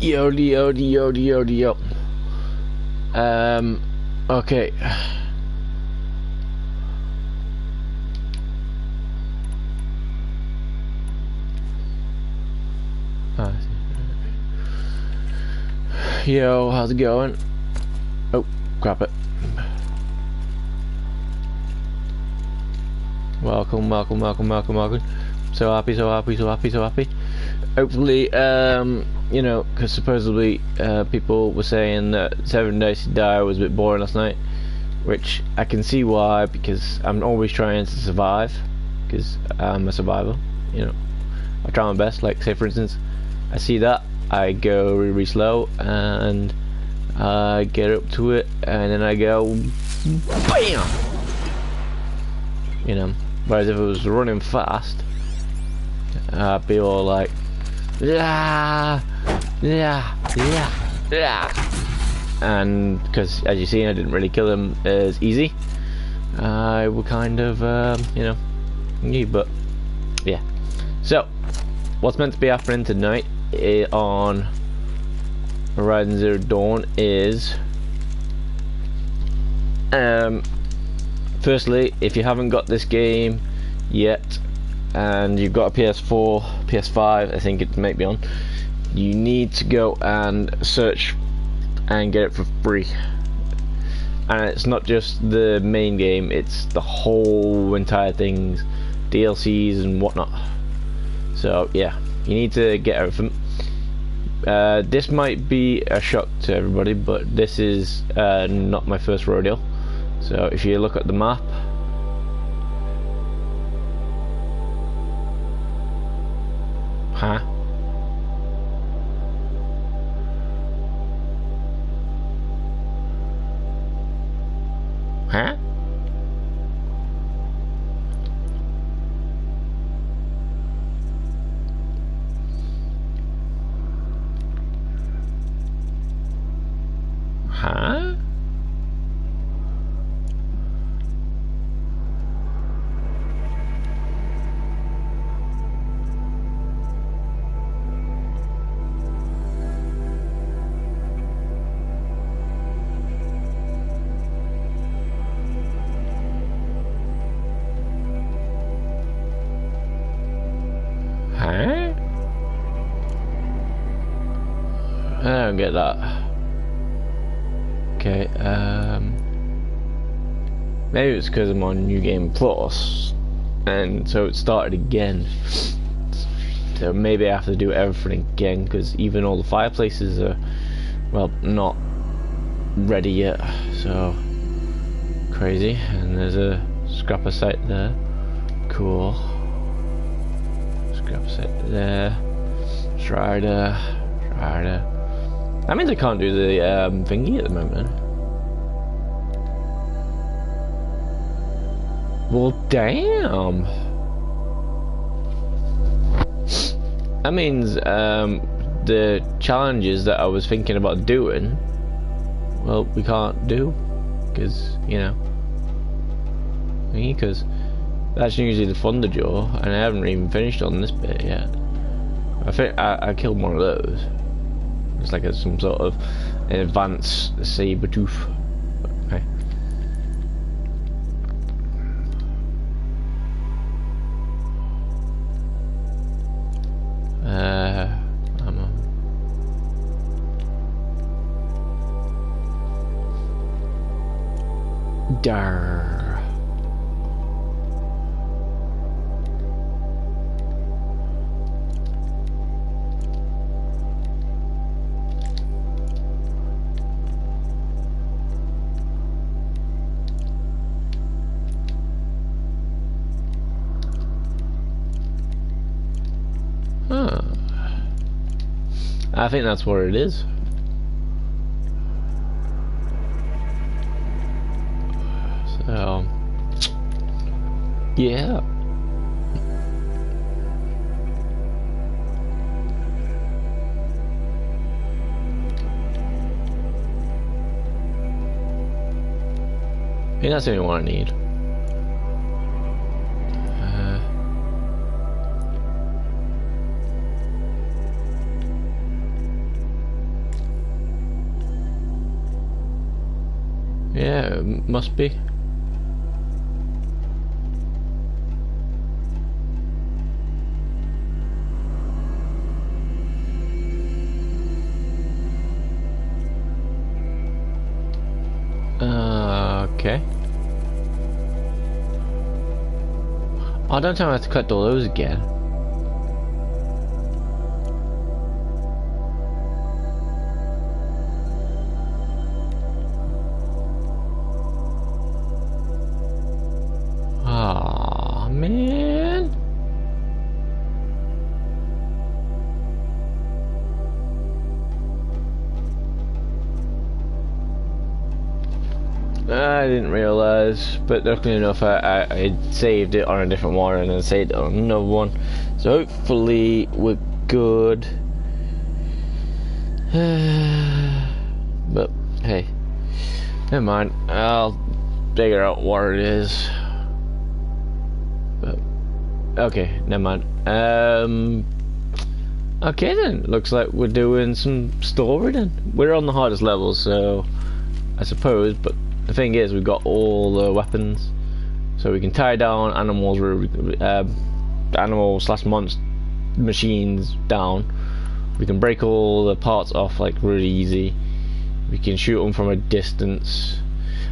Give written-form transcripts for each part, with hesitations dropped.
Yo, yo, yo, yo, yo. Okay. Yo, how's it going? Oh, crap it. Welcome, welcome, welcome, welcome, welcome. So happy, so happy, so happy, so happy. Hopefully, you know, because supposedly, people were saying that 7 Days to Die was a bit boring last night, which I can see why, because I'm always trying to survive, because I'm a survivor, you know. I try my best, like, say for instance, I see that, I go really slow, and I get up to it, and then I go, BAM! You know, whereas if it was running fast, I'd be all like, yeah, yeah, yeah, yeah. And because as you see, I didn't really kill him as easy. I would kind of, you know, but yeah. So, what's meant to be happening tonight on Horizon Zero Dawn is, firstly, if you haven't got this game yet, and you've got a PS4, PS5, I think it might be on, you need to go and search and get it for free. And it's not just the main game, it's the whole entire things, DLCs and whatnot. So yeah, you need to get everything. This might be a shock to everybody, but this is not my first rodeo. So if you look at the map, huh? Huh? Huh? Huh? I don't get that. Okay, maybe it's because I'm on New Game Plus, and so it started again. So maybe I have to do everything again, because even all the fireplaces are, well, not ready yet. So crazy. And there's a scrapper site there. Cool. Scrapper site there. Strider. That means I can't do the thingy at the moment. Well, damn. That means the challenges that I was thinking about doing, well, we can't do, because, you know, because that's usually the Thunderjaw, and I haven't even finished on this bit yet. I think I killed one of those. It's like some sort of advanced saber tooth. Okay. Ammo. Dar. I think that's what it is. So, yeah. I think that's the only one I need. Yeah, it must be. Okay. Oh, don't tell me I have to collect all those again. Ah, man. I didn't realize, but luckily enough I saved it on a different one and then saved it on another one, so hopefully we're good. But hey, never mind, I'll figure out what it is. But okay, never mind. Okay then, looks like we're doing some story then. We're on the hardest level, so I suppose, but the thing is, we've got all the weapons, so we can tie down animals, animal/monster machines down. We can break all the parts off like really easy. We can shoot them from a distance.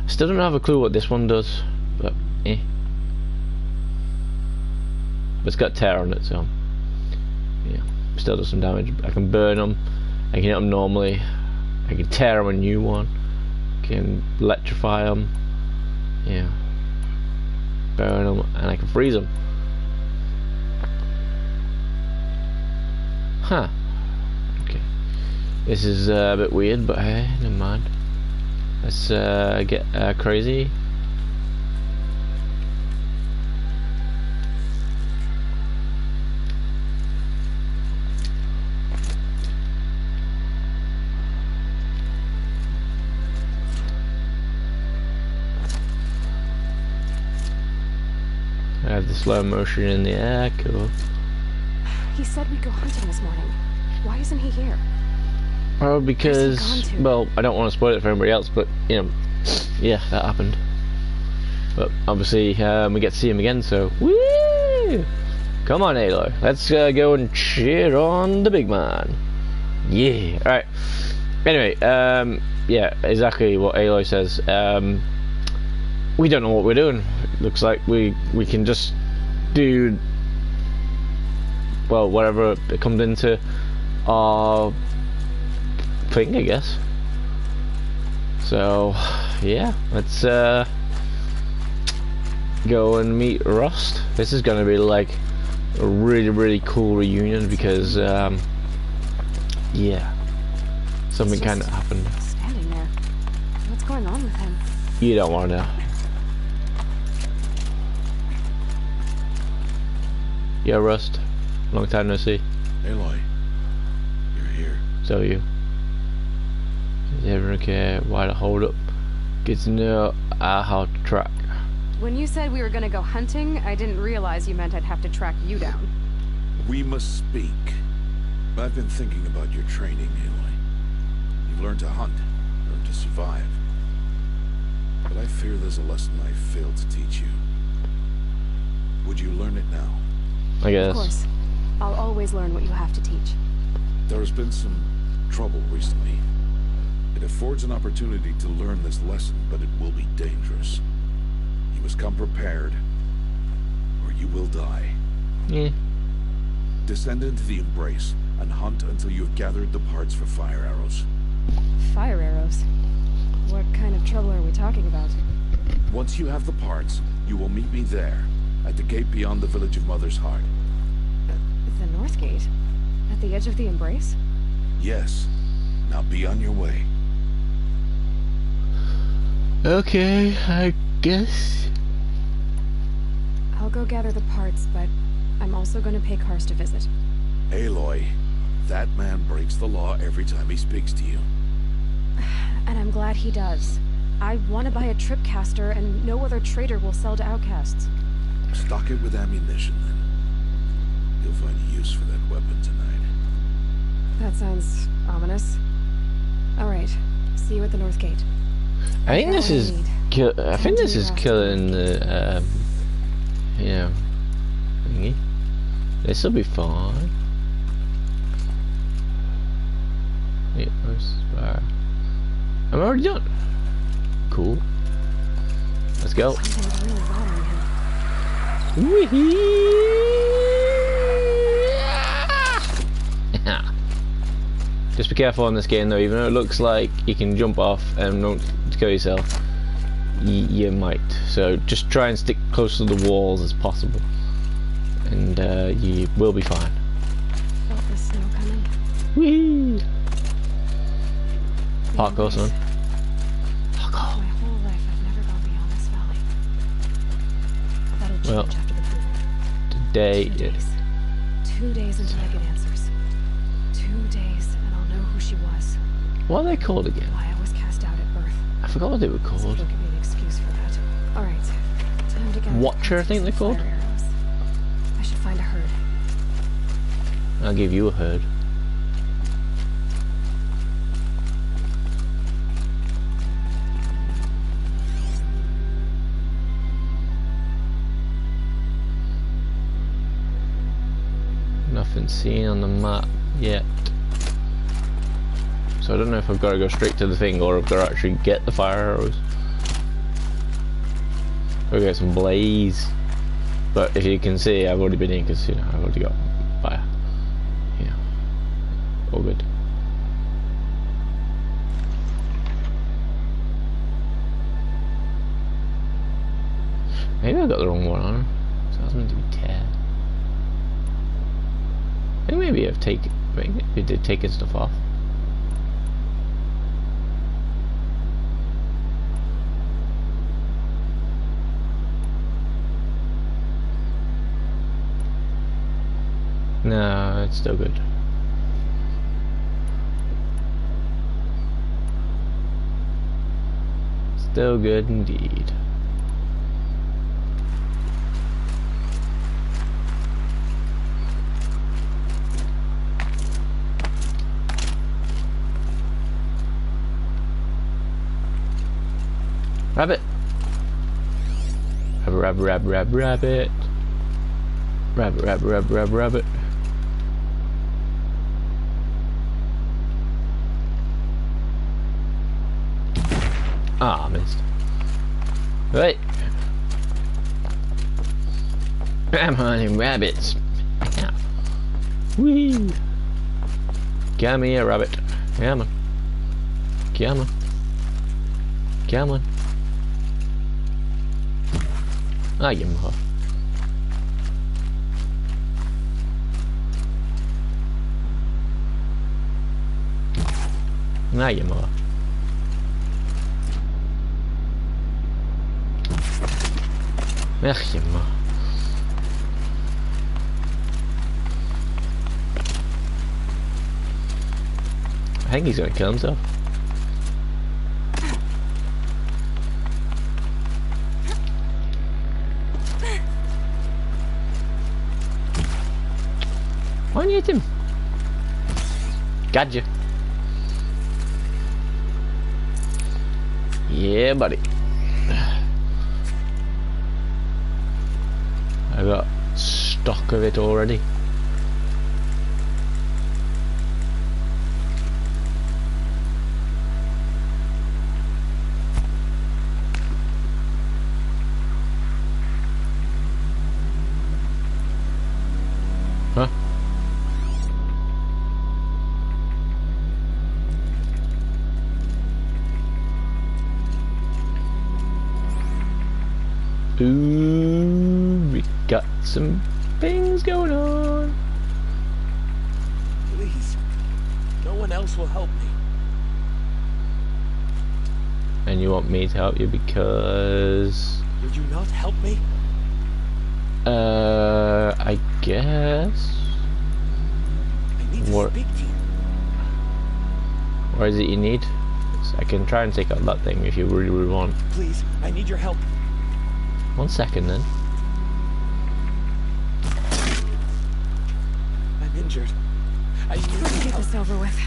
I still don't have a clue what this one does, but eh. But it's got tear on it, so yeah, still does some damage. I can burn them. I can hit them normally. I can tear them a new one. Can electrify them, yeah, burn them, and I can freeze them. Huh. Okay. This is a bit weird, but hey, never mind. Let's get crazy. I have the slow motion in the air, cool. He said we'd go hunting this morning. Why isn't he here? Oh, because, well, I don't want to spoil it for everybody else, but, you know, yeah, that happened. But, obviously, we get to see him again, so, woo! Come on, Aloy, let's go and cheer on the big man. Yeah, alright. Anyway, yeah, exactly what Aloy says. We don't know what we're doing. Looks like we can just do, well, whatever it comes into our thing, I guess. So yeah, let's go and meet Rust. This is gonna be like a really cool reunion because yeah, something kind of happened. Standing there. What's going on with him? You don't want to know. Yeah, Rust. Long time no see. Aloy, you're here. So you. Is everyone okay? Why the hold up? Get to know how to track. When you said we were gonna go hunting, I didn't realize you meant I'd have to track you down. We must speak. I've been thinking about your training, Aloy. You've learned to hunt, learned to survive. But I fear there's a lesson I failed to teach you. Would you learn it now? I guess. Of course. I'll always learn what you have to teach. There has been some trouble recently. It affords an opportunity to learn this lesson, but it will be dangerous. You must come prepared, or you will die. Yeah. Descend into the Embrace and hunt until you have gathered the parts for fire arrows. Fire arrows? What kind of trouble are we talking about? Once you have the parts, you will meet me there, at the gate beyond the village of Mother's Heart. The North Gate? At the edge of the Embrace? Yes. Now be on your way. Okay, I guess. I'll go gather the parts, but I'm also going to pay Karst a visit. Aloy, that man breaks the law every time he speaks to you. And I'm glad he does. I want to buy a tripcaster, and no other trader will sell to outcasts. Stock it with ammunition, then. You'll find use for that weapon tonight. That sounds ominous. Alright, see you at the North Gate. I think this is I think this is killing the you know, thingy. This will be fine. Yeah, I'm already done. Cool. Let's go. Something's really bothering him. Just be careful on this game though, even though it looks like you can jump off and don't kill yourself, you might. So just try and stick close to the walls as possible, and you will be fine. Felt the snow coming. Whee! Parkour, son. My whole life I've never gone beyond this valley. That'll change Well, after the pool. Today 2 days. 2 days until I get answers. 2 days and I'll know who she was. What are they called again? Why I was cast out at birth. I forgot what they were So called. don't give me an excuse for that. Alright. Time to get Watcher, I think they're called. fire arrows. I should find a herd. I'll give you a herd. Nothing seen on the map yet. So I don't know if I've got to go straight to the thing or if I've got to actually get the fire arrows. Go get some blaze. But if you can see, I've already been in because, you know, I've already got fire. Yeah. All good. Maybe I got the wrong one on. So I was meant to be 10. I think maybe we did taking stuff off. No, it's still good. Still good indeed. Rabbit. Rabbit. Rabbit. Rabbit. Ah, missed. Right. I'm hunting rabbits. Yeah. Whee! Come here, rabbit. Come on. Come on. Come on. Ah, you mother. Ah, you mother. Ach, you mother. I think he's gonna kill himself. Why didn't you hit him? Gotcha. Yeah, buddy. I got stock of it already. Huh? Ooh, we got some things going on. Please, no one else will help me. And you want me to help you because... Would you not help me? I guess. I need to What? speak to you. What is it you need? I can try and take out that thing if you really want. Please, I need your help. 1 second then. I'm injured. I need Let's get help. this over with.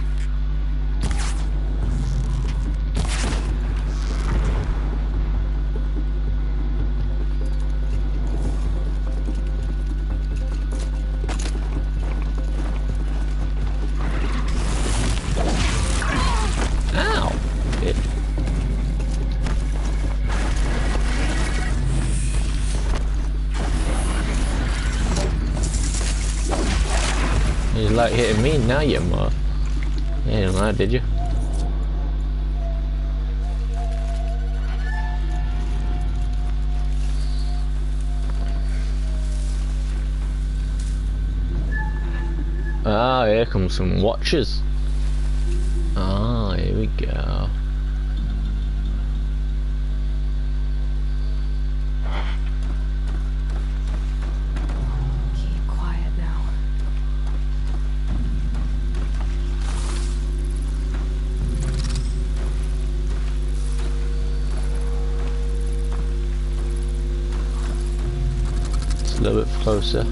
like hitting me now, you mother. You didn't know that, did you? Ah, here comes some watchers. Ah, here we go. Keep quiet now. It's a little bit closer.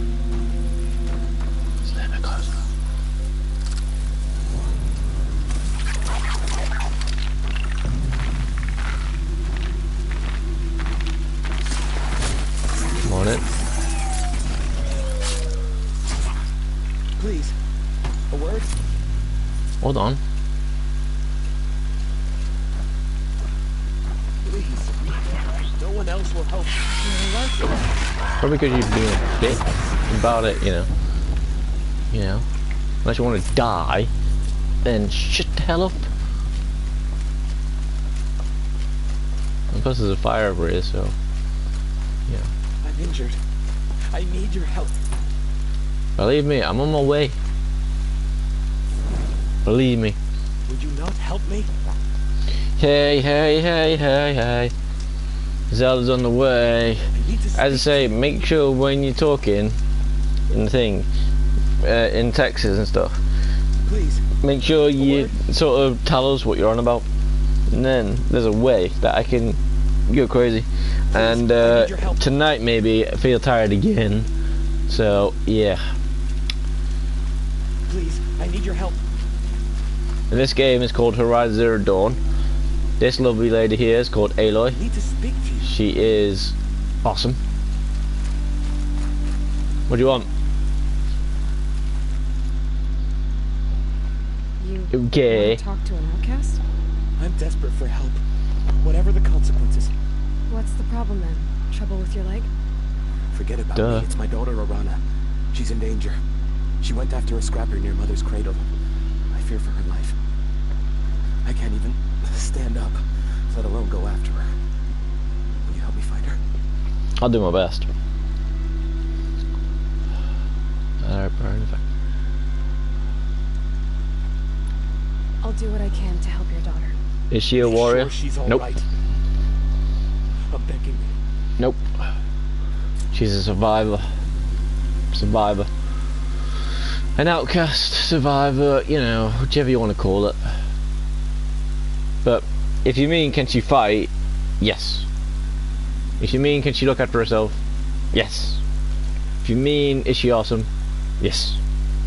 It's a little bit closer. Come on in. Please. A word? Hold on. Please. No one else will help. Probably because you're being a bitch about it, you know. You know. Unless you want to die, then shut the hell up. And plus there's a fire over here, so yeah. I'm injured. I need your help. Believe me, I'm on my way. Believe me. Would you not help me? Hey, hey, hey, hey, hey. Zelda's on the way. I need to As I say, make sure when you're talking in the thing, in Texas and stuff, Please. make sure you sort of tell us what you're on about. And then there's a way that I can go crazy. And I need your help. tonight maybe I feel tired again. So yeah. Please. I need your help. And this game is called Horizon Zero Dawn. This lovely lady here is called Aloy. I need to speak to you. She is awesome. What do you want? You Okay. want to talk to an outcast? I'm desperate for help. Whatever the consequences. What's the problem then? Trouble with your leg? Forget about Duh. me. It's my daughter, Arana. She's in danger. She went after a scrapper near Mother's cradle. I fear for her life. I can't even stand up, let alone go after her. Will you help me find her? I'll do my best. Alright, I'll do what I can to help your daughter. is she a Make warrior? Sure she's all Nope. right. I'm begging you. Nope. She's a survivor. Survivor. An outcast, survivor, you know, whichever you want to call it. But if you mean can she fight, yes. If you mean can she look after herself, yes. If you mean is she awesome, yes.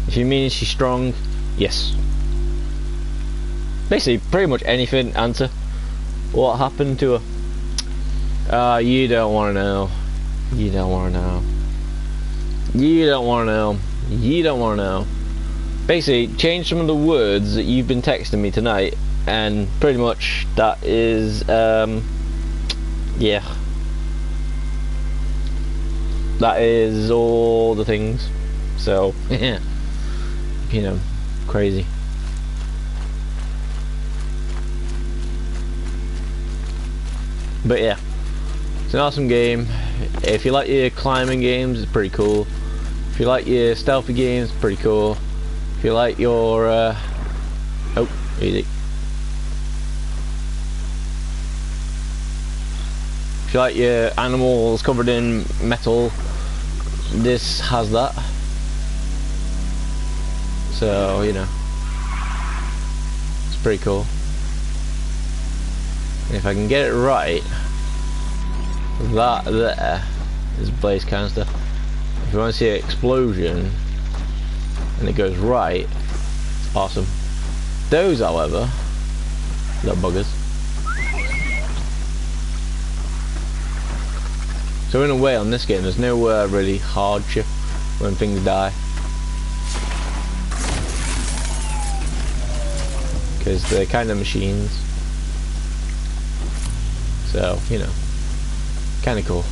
If you mean is she strong, yes. Basically, pretty much anything. Answer. What happened to her? You don't want to know. You don't want to know. You don't want to know. You don't want to know. Basically, change some of the words that you've been texting me tonight, and pretty much that is, yeah. That is all the things. So, yeah. You know, crazy. But yeah, it's an awesome game. If you like your climbing games, it's pretty cool. If you like your stealthy games, pretty cool. If you like your oh, easy. If you like your animals covered in metal, this has that. So, you know, it's pretty cool. And if I can get it right, that there is blaze canister. If you want to see an explosion and it goes right, it's awesome. Those, however, little buggers. So in a way, on this game, there's no really hardship when things die, because they're kind of machines. So, you know, kind of cool.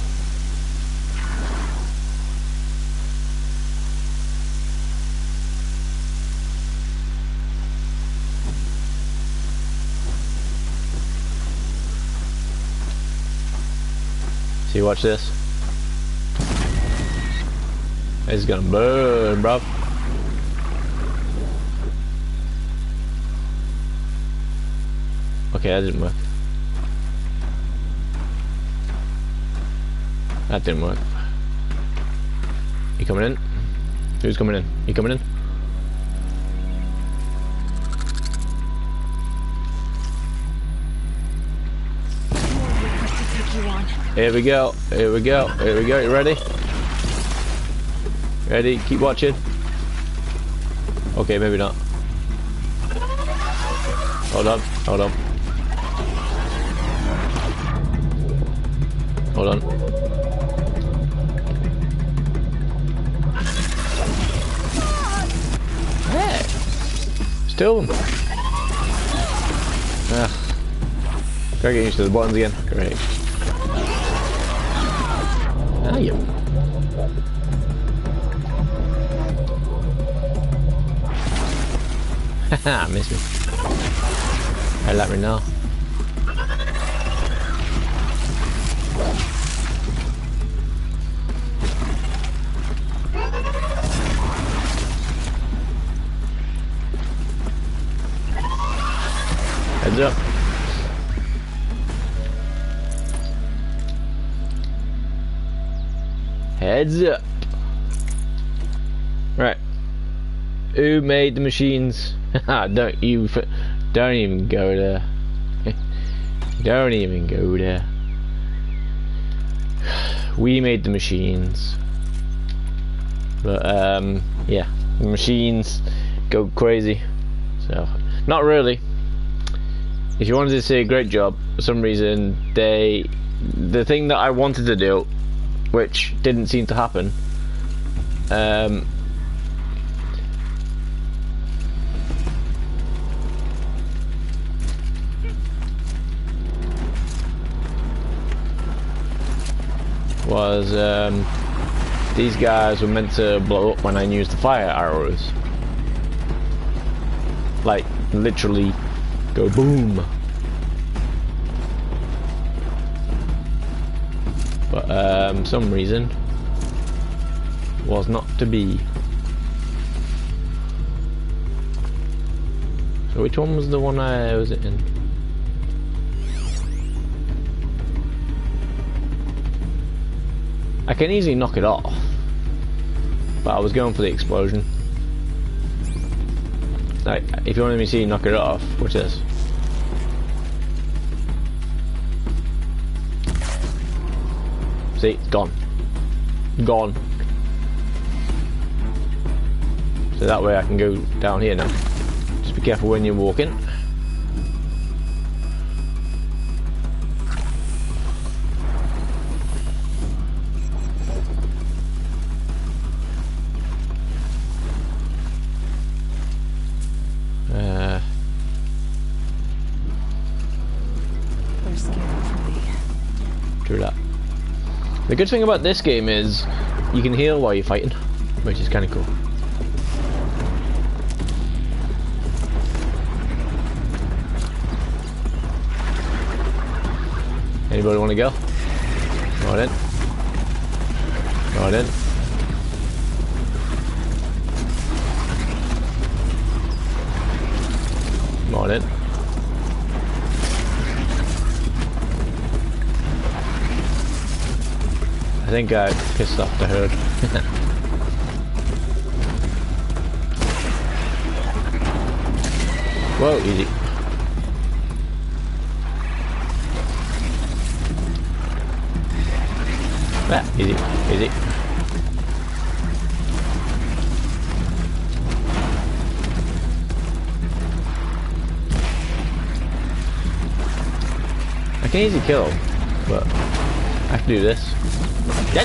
See, watch this. It's gonna burn, bro. Okay, that didn't work. That didn't work. You coming in? Who's coming in? You coming in? Here we go. Here we go. Here we go. You ready? Ready? Keep watching. Okay, maybe not. Hold on. Hold on. Hold on. Hey! Still them. Gotta get used to the buttons again. Great. Ah, you. Haha, missed me. Hey, let me know. Heads up. Heads up. Right. Who made the machines? Don't even go there. Don't even go there. We made the machines. But yeah, the machines go crazy. So not really. If you wanted to say great job, for some reason the thing that I wanted to do, which didn't seem to happen, was these guys were meant to blow up when I used the fire arrows. Like, literally go boom. But some reason was not to be. So which one was the one I was in? I can easily knock it off, but I was going for the explosion. Like, if you want me to see knock it off, watch this. See, it's gone. Gone. So that way I can go down here now. Just be careful when you're walking. True that. The good thing about this game is you can heal while you're fighting, which is kind of cool. Anybody want to go? Right in. Right in. Right in. I think I pissed off the herd. Whoa, easy. Ah, easy, easy. I can easily kill, but I have to do this. Yeah!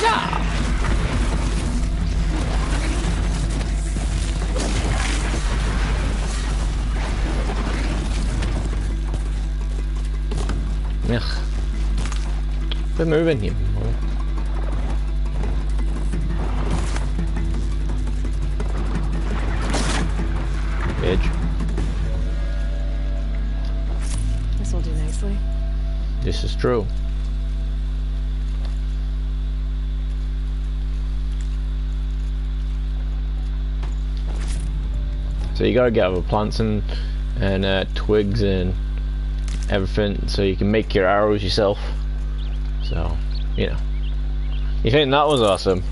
Ugh. We're moving here. Edge. This will do nicely. This is true. So you gotta gather plants and twigs and everything so you can make your arrows yourself. So, you know. You think that was awesome?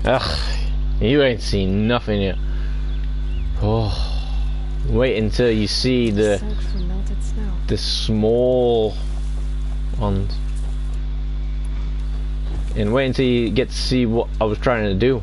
Ugh, you ain't seen nothing yet. Oh, wait until you see the small ones. And wait until you get to see what I was trying to do.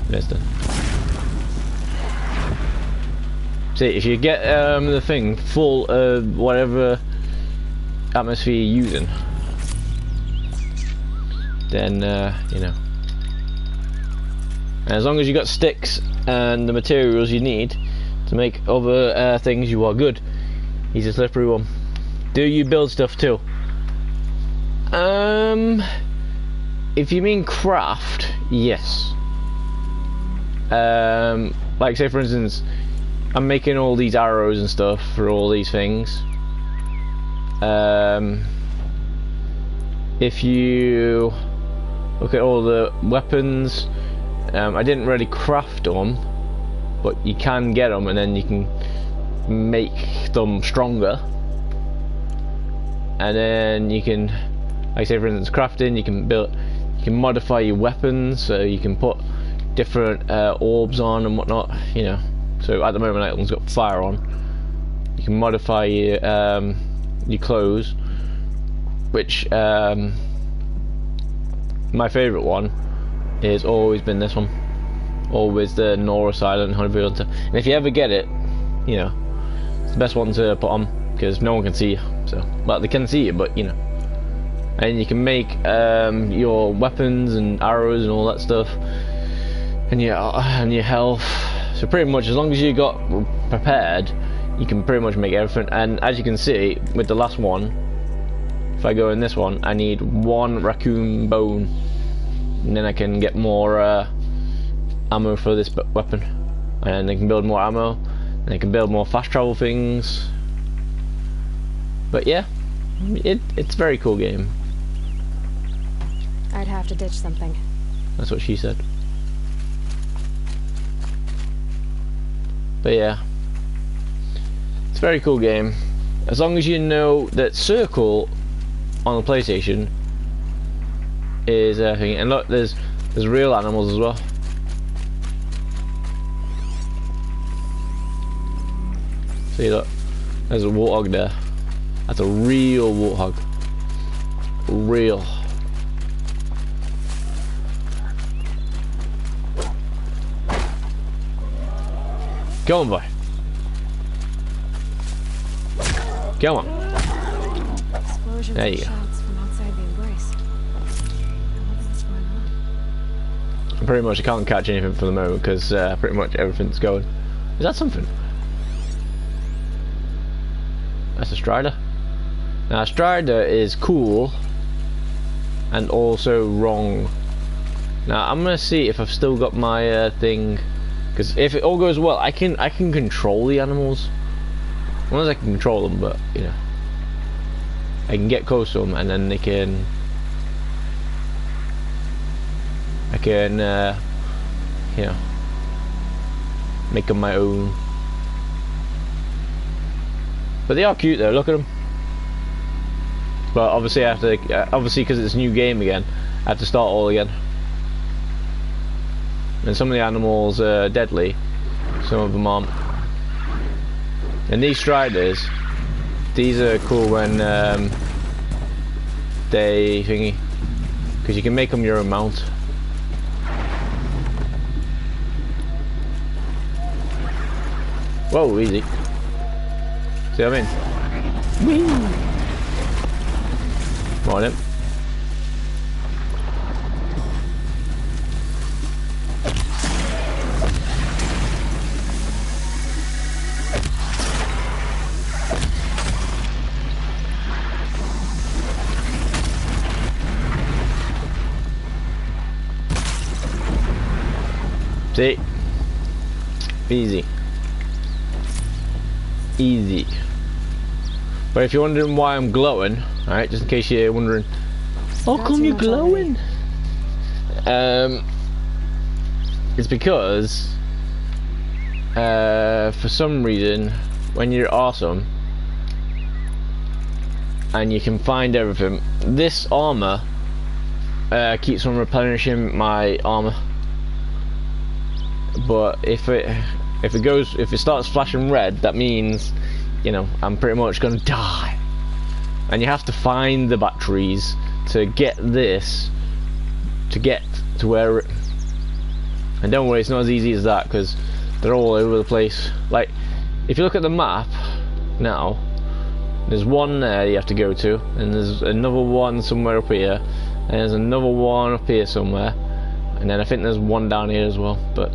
Missed it. See, if you get the thing full of whatever atmosphere you're using, then you know. And as long as you got sticks and the materials you need to make other things, you are good. He's a slippery one. Do you build stuff too? If you mean craft, yes. Like say for instance, I'm making all these arrows and stuff for all these things. If you look at all the weapons, I didn't really craft them, but you can get them and then you can make them stronger. And then you can, like say for instance crafting, you can modify your weapons, so you can put different orbs on and whatnot, you know. So at the moment that one's got fire on. You can modify your clothes, which my favourite one has always been this one. Always the Nora Silent Honeybeard Hunter. And if you ever get it, you know, it's the best one to put on because no one can see you. So, well, they can see you, but you know. And you can make your weapons and arrows and all that stuff. And your health. So pretty much as long as you got prepared, you can pretty much make everything. And as you can see with the last one, if I go in this one, I need 1 raccoon bone, and then I can get more ammo for this weapon, and I can build more ammo, and I can build more fast travel things. But yeah, it's a very cool game. I'd have to ditch something. That's what she said. But yeah, it's a very cool game. As long as you know that circle on the PlayStation is a thing. And look, there's real animals as well. See, look, there's a warthog there. That's a real warthog. Real. Go on, boy. Go on. Explosions there you and go. shouts from outside the embrace. What's going on? Pretty much I can't catch anything for the moment because pretty much everything's going. Is that something? That's a Strider. Now a Strider is cool and also wrong. Now I'm gonna see if I've still got my thing. Because if it all goes well, I can control the animals. As long as I can control them, but you know, I can get close to them, and then I can you know, make them my own. But they are cute though. Look at them. But obviously I have to, obviously because it's a new game again, I have to start all again. And some of the animals are deadly, some of them aren't. And these Striders, these are cool when they thingy, because you can make them your own mount. Whoa, easy. See what I mean? Whee! Come on in. See? Easy. Easy. But if you're wondering why I'm glowing, alright, just in case you're wondering, how come you're glowing? It's because for some reason when you're awesome and you can find everything, this armor keeps on replenishing my armor. But if it starts flashing red, that means, you know, I'm pretty much gonna die. And you have to find the batteries to get this, to get to where it, and don't worry, it's not as easy as that, because they're all over the place. Like, if you look at the map now, there's one there you have to go to, and there's another one somewhere up here, and there's another one up here somewhere, and then I think there's one down here as well. But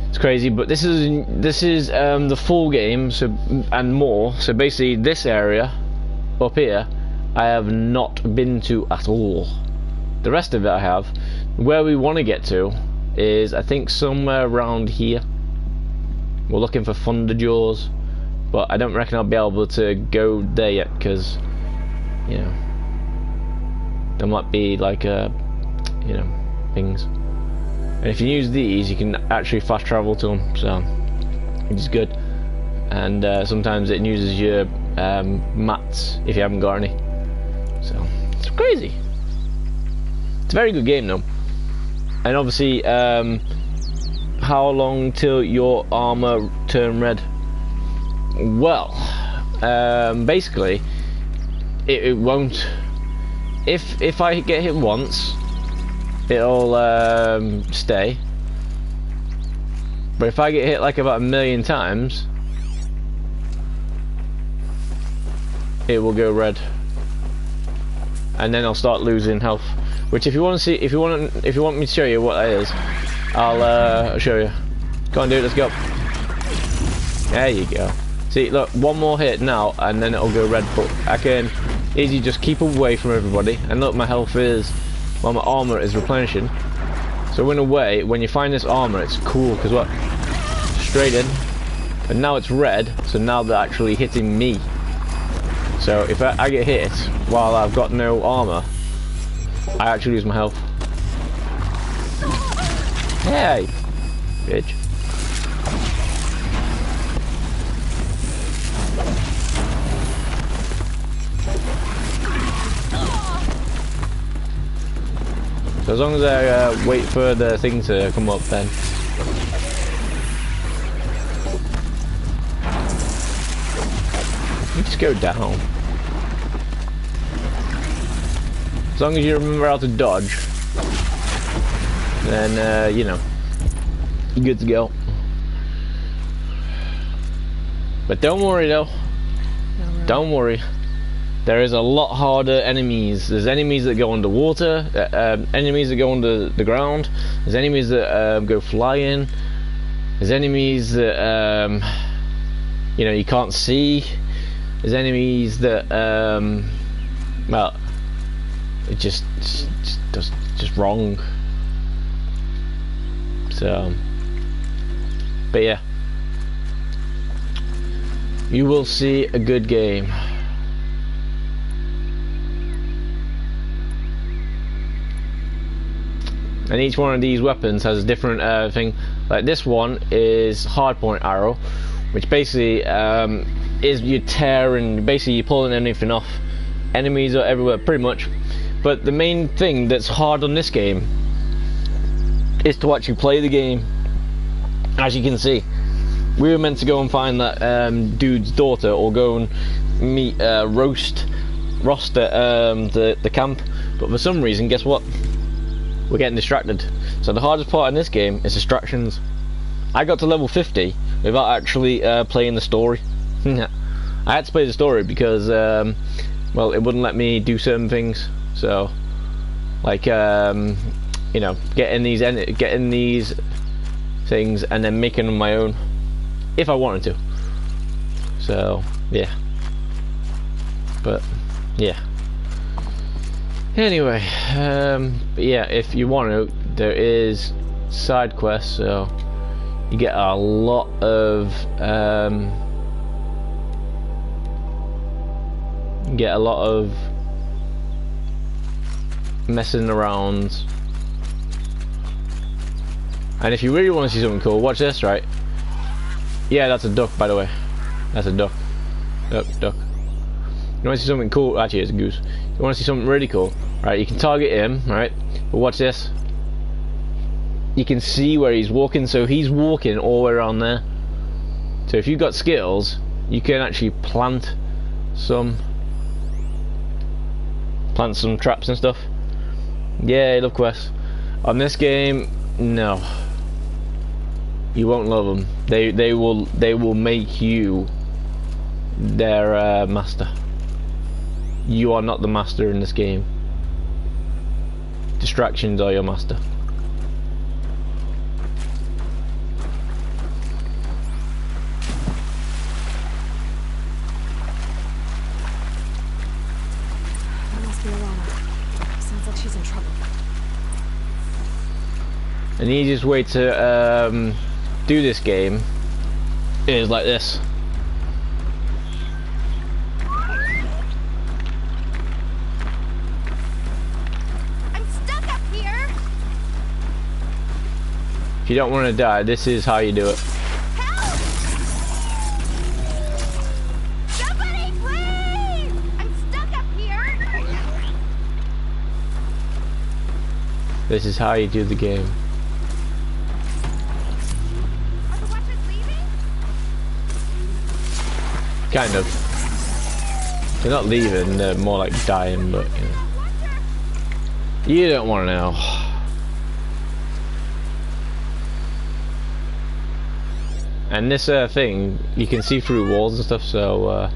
it's crazy. But this is the full game, so, and more. So basically, this area up here, I have not been to at all. The rest of it I have. Where we want to get to is, I think, somewhere around here. We're looking for Thunderjaws, but I don't reckon I'll be able to go there yet, because, you know, there might be like you know, things. And if you use these, you can actually fast travel to them, so which is good. And sometimes it uses your mats if you haven't got any. So it's crazy. It's a very good game though. And obviously, how long till your armor turn red? Well, basically, it won't. If I get hit once, it'll stay. But if I get hit like about 1,000,000 times, it will go red, and then I'll start losing health. Which, if you want to see, if you want me to show you what that is, I'll show you. Go on, dude. Let's go. There you go. See, look, one more hit now, and then it'll go red. But I can easily just keep away from everybody. And look, my health is, well, my armor is replenishing. So in a way, when you find this armor, it's cool because what? Straight in, and now it's red. So now they're actually hitting me. So if I get hit while I've got no armor, I actually lose my health. Hey, bitch. So as long as I wait for the thing to come up, then you just go down. As long as you remember how to dodge, then you know, you're good to go. But don't worry though. Don't worry. There is a lot harder enemies. There's enemies that go underwater, enemies that go under the ground. There's enemies that go flying. There's enemies that you know, you can't see. There's enemies that well, it just wrong. So, but yeah, you will see a good game. And each one of these weapons has a different thing. Like this one is hardpoint arrow, which basically is you tear, and basically you're pulling anything off. Enemies are everywhere pretty much. But the main thing that's hard on this game is to actually play the game. As you can see, we were meant to go and find that dude's daughter, or go and meet Rost at the camp, but for some reason, guess what? We're getting distracted. So the hardest part in this game is distractions. I got to level 50 without actually playing the story. I had to play the story because well, it wouldn't let me do certain things. So like you know, getting these things and then making them my own if I wanted to. So yeah, but yeah, anyway, but yeah, if you want to, there is side quests, so you get a lot of messing around. And if you really want to see something cool, watch this, right? Yeah, that's a duck, by the way. That's a duck. Duck, duck. You want to see something cool? Actually, it's a goose. You want to see something really cool, right? You can target him, right? But watch this. You can see where he's walking, so he's walking all the way around there. So if you've got skills, you can actually plant some traps and stuff. Yeah, I love quests. On this game, no. You won't love them. They will make you their master. You are not the master in this game. Distractions are your master. That must be Alana. Sounds like she's in trouble. And the easiest way to do this game is like this. I'm stuck up here. If you don't want to die, this is how you do it. Help! Somebody, please! I'm stuck up here. This is how you do the game. Are the Watchers leaving? Kind of. They're not leaving, they're more like dying, but you know. You don't want to know. And this thing, you can see through walls and stuff, so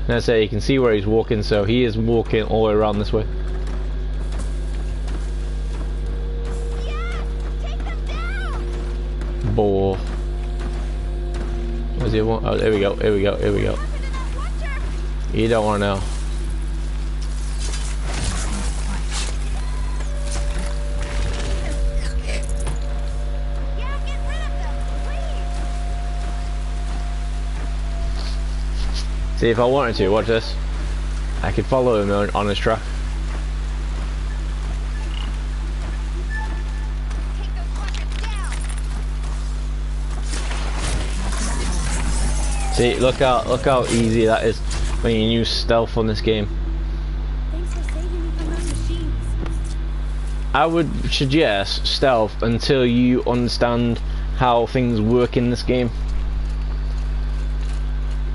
let's say you can see where he's walking, so he is walking all the way around this way. Yeah! Take them down! Boar. Where's the other one? Oh, here we go, here we go, here we go. What happened to that Watcher? You don't want to know. Yeah, get rid of them, please! See, if I wanted to, watch this. I could follow him on his track. Take those Watchers down! See, look how easy that is when you use stealth on this game. Thanks for saving me from those machines. I would suggest stealth until you understand how things work in this game.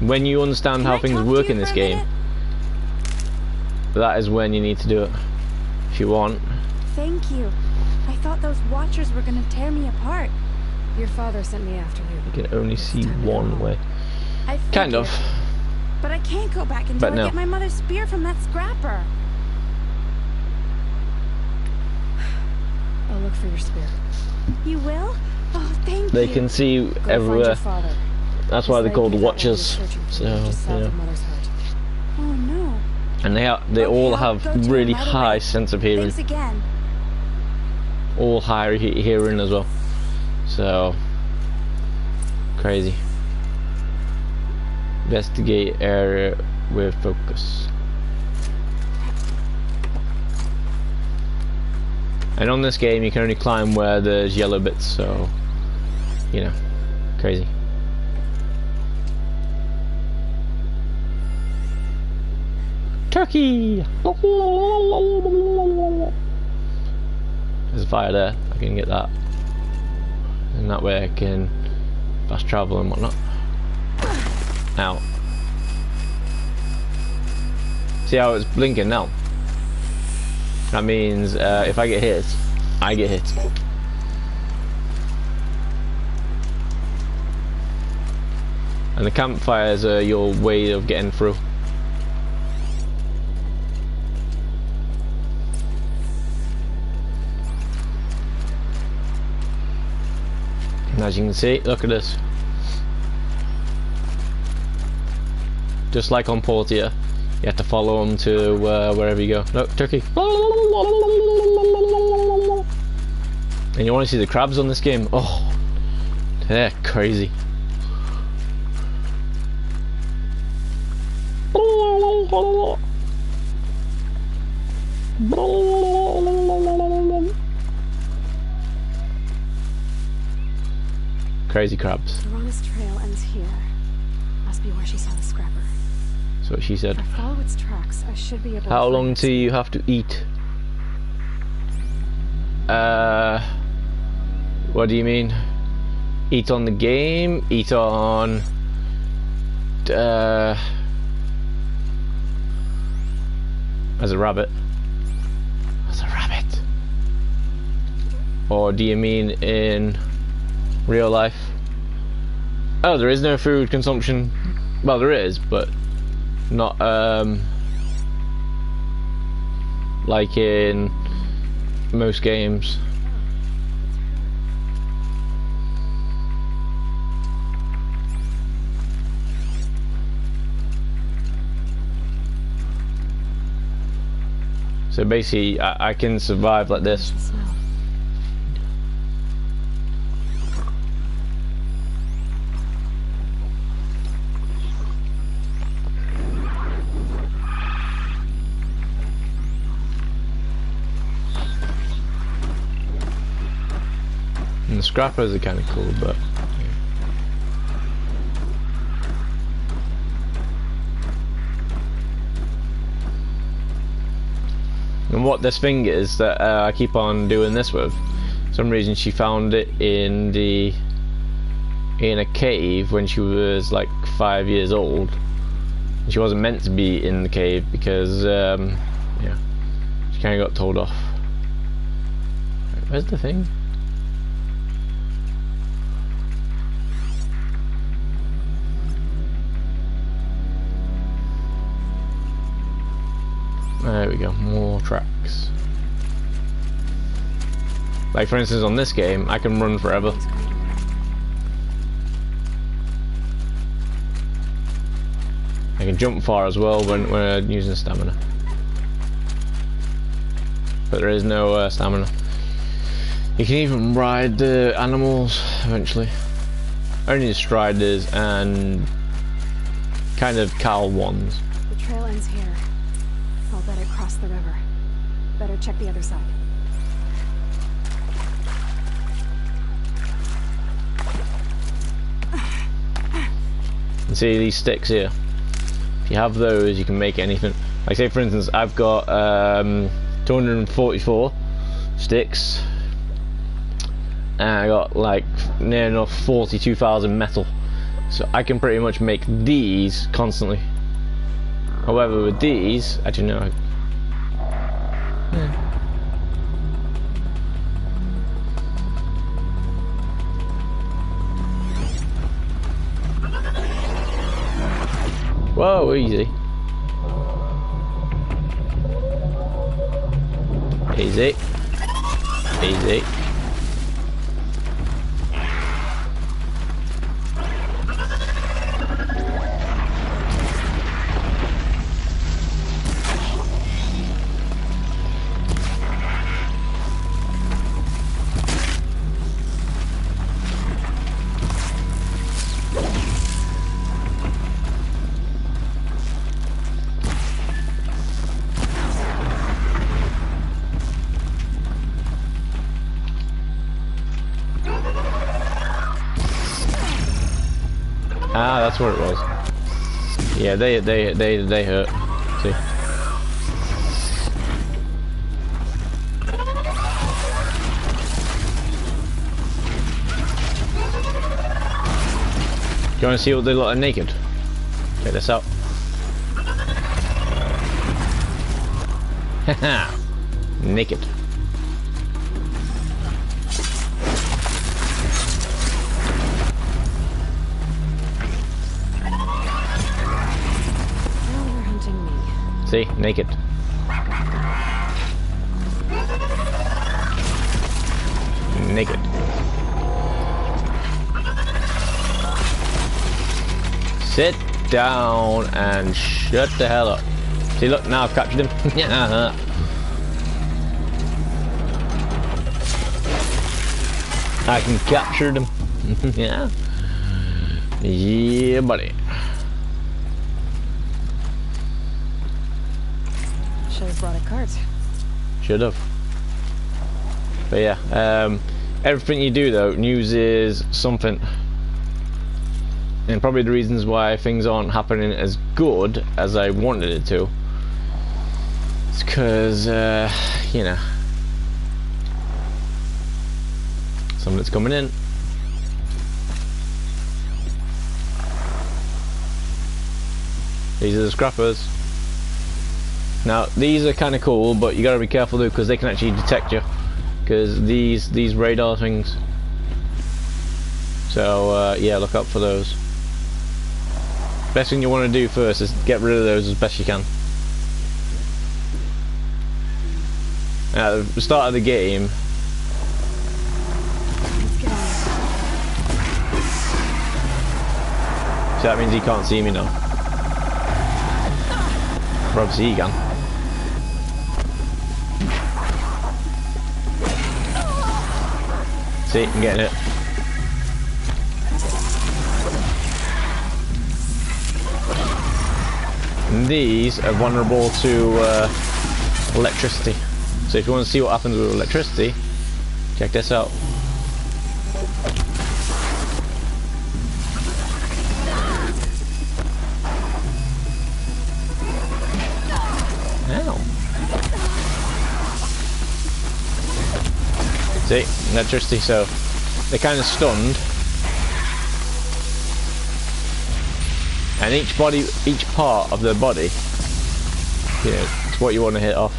When you understand Can how I things talk to work you in this for a game, minute? that is when you need to do it. If you want. Thank you. I thought those Watchers were gonna tear me apart. Your father sent me after you. You can only see one way. I Kind of. figured. But I can't go back until But no. I get my mother's spear from that scrapper. I'll look for your spear. You will? Oh, thank They you. can see Go find your everywhere. father. That's why This they're lake called is that way watchers. you're searching for, So, just south you know. of Mother's Heart. Oh no. And they Okay, all I'll have go to really them right high away. sense of hearing. Thanks again. All high hearing as well. So crazy. Investigate area with focus. And on this game you can only climb where there's yellow bits, so you know, crazy. Turkey! There's a fire there, I can get that. And that way I can fast travel and whatnot. Now. See how it's blinking now? That means if I get hit, I get hit. And the campfires are your way of getting through. And as you can see, look at this. Just like on Portia, you have to follow them to wherever you go. Look, turkey. And you want to see the crabs on this game? Oh, they're crazy. Crazy crabs. Piranha's trail ends here. Must be where she saw the scrapper. That's what she said. If I follow its tracks, I should be able to How find long it. do you have to eat? What do you mean? Eat on the game? Eat on... as a rabbit? As a rabbit? Or do you mean in real life? Oh, there is no food consumption. Well, there is, but not like in most games. So basically, I can survive like this. The smell. And the scrappers are kind of cool, but and what this thing is that I keep on doing this with. For some reason she found it in a cave when she was like 5 years old. She wasn't meant to be in the cave because yeah, she kind of got told off. Where's the thing? There we go, more tracks. Like for instance on this game, I can run forever. I can jump far as well when using stamina. But there is no stamina. You can even ride the animals eventually. Only the striders and kind of cow ones. The trail ends here. I'll bet it crossed the river. Better check the other side. You see these sticks here? If you have those, you can make anything. Like say for instance, I've got 244 sticks, and I got like near enough 42,000 metal, so I can pretty much make these constantly. However, with these, actually no. Yeah. Whoa, easy. Easy. Easy. Ah, that's what it was. Yeah, they hurt. See. Do you want to see what they look like naked? Check this out. Haha, naked. See, naked. Naked. Sit down and shut the hell up. See, look, now I've captured him. Yeah. I can capture them. Yeah. Yeah, buddy. Should have brought a cart. Should have. But yeah, everything you do though uses something. And probably the reasons why things aren't happening as good as I wanted it to. It's because, you know, something's coming in. These are the scrappers. Now these are kind of cool, but you gotta be careful though, because they can actually detect you. Because these radar things. So yeah, look out for those. Best thing you want to do first is get rid of those as best you can. At the start of the game, Let's get on it. so that means he can't see me now. But obviously he can. See, I'm getting it. And these are vulnerable to electricity. So if you want to see what happens with electricity, check this out. Ow. See, electricity, so they're kind of stunned. And each part of their body, you know, it's what you want to hit off.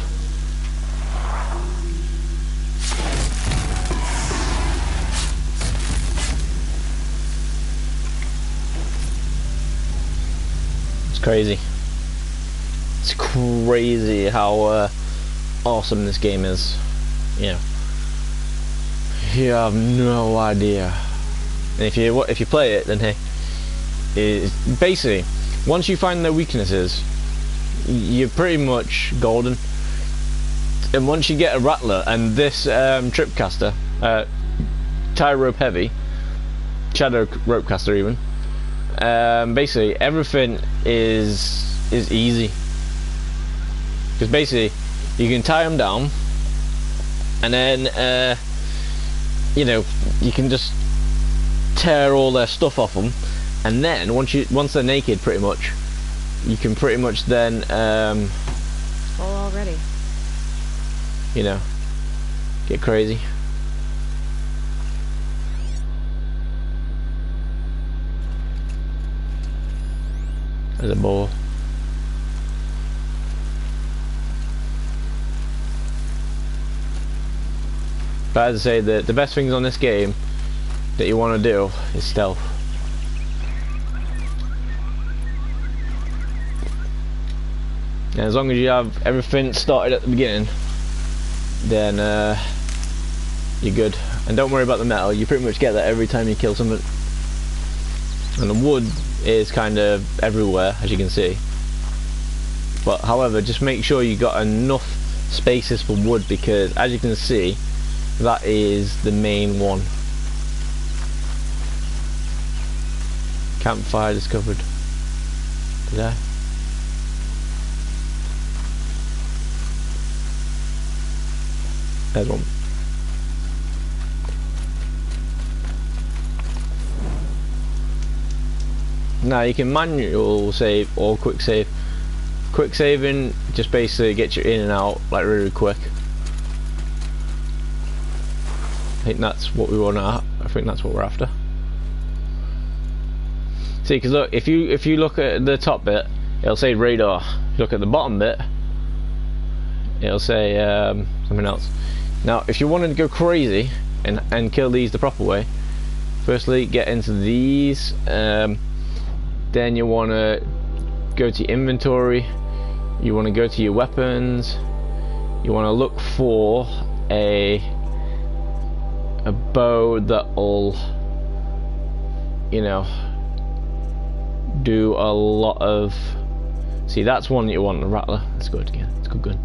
It's crazy. It's crazy how awesome this game is. You know, you have no idea. And if you play it, then hey. Is basically once you find their weaknesses, you're pretty much golden. And once you get a Rattler and this Tripcaster, tie rope heavy, shadow ropecaster even, basically everything is easy. Because basically you can tie them down, and then you know, you can just tear all their stuff off them. And then once they're naked, pretty much, you can pretty much then Full already. you know, get crazy. There's a ball. But as I say, the best things on this game that you want to do is stealth. And as long as you have everything started at the beginning, then you're good. And don't worry about the metal, you pretty much get that every time you kill something. And the wood is kind of everywhere, as you can see. But however, just make sure you got enough spaces for wood, because as you can see, that is the main one. Campfire discovered. Did I? There's one. Now you can manual save or quick save. Quick saving just basically gets you in and out like really quick. I think that's what we want to. I think that's what we're after. See, because look, if you look at the top bit, it'll say radar. If you look at the bottom bit, it'll say something else. Now, if you wanted to go crazy and kill these the proper way, firstly get into these. Then you want to go to inventory. You want to go to your weapons. You want to look for a bow that'll, you know, do a lot of. See, that's one that you want. The Rattler. That's good. Yeah, it's a good gun.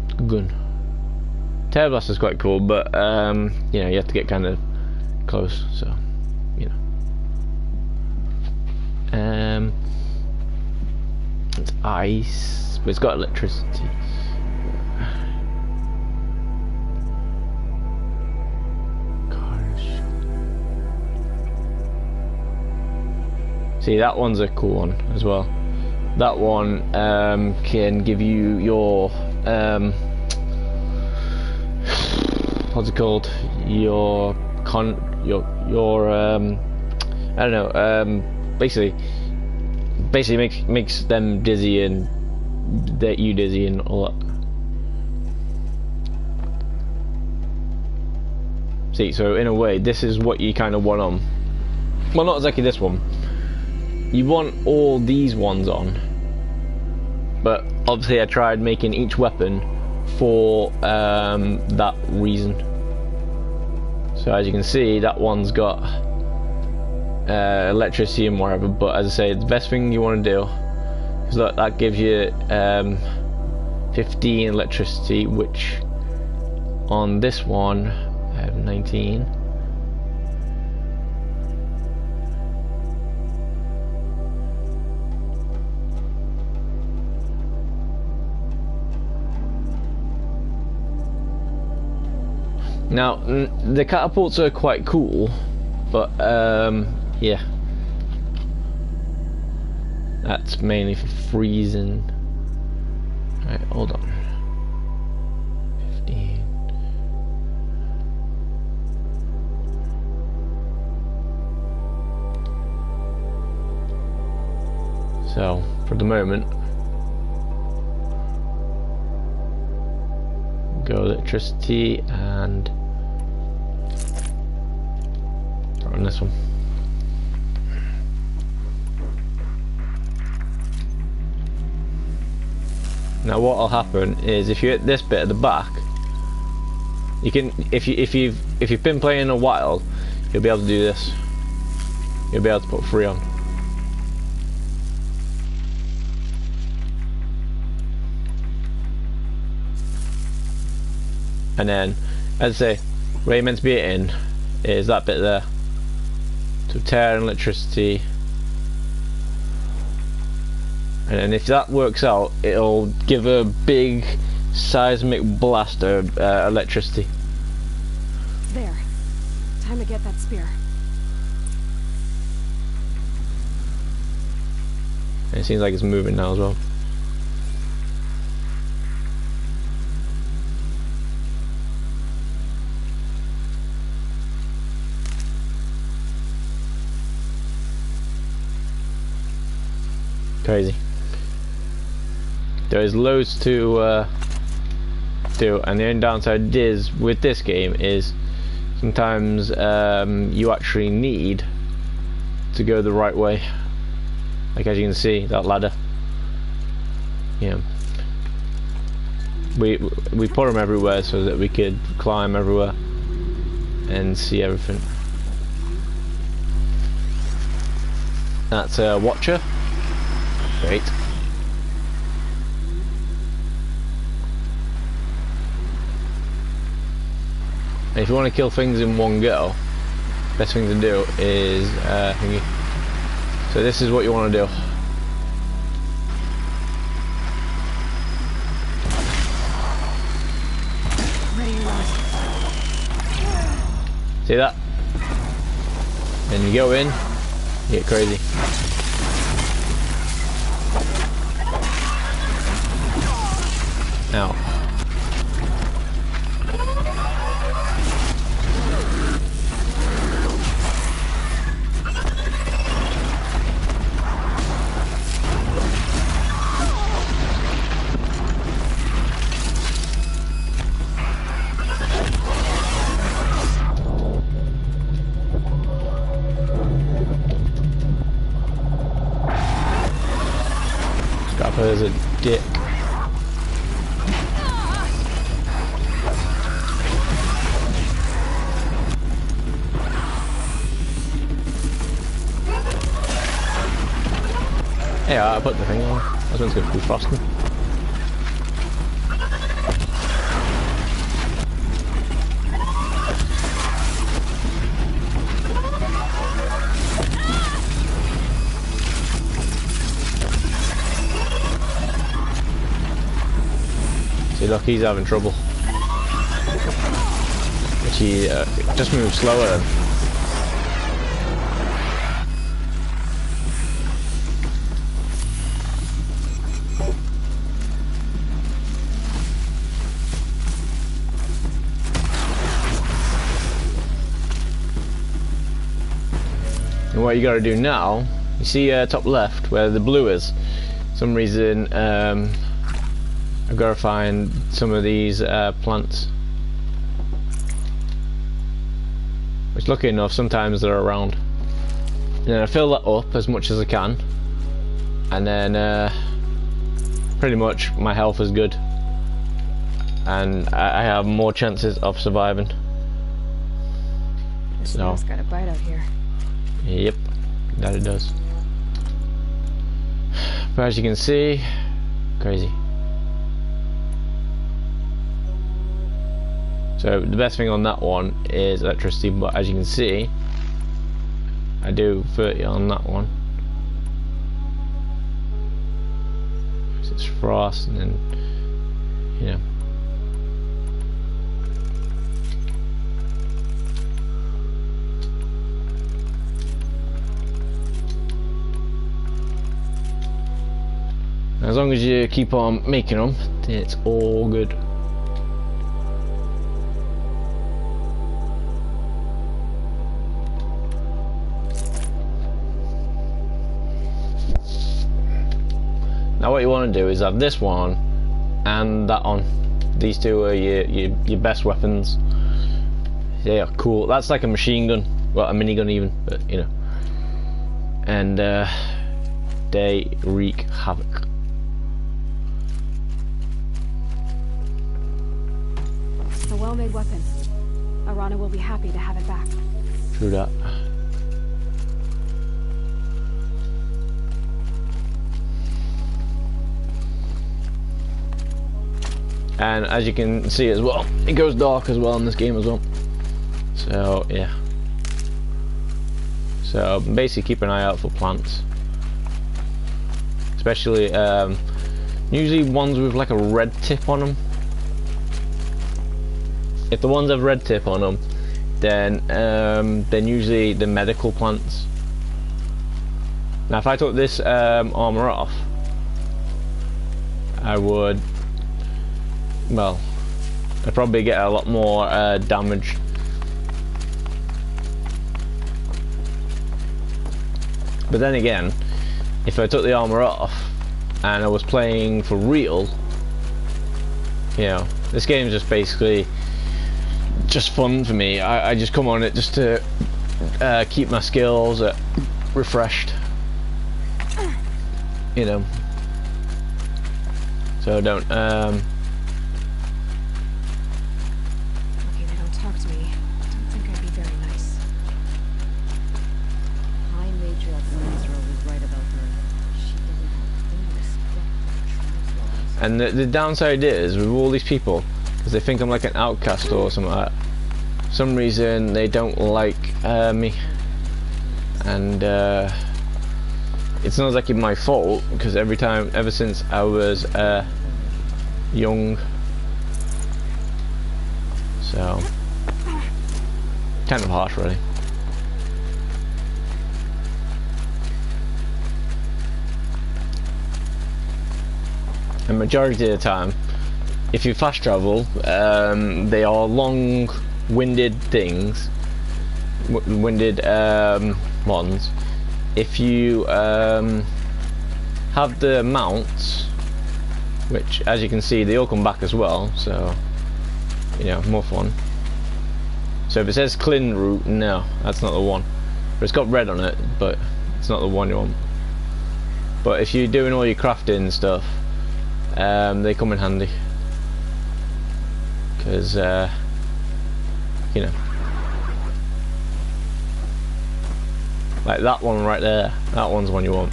It's a good gun. Tail Blaster's quite cool, but you know, you have to get kind of close, so you know. It's ice, but it's got electricity. See, that one's a cool one as well. That one can give you your what's it called? Your I don't know. Basically makes them dizzy and that you dizzy and all that. See, so in a way, this is what you kind of want on. Well, not exactly this one. You want all these ones on, but obviously I tried making each weapon for that reason. So as you can see, that one's got electricity and whatever, but as I say, the best thing you want to do is look, that gives you 15 electricity, which on this one I have 19. Now, the catapults are quite cool, but yeah, that's mainly for freezing. Alright, hold on. 15. So, for the moment, go electricity and on this one. Now what will happen is if you hit this bit at the back, you can if you've been playing a while, you'll be able to do this. You'll be able to put 3 on. And then, as I say, where you're meant to be hitting is that bit there. To tear and electricity, and then if that works out, it'll give a big seismic blast of electricity. There. Time to get that spear. And it seems like it's moving now as well. Crazy. There is loads to do, and the only downside is with this game is sometimes you actually need to go the right way. Like as you can see, that ladder. Yeah. We put them everywhere so that we could climb everywhere and see everything. That's a Watcher. Great. And if you want to kill things in one go, best thing to do is thingy. So this is what you want to do. Ready or not. See that? Then you go in, you get crazy. Now, Scrapper's a dick. Yeah, I put the thing on. I was meant to go through frosting. See, look, he's having trouble. Which he just moves slower then. And what you gotta do now, you see top left where the blue is. For some reason, I've gotta find some of these plants. Which, lucky enough, sometimes they're around. And then I fill that up as much as I can. And then, pretty much my health is good. And I have more chances of surviving. This one's got a bite out here. Yep, that it does. But as you can see, crazy. So the best thing on that one is electricity, but as you can see, I do 30 on that one. So it's frost, and then, you know. As long as you keep on making them, then it's all good. Now what you want to do is have this one and that on. These two are your best weapons. Yeah, cool. That's like a machine gun, well, a minigun even, but you know. And they wreak havoc. It's a well-made weapon. Arana will be happy to have it back. True that. And as you can see as well, it goes dark as well in this game as well. So yeah. So basically keep an eye out for plants. Especially usually ones with like a red tip on them. If the ones have red tip on them, then usually the medical plants. Now if I took this armor off, I would, well, I'd probably get a lot more damage. But then again, if I took the armor off and I was playing for real, you know, this game is just basically just fun for me. I just come on it just to keep my skills refreshed, you know. So don't Okay, they don't talk to me. I don't think I'd be very nice. High Matriarch Ezra was right about her. She doesn't have any respect for trans laws. And the downside is with all these people, because they think I'm like an outcast or something like that. For some reason they don't like me, and it's not exactly my fault, because ever since I was young, so kind of harsh really. And majority of the time, if you fast travel, they are long-winded things, winded ones. If you have the mounts, which as you can see they all come back as well, so you know, more fun. So if it says Clin route, no, that's not the one. But it's got red on it, but it's not the one you want. But if you're doing all your crafting stuff, they come in handy, because you know, like that one right there, that one's the one you want.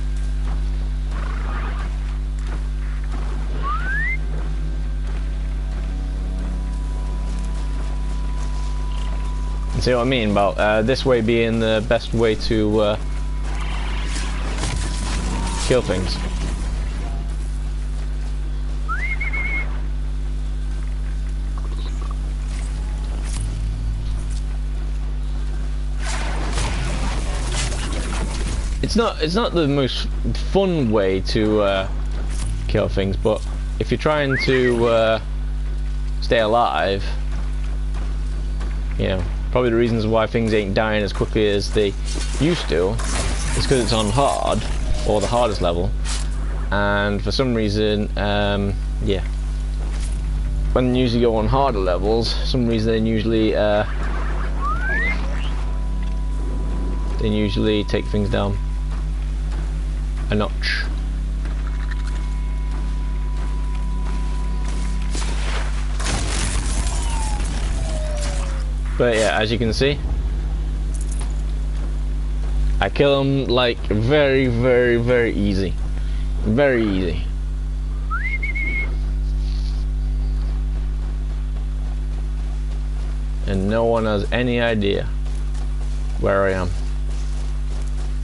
And see what I mean about this way being the best way to kill things. it's not the most fun way to kill things, but if you're trying to stay alive, you know, probably the reasons why things ain't dying as quickly as they used to is because it's on hard, or the hardest level, and for some reason, yeah, when you usually go on harder levels, for some reason they usually take things down a notch. But yeah, as you can see, I kill them like very, very, very easy. Very easy. And no one has any idea where I am.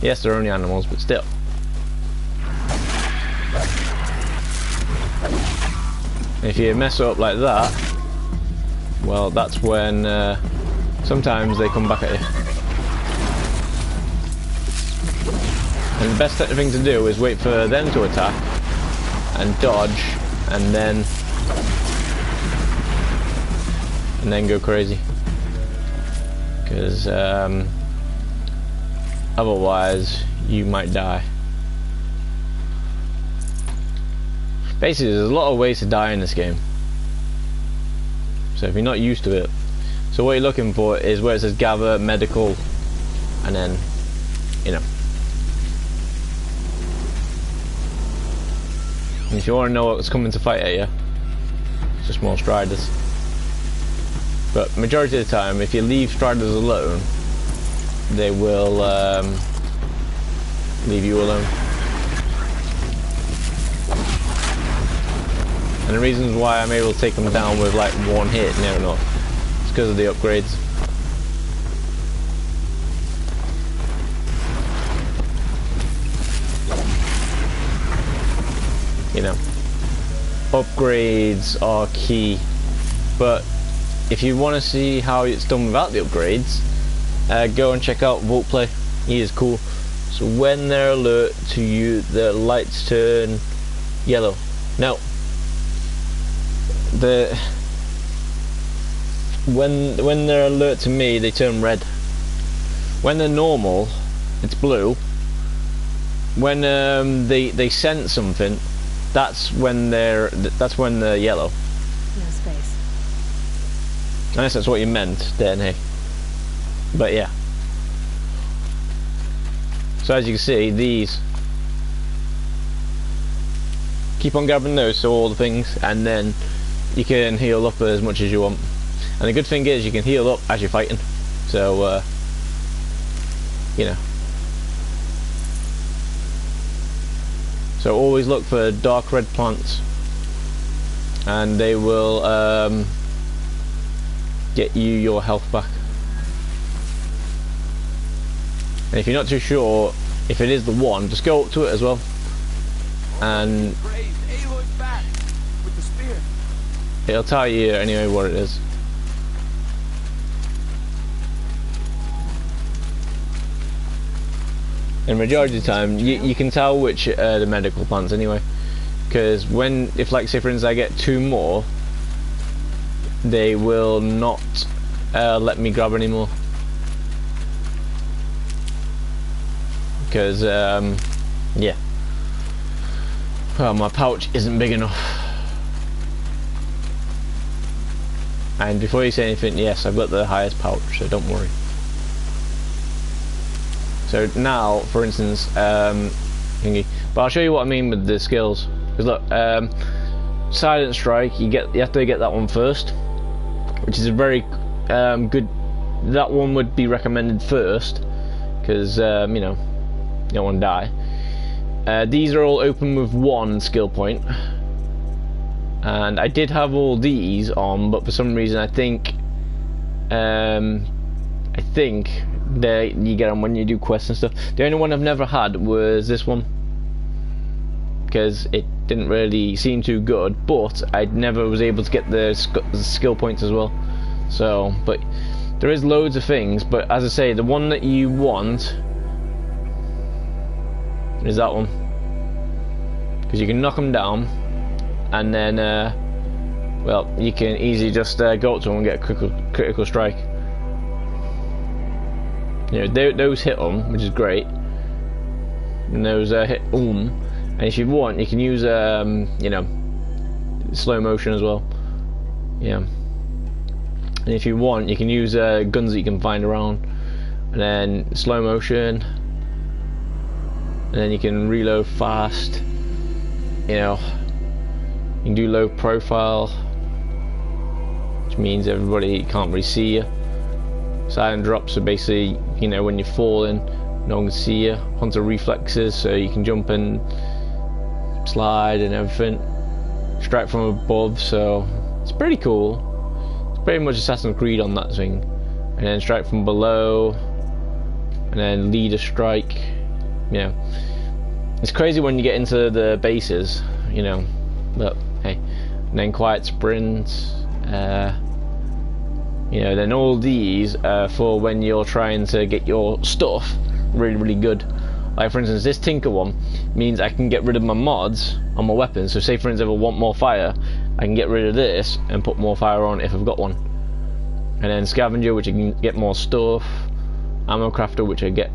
Yes, they're only animals, but still. If you mess up like that, well, that's when sometimes they come back at you. And the best thing to do is wait for them to attack and dodge, and then go crazy. Because otherwise you might die. Basically, there's a lot of ways to die in this game. So if you're not used to it, so what you're looking for is where it says gather, medical, and then, you know. And if you want to know what's coming to fight at you, it's just more Striders. But majority of the time, if you leave Striders alone, they will leave you alone. And the reasons why I'm able to take them down with like one hit near enough, it's because of the upgrades. You know, upgrades are key. But if you want to see how it's done without the upgrades, go and check out Voltplay. He is cool. So when they're alert to you, the lights turn yellow. No. When they're alert to me, they turn red. When they're normal, it's blue. When they sense something, that's when they're yellow. No space. Unless that's what you meant, then hey. But yeah. So as you can see, these keep on grabbing those, so all the things, and then you can heal up as much as you want. And the good thing is you can heal up as you're fighting. So you know. So always look for dark red plants, and they will get you your health back. And if you're not too sure if it is the one, just go up to it as well, and it'll tell you anyway what it is. And majority of the time, you can tell which the medical plants anyway, because if like say for instance I get 2 more, they will not let me grab any more, because yeah, well, my pouch isn't big enough. And before you say anything, yes, I've got the highest pouch, so don't worry. So now, for instance, but I'll show you what I mean with the skills. Because look, Silent Strike, you have to get that one first, which is a very good. That one would be recommended first, because you know, you don't want to die. These are all open with 1 skill point, and I did have all these on, but for some reason I think you get them when you do quests and stuff. The only one I've never had was this one, because it didn't really seem too good, but I never was able to get the skill points as well. So, but there is loads of things, but as I say, the one that you want is that one. Because you can knock them down, and then, well, you can easily just go up to them and get a critical strike. You know, those hit them, which is great. And those hit and if you want, you can use, you know, slow motion as well. Yeah. And if you want, you can use guns that you can find around, and then slow motion, and then you can reload fast. You know, you can do low profile, which means everybody can't really see you. Silent drops are basically, you know, when you're falling, no one can see you. Hunter reflexes, so you can jump and slide and everything. Strike from above, so it's pretty cool. It's pretty much Assassin's Creed on that thing. And then strike from below, and then leader strike. You know, it's crazy when you get into the bases, you know, but hey. And then quiet sprint, you know, then all these for when you're trying to get your stuff really good. Like for instance, this Tinker one means I can get rid of my mods on my weapons. So say for instance, if I want more fire, I can get rid of this and put more fire on if I've got one. And then Scavenger, which I can get more stuff. Ammo Crafter, which I get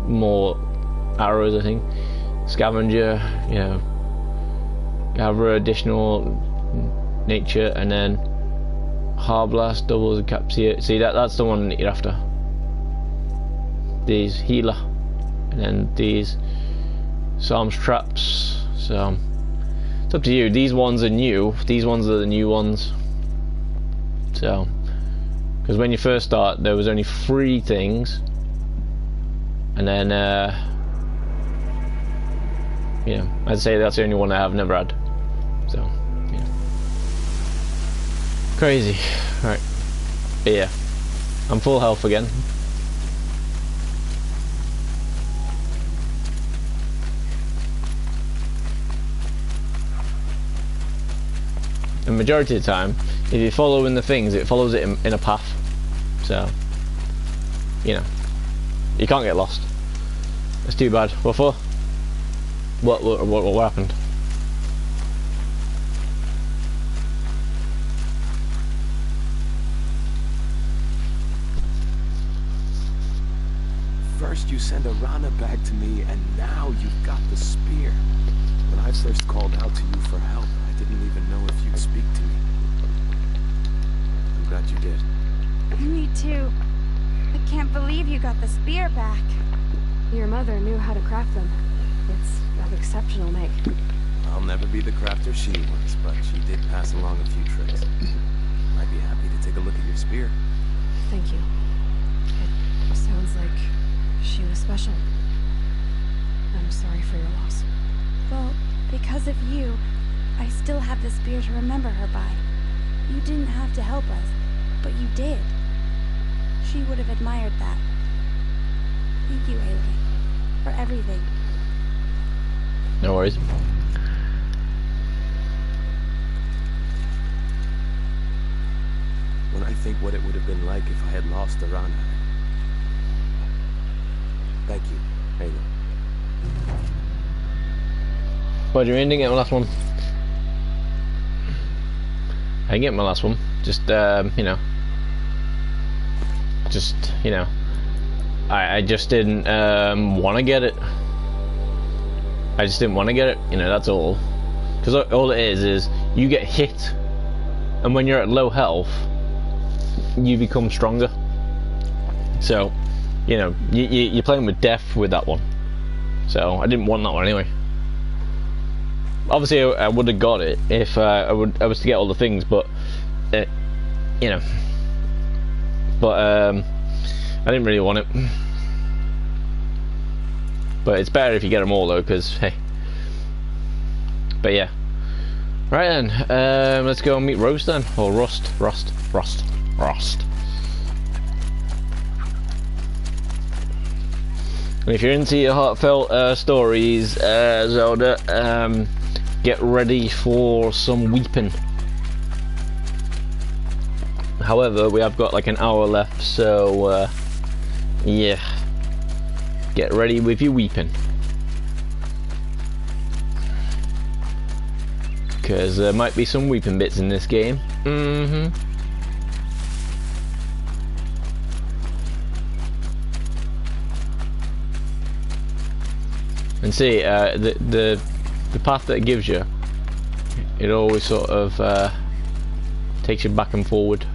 more arrows, I think. Scavenger, you know, gather additional nature, and then Hard Blast doubles and Capture. See, that's the one that you're after. These healer, and then these Psalms traps. So it's up to you. These ones are new. These ones are the new ones. So, because when you first start, there was only 3 things, and then you know, I'd say that's the only one I've never had. So, yeah, crazy. All right, but yeah, I'm full health again. The majority of the time, if you're following the things, it follows it in a path. So, you know, you can't get lost. It's too bad. What for? What happened? First you send Arana back to me, and now you've got the spear. When I first called out to you for help, I didn't even know if you'd speak to me. I'm glad you did. Me too. I can't believe you got the spear back. Your mother knew how to craft them. It's of exceptional make. I'll never be the crafter she was, but she did pass along a few tricks. I'd be happy to take a look at your spear. Thank you. It sounds like she was special. I'm sorry for your loss. Well, because of you, I still have the spear to remember her by. You didn't have to help us, but you did. She would have admired that. Thank you, Aloy, for everything. No worries. When I think what it would have been like if I had lost Arana. Thank you, Aloy. What, you didn't get my last one? I didn't get my last one. Just, you know. Just, you know. I just didn't want to get it. I just didn't want to get it. You know, that's all. Because all it is you get hit. And when you're at low health, you become stronger. So, you know, you're playing with death with that one. So, I didn't want that one anyway. Obviously, I would have got it if I was to get all the things, but you know, but I didn't really want it. But it's better if you get them all though, because hey. But yeah, right then, let's go and meet Rose then, or Rust. And if you're into your heartfelt stories, Zelda, get ready for some weeping. However, we have got like an hour left, so yeah. get ready with your weeping. Because there might be some weeping bits in this game. And see, the path that it gives you, it always sort of takes you back and forward,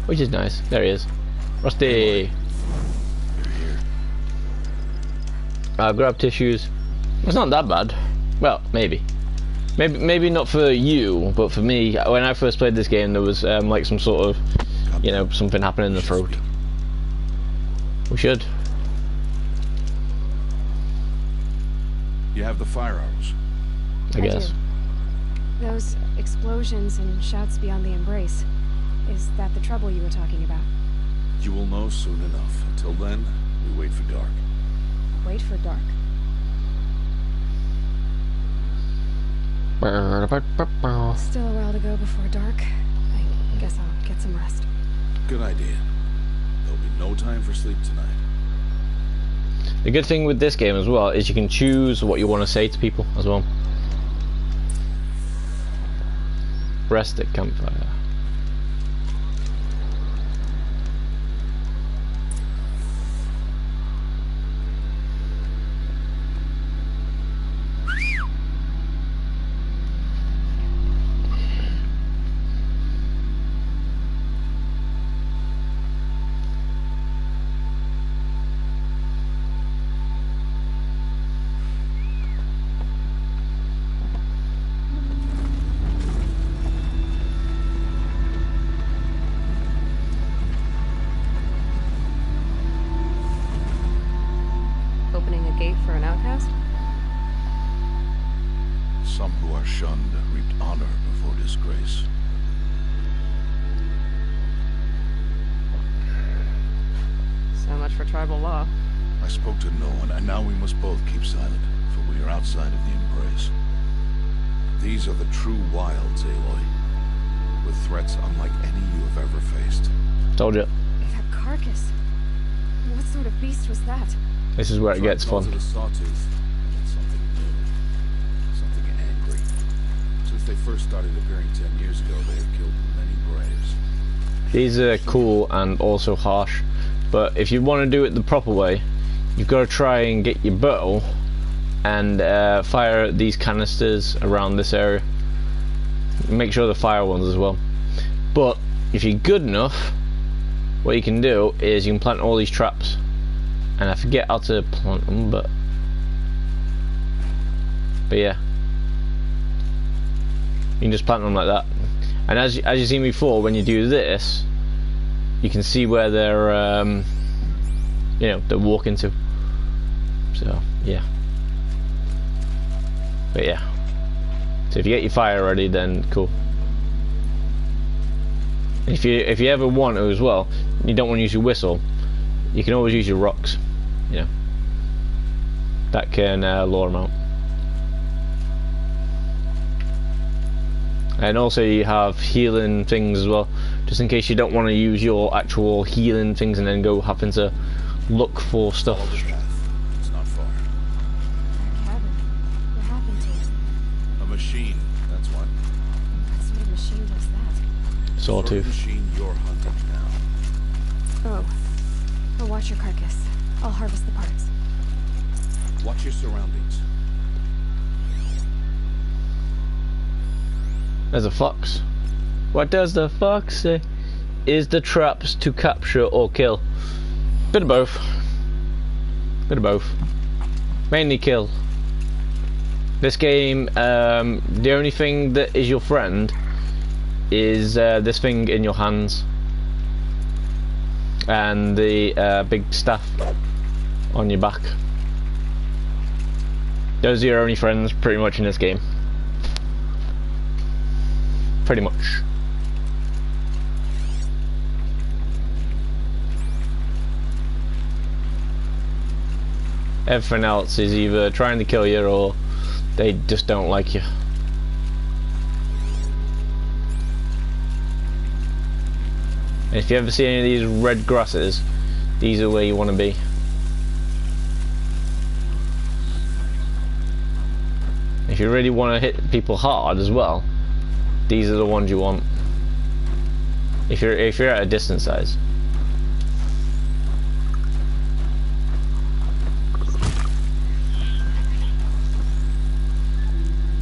which is nice. There he is, Rusty. Grab tissues. It's not that bad. Well, maybe not for you, but for me, when I first played this game, there was like some sort of, you know, something happening in the throat. We should. You have the fire arrows. I guess. do. Those explosions and shouts beyond the embrace. Is that the trouble you were talking about? You will know soon enough. Until then, we wait for dark. Wait for dark. Still a while to go before dark. I guess I'll get some rest. Good idea. There'll be no time for sleep tonight. The good thing with this game as well is you can choose what you want to say to people as well. Rest at campfire. Opening a gate for an outcast? Some who are shunned reaped honor before disgrace. So much for tribal law. I spoke to no one, and now we must both keep silent, for we are outside of the embrace. These are the true wilds, Aloy, with threats unlike any you have ever faced. Told you. That carcass. What sort of beast was that? This is where it gets fun. It a sawtooth. It's something new. Something angry. Since they first started appearing 10 years ago, they have killed many braves. These are cool and also harsh, but if you want to do it the proper way, you've got to try and get your bow and fire these canisters around this area. Make sure the fire ones as well. But if you're good enough, what you can do is you can plant all these traps. And I forget how to plant them, but yeah, you can just plant them like that. And as you seen before, when you do this, you can see where they're, you know, they're walking to. So yeah, but yeah. So if you get your fire ready, then cool. And if you ever want to as well, you don't want to use your whistle. You can always use your rocks, you know. That can lure them out. And also you have healing things as well, just in case you don't want to use your actual healing things and then go having to look for stuff. Follow the path. It's not far. Cabin. What happened to it? A machine, that's what. What sort of machine was that? Sort of Sawtooth. machine you're hunting now. Oh. Well, watch your carcass. I'll harvest the parts. Watch your surroundings. There's a fox. What does the fox say? Is the traps to capture or kill? Bit of both. Bit of both. Mainly kill. This game, the only thing that is your friend is this thing in your hands. And the big staff on your back. Those are your only friends pretty much in this game. Pretty much. Everything else is either trying to kill you or they just don't like you. And if you ever see any of these red grasses, these are where you want to be. If you really want to hit people hard as well, these are the ones you want. If you're at a distance size.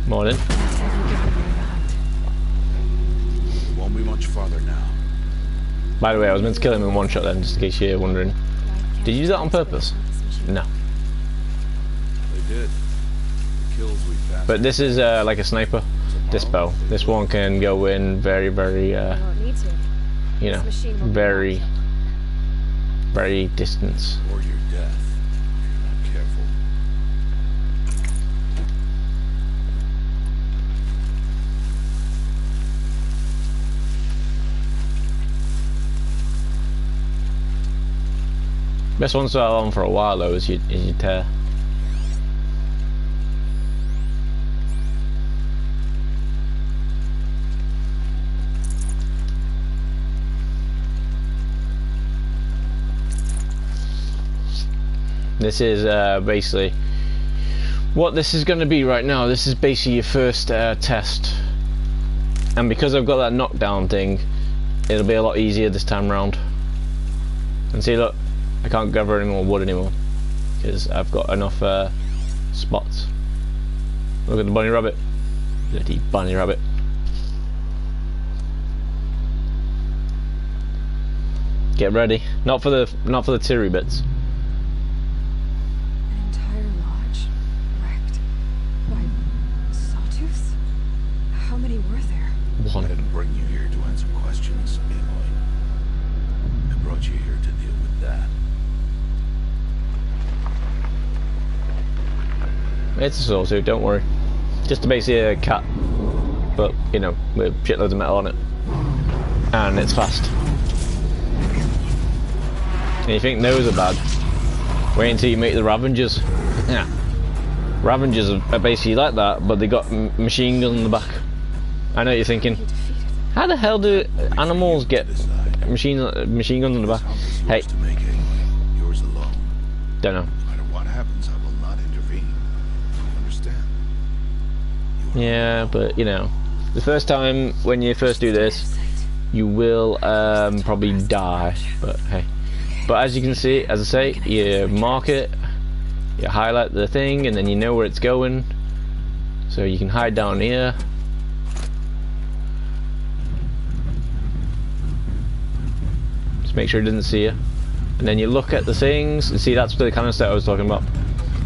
Morning. Won't be much farther now. By the way, I was meant to kill him in one shot then, just in case you're wondering. Did you do that on purpose? No. They did. The kills we passed. But this is like a sniper. This bow. This one can go in very, very, you know, very, very distance. Or your death, if you're not careful. Best one to have on for a while though is your tear. This is basically what this is going to be right now. This is basically your first test, and because I've got that knockdown thing, it'll be a lot easier this time round. And see, look, I can't gather any more wood anymore because I've got enough spots. Look at the bunny rabbit, bloody bunny rabbit. Get ready, not for the teary bits. How many were there? I didn't bring you here to answer questions, Aloy. I brought you here to deal with that. It's a sawtooth, don't worry. Just basically a cat, but you know, with shitloads of metal on it, and it's fast. And you think those are bad? Wait until you meet the Ravengers. Yeah, Ravengers are basically like that, but they got machine guns on the back. I know what you're thinking. How the hell do animals get machine guns on the back? Hey, Yours alone. don't know. No matter what happens, I will not intervene. You understand? Yeah, but you know, the first time when you first do this, you will probably die. But hey, but as you can see, as I say, you mark it, you highlight the thing, and then you know where it's going, so you can hide down here. Make sure it doesn't see you, and then you look at the things and see that's the kind of stuff I was talking about.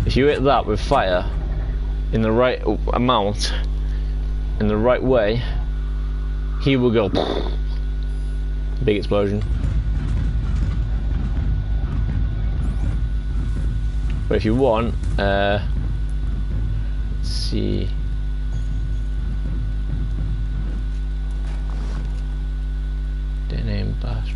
If you hit that with fire in the right amount, in the right way, he will go big explosion. But if you want, let's see. Name Bastra.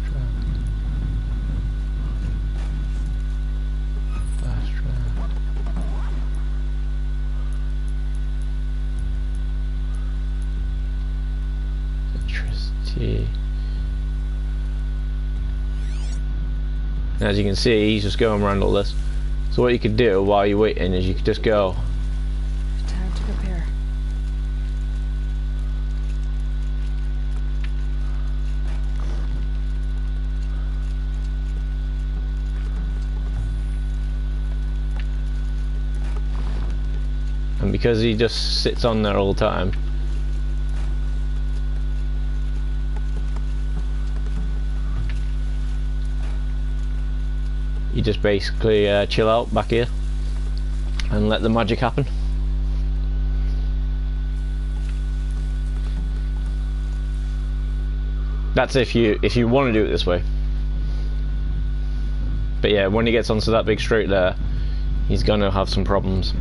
And as you can see, he's just going around all this. So what you could do while you're waiting is you could just go. Time to prepare. And because he just sits on there all the time, you just basically chill out back here and let the magic happen. That's if you want to do it this way. But yeah, when he gets onto that big straight there, he's gonna have some problems.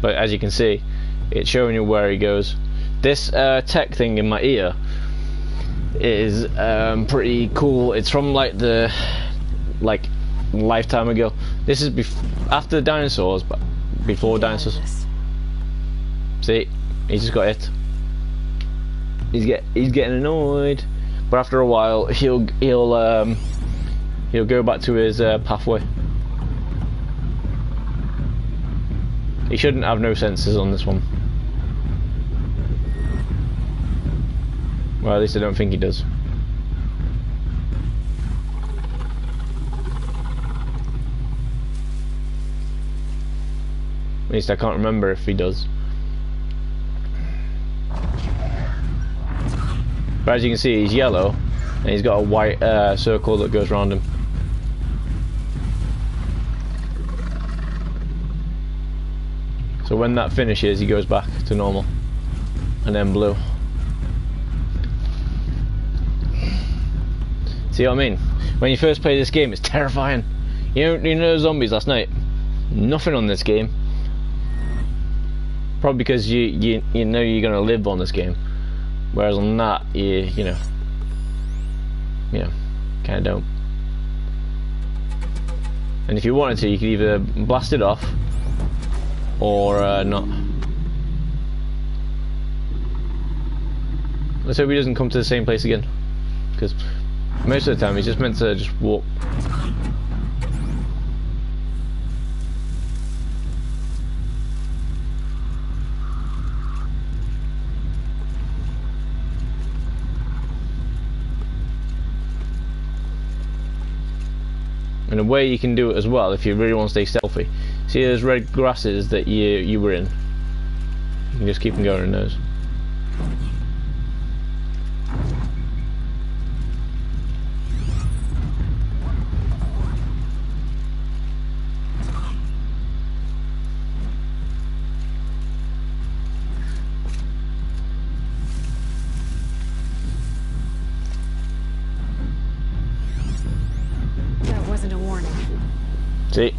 But as you can see, it's showing you where he goes. This tech thing in my ear is pretty cool. It's from like a lifetime ago. This is after the dinosaurs, but before dinosaurs. See, he just got hit. he's getting annoyed, but after a while he'll go back to his pathway. He shouldn't have no senses on this one. Well, at least I don't think he does. At least I can't remember if he does. But as you can see, he's yellow, and he's got a white circle that goes around him. So when that finishes, he goes back to normal, and then blue. See what I mean? When you first play this game, it's terrifying. You know zombies last night? Nothing on this game. Probably because you know you're gonna live on this game, whereas on that you know, kind of don't. And if you wanted to, you could either blast it off or not. Let's hope he doesn't come to the same place again, because most of the time he's just meant to just walk. And a way you can do it as well, if you really want to stay stealthy. See those red grasses that you were in? You can just keep them going in those. See?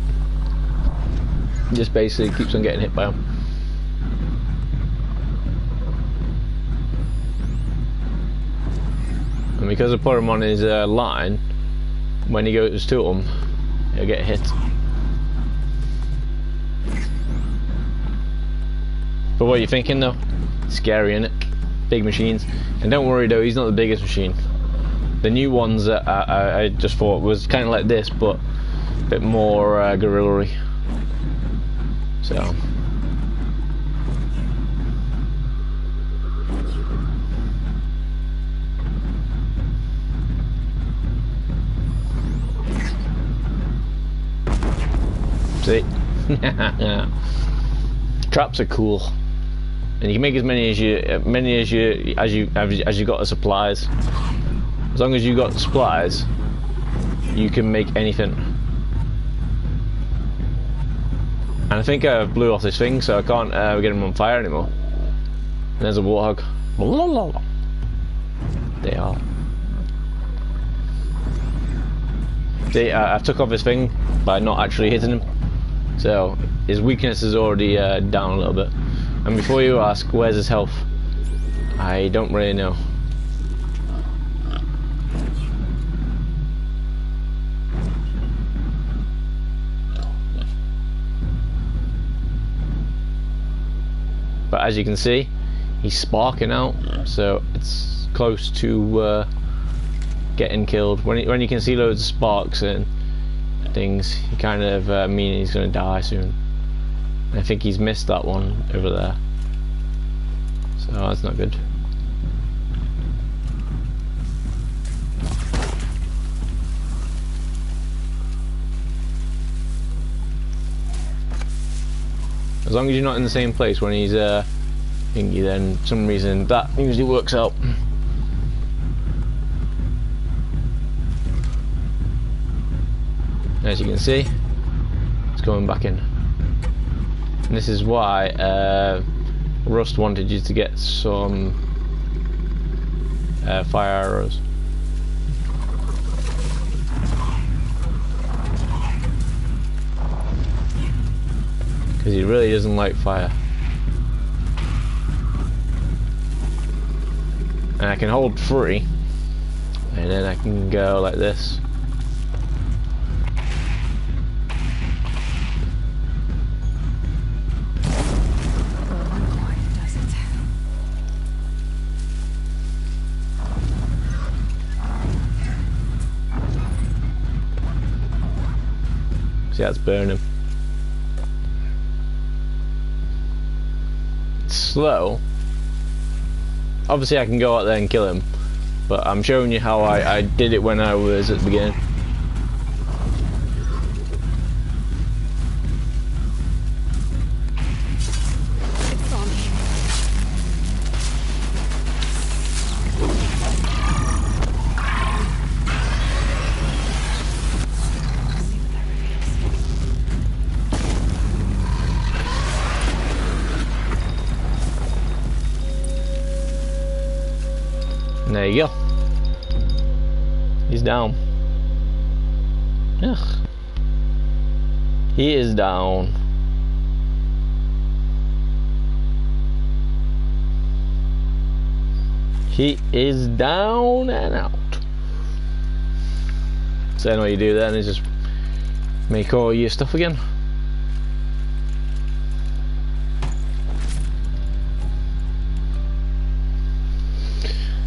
Just basically keeps on getting hit by him. And because I put him on his line, when he goes to him, he'll get hit. But what are you thinking though? Scary, innit? Big machines. And don't worry though, he's not the biggest machine. The new ones that I just thought was kind of like this, but bit more guerrilla-y. So see, traps are cool, and you can make as many as you got the supplies. As long as you got the supplies, you can make anything. And I think I blew off this thing, so I can't get him on fire anymore. And there's a warthog. They are. See, I took off his thing by not actually hitting him. So his weakness is already down a little bit. And before you ask, where's his health? I don't really know. But as you can see, he's sparking out, so it's close to getting killed. When you can see loads of sparks and things, you kind of mean he's going to die soon. And I think he's missed that one over there, so that's not good. As long as you're not in the same place when he's thingy, then for some reason that usually works out. As you can see, it's going back in. And this is why Rust wanted you to get some fire arrows. Because he really doesn't like fire. And I can hold free, and then I can go like this. See, that's burning. It's slow. Obviously I can go out there and kill him, but I'm showing you how I did it when I was at the beginning. It's on. And there you go. He's down. Ugh. He is down. He is down and out. So then what you do then is just make all your stuff again.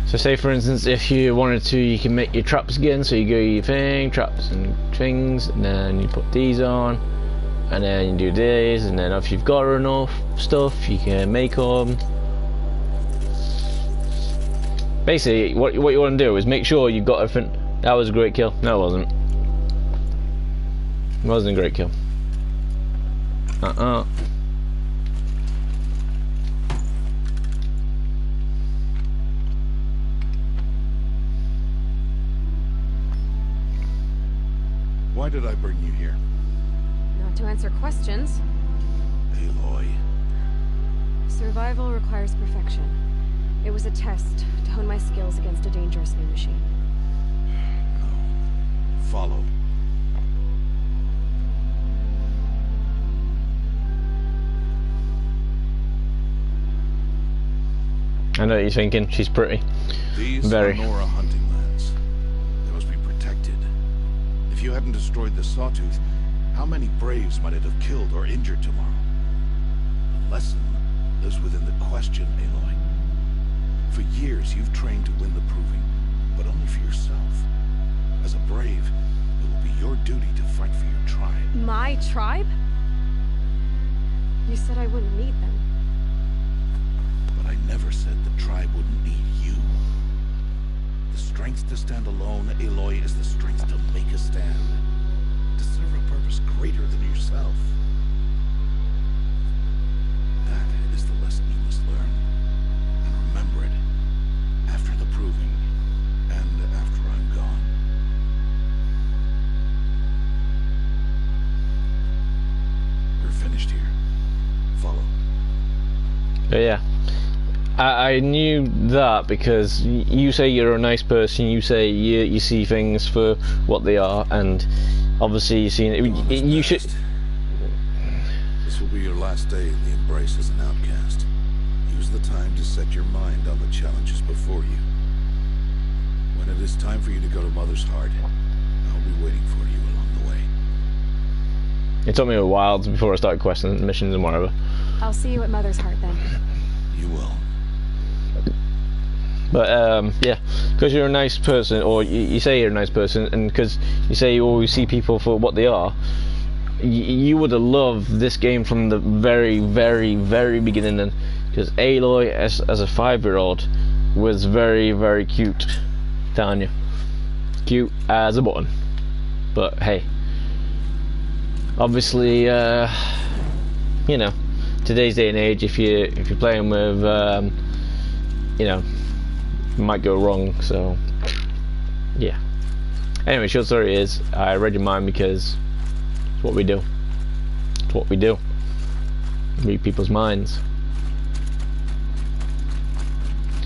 So say for instance if you wanted to, you can make your traps again, so you go your thing, traps and things, and then you put these on, and then you do this, and then if you've got enough stuff you can make them. Basically what you want to do is make sure you've got everything. That was a great kill. No, it wasn't. It wasn't a great kill. Why did I bring you here? Not to answer questions. Aloy. Survival requires perfection. It was a test to hone my skills against a dangerous new machine. No. Follow. I know what you're thinking, she's pretty. These Very. are Nora hunting lands. They must be protected. If you hadn't destroyed the Sawtooth, how many Braves might it have killed or injured tomorrow? The lesson lives within the question, Aloy. For years you've trained to win the Proving, but only for yourself. As a Brave, it will be your duty to fight for your tribe. My tribe? You said I wouldn't need them. But I never said the tribe wouldn't need you. The strength to stand alone, Aloy, is the strength to make a stand. To serve a purpose greater than yourself. That is the lesson you must learn. And remember it. After the Proving. And after I'm gone. We're finished here. Follow. But yeah, I knew that because you say you're a nice person. You say you see things for what they are, and obviously you see you should. This will be your last day in the Embrace as an outcast. Use the time to set your mind on the challenges before you. When it is time for you to go to Mother's Heart, I'll be waiting for you along the way. It took me a while before I started questing missions and whatever. I'll see you at Mother's Heart then. You will. But yeah, because you're a nice person, or you say you're a nice person, and because you say you always see people for what they are, you would have loved this game from the very, very, very beginning. Then, because Aloy, as a 5-year-old, was very, very cute. Telling you, cute as a button. But hey, obviously, you know, today's day and age, if you're playing with, you know, it might go wrong. So yeah. Anyway, short story is, I read your mind because it's what we do. It's what we do. Read people's minds.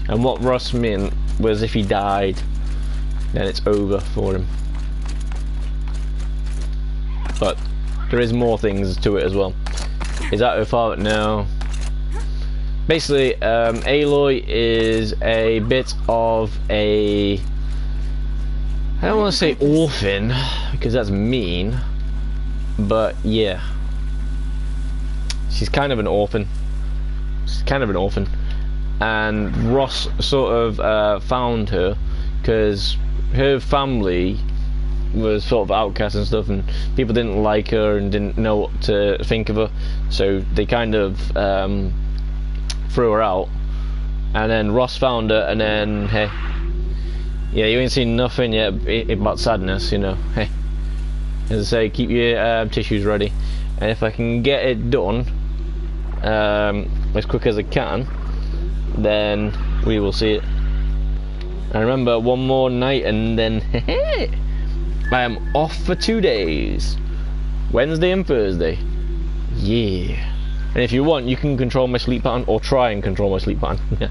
And what Ross meant was, if he died, then it's over for him. But there is more things to it as well. Is that her father? No. Basically, Aloy is a bit of a... I don't want to say orphan, because that's mean. But yeah. She's kind of an orphan. She's kind of an orphan. And Ross sort of found her, because her family was sort of outcast and stuff, and people didn't like her and didn't know what to think of her, so they kind of threw her out. And then Ross found her, and then hey, yeah, you ain't seen nothing yet about Sadness, you know. Hey, as I say, keep your tissues ready, and if I can get it done as quick as I can, then we will see it. And remember, one more night and then I am off for 2 days, Wednesday and Thursday. Yeah. And if you want, you can control my sleep pattern, or try and control my sleep pattern.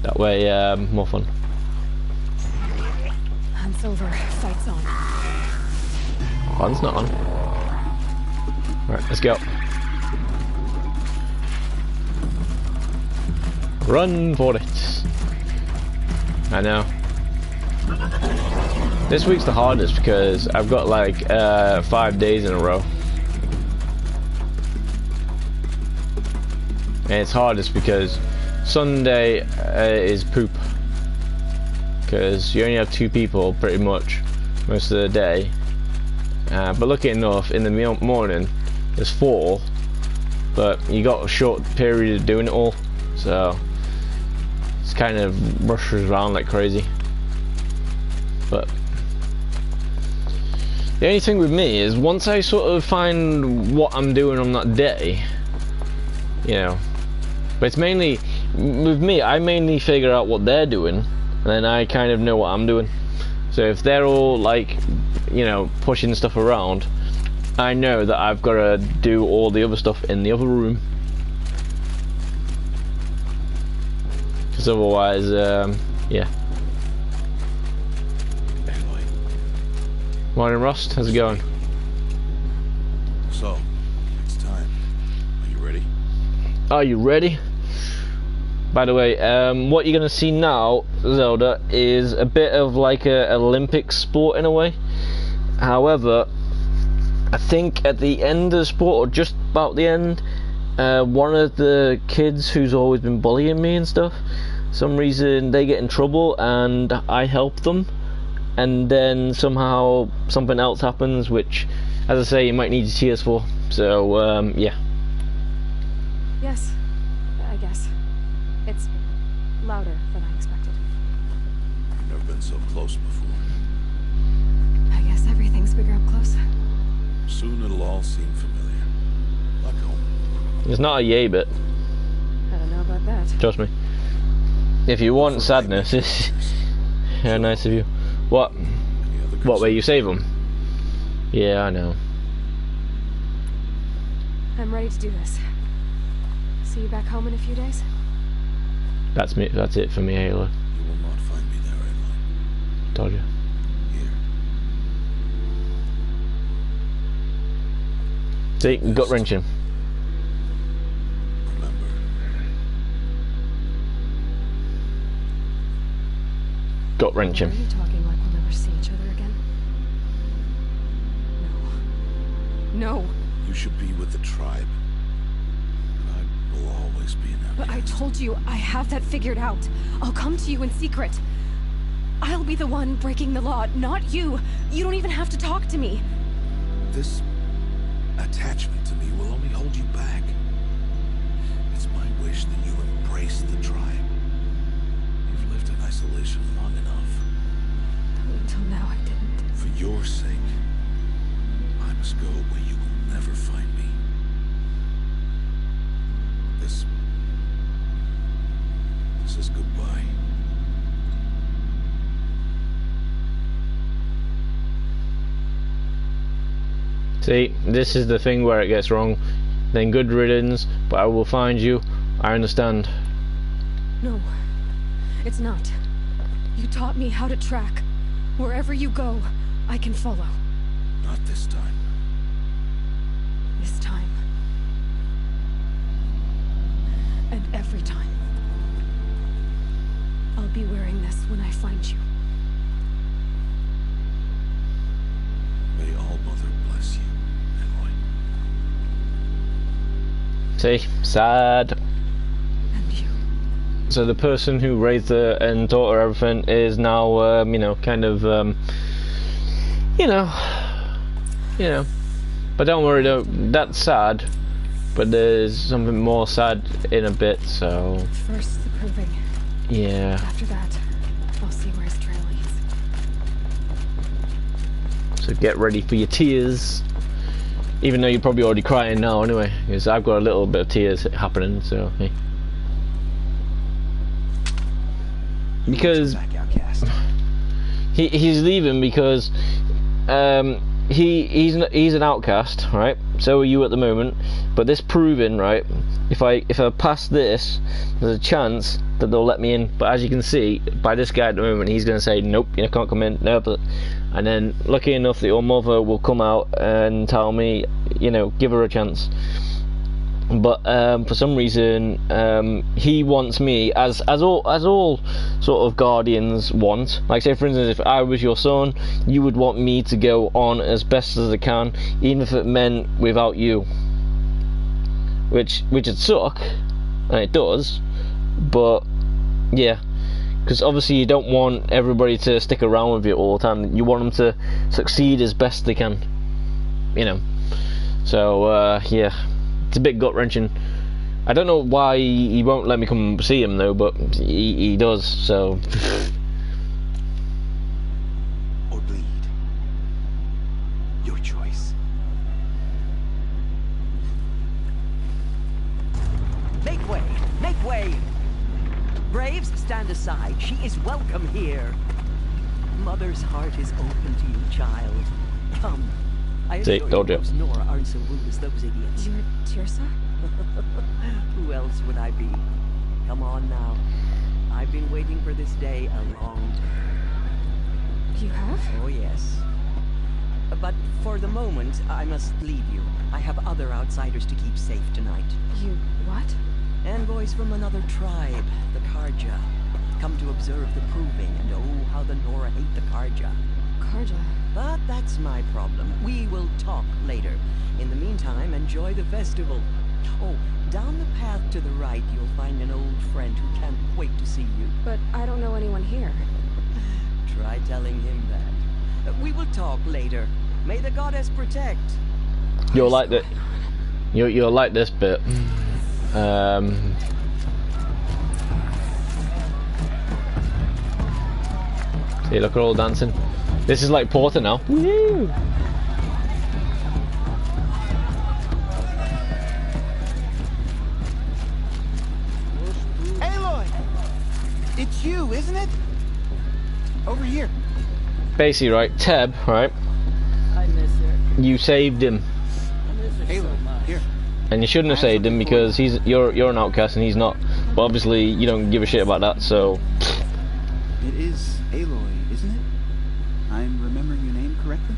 That way, more fun. Hunt's over. Fight's on. Hunt's not on. Alright, let's go. Run for it. I know. This week's the hardest because I've got like 5 days in a row. And it's hardest because Sunday is poop. Because you only have 2 people pretty much most of the day. But lucky enough, in the morning there's 4. But you got a short period of doing it all. So it's kind of rushes around like crazy. But the only thing with me is once I sort of find what I'm doing on that day, you know, but it's mainly with me, I mainly figure out what they're doing and then I kind of know what I'm doing. So if they're all like, you know, pushing stuff around, I know that I've got to do all the other stuff in the other room. Because otherwise, yeah. Morning, Rust. How's it going? So, it's time. Are you ready? Are you ready? By the way, what you're going to see now, Zelda, is a bit of like a Olympic sport in a way. However, I think at the end of the sport, or just about the end, one of the kids who's always been bullying me and stuff, some reason they get in trouble and I help them, and then somehow something else happens, which, as I say, you might need your tears for. So, yeah. Yes, I guess. It's louder than I expected. You've never been so close before. I guess everything's bigger up close. Soon it'll all seem familiar. Like home. It's not a yay bit, I don't know about that. trust me. If you want Sadness, it's yeah, nice of you. What? Any other What, where concerns? you save them? Yeah, I know. I'm ready to do this. See you back home in a few days? That's me. That's it for me, Ayla. You will not find me there, Aloy. Told you. Here. See, gut wrenching. Remember. Gut Are wrenching. you talking like we'll never see each other again? No. No. You should be with the tribe. And I will always be in that. But I told you, I have that figured out. I'll come to you in secret. I'll be the one breaking the law, not you. You don't even have to talk to me. This attachment to me will only hold you back. It's my wish that you embrace the tribe. You've lived in isolation long enough. Until now, I didn't. For your sake, I must go where you will never find me. This is goodbye. See, this is the thing where it gets wrong. Then good riddance, but I will find you. I understand. No, it's not. You taught me how to track. Wherever you go, I can follow. Not this time. This time. And every time. I'll be wearing this when I find you. May All Mother bless you, Aloy. See, sad. And you. So the person who raised her and taught her everything is now, you know, kind of you know. But don't worry though, that's sad. But there's something more sad in a bit, so... First, the proving. Yeah. After that, I'll see where his trail leads. So get ready for your tears. Even though you're probably already crying now anyway, because I've got a little bit of tears happening, so... Hey. Because... He's leaving because... He's an outcast, right? So are you at the moment. But this proving, right? If I pass this, there's a chance that they'll let me in. But as you can see, by this guy at the moment, he's going to say, nope, you can't come in. No, but and then lucky enough that your mother will come out and tell me, give her a chance. But for some reason, he wants me as all sort of guardians want. Like, say for instance, if I was your son, you would want me to go on as best as I can, even if it meant without you. Which would suck, and it does. But yeah, because obviously you don't want everybody to stick around with you all the time. You want them to succeed as best they can. So yeah. It's a bit gut-wrenching. I don't know why he won't let me come see him though, but he does, so... Or bleed. Your choice. Make way! Make way! Braves, stand aside. She is welcome here. Mother's heart is open to you, child. Come. I assure you, those Nora aren't so rude as those idiots. You're Teersa? Who else would I be? Come on now. I've been waiting for this day a long time. You have? Oh, yes. But for the moment, I must leave you. I have other outsiders to keep safe tonight. You what? Envoys from another tribe, the Carja. Come to observe the proving, and oh, how the Nora hate the Carja. Carja? But that's my problem. We will talk later. In the meantime, enjoy the festival. Oh, down the path to the right, you'll find an old friend who can't wait to see you. But I don't know anyone here. Try telling him that. We will talk later. May the goddess protect. You'll like that. You'll like this bit. See, look, we're all dancing. This is like Porter now. Woo! Aloy! It's you, isn't it? Over here. Basically, right, Teb, right? I miss her. You saved him. I miss her so Aloy, much. here. And you shouldn't have saved him because you're an outcast and he's not. But obviously you don't give a shit about that, so... It is Aloy, isn't it? I'm remembering your name correctly?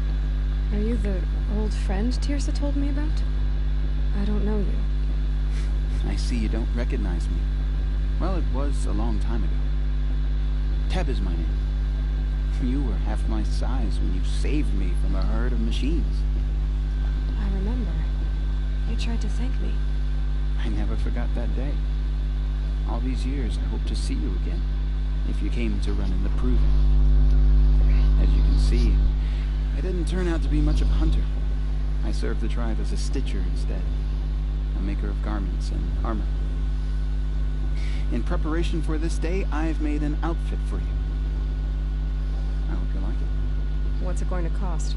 Are you the old friend Teersa told me about? I don't know you. I see you don't recognize me. Well, it was a long time ago. Teb is my name. You were half my size when you saved me from a herd of machines. I remember. You tried to thank me. I never forgot that day. All these years, I hope to see you again, if you came to run in the proving. As you can see, I didn't turn out to be much of a hunter. I served the tribe as a stitcher instead, a maker of garments and armor. In preparation for this day, I've made an outfit for you. I hope you like it. What's it going to cost?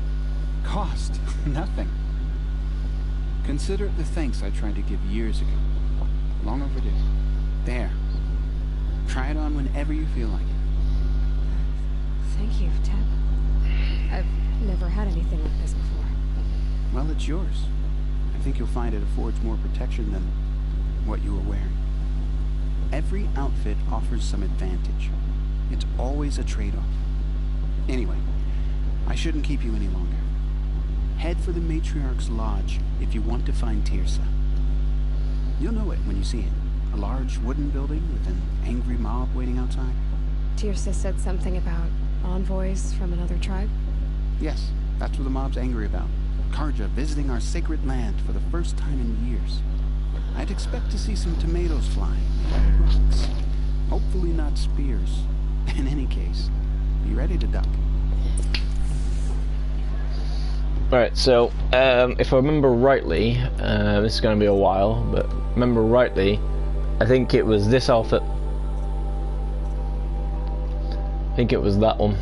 Cost? Nothing. Consider it the thanks I tried to give years ago. Long overdue. There. Try it on whenever you feel like it. Thank you, Teb. I've never had anything like this before. Well, it's yours. I think you'll find it affords more protection than what you were wearing. Every outfit offers some advantage. It's always a trade-off. Anyway, I shouldn't keep you any longer. Head for the Matriarch's Lodge if you want to find Teersa. You'll know it when you see it. A large wooden building with an angry mob waiting outside. Teersa said something about envoys from another tribe? Yes, that's what the mob's angry about. Carja visiting our sacred land for the first time in years. I'd expect to see some tomatoes flying, maybe rocks. Hopefully not spears. In any case, be ready to duck. Right, so if I remember rightly, this is going to be a while, but remember rightly, I think it was this outfit. I think it was that one.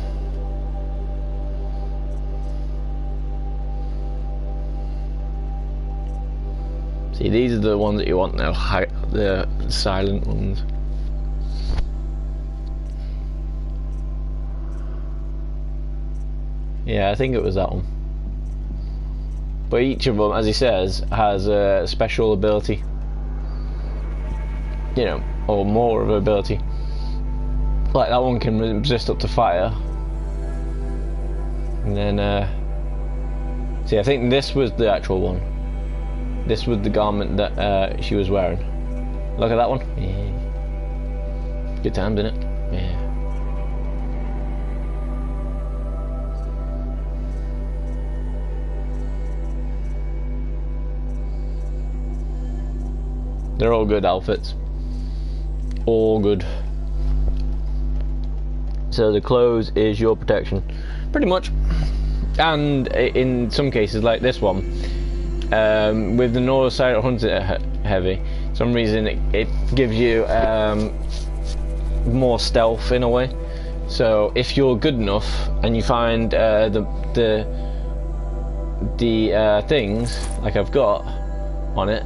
See, these are the ones that you want now, the silent ones. Yeah, I think it was that one. But each of them, as he says, has a special ability. You know, or more of an ability. Like that one can resist up to fire. And then, see, I think this was the actual one. This was the garment that she was wearing. Look at that one. Yeah. Good times, innit? Yeah. They're all good outfits. All good. So the clothes is your protection. Pretty much. And in some cases, like this one, with the North Side Hunter heavy, for some reason it gives you more stealth in a way. So if you're good enough and you find the things like I've got on it,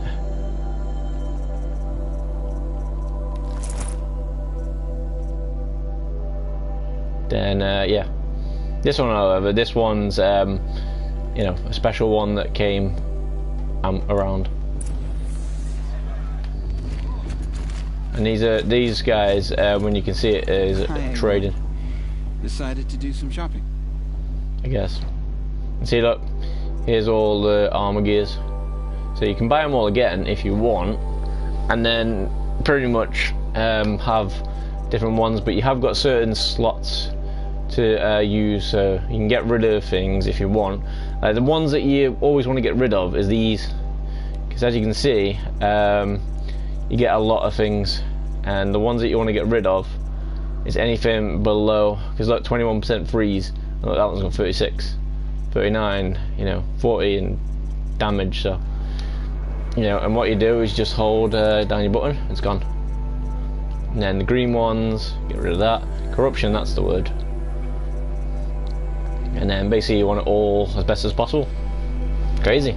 then yeah. This one, however, this one's you know, a special one that came around. And these guys, when you can see it, is trading. Decided to do some shopping. I guess. And see, look, here's all the armor gears. So you can buy them all again if you want, and then pretty much have different ones. But you have got certain slots to use, so you can get rid of things if you want. The ones that you always want to get rid of is these, because as you can see, you get a lot of things, and the ones that you want to get rid of is anything below, because look, 21% freeze. Look, that one's got 36, 39, you know, 40 in damage. So you know, and what you do is just hold down your button, it's gone. And then the green ones, get rid of that. Corruption, that's the word. And then basically you want it all as best as possible. Crazy.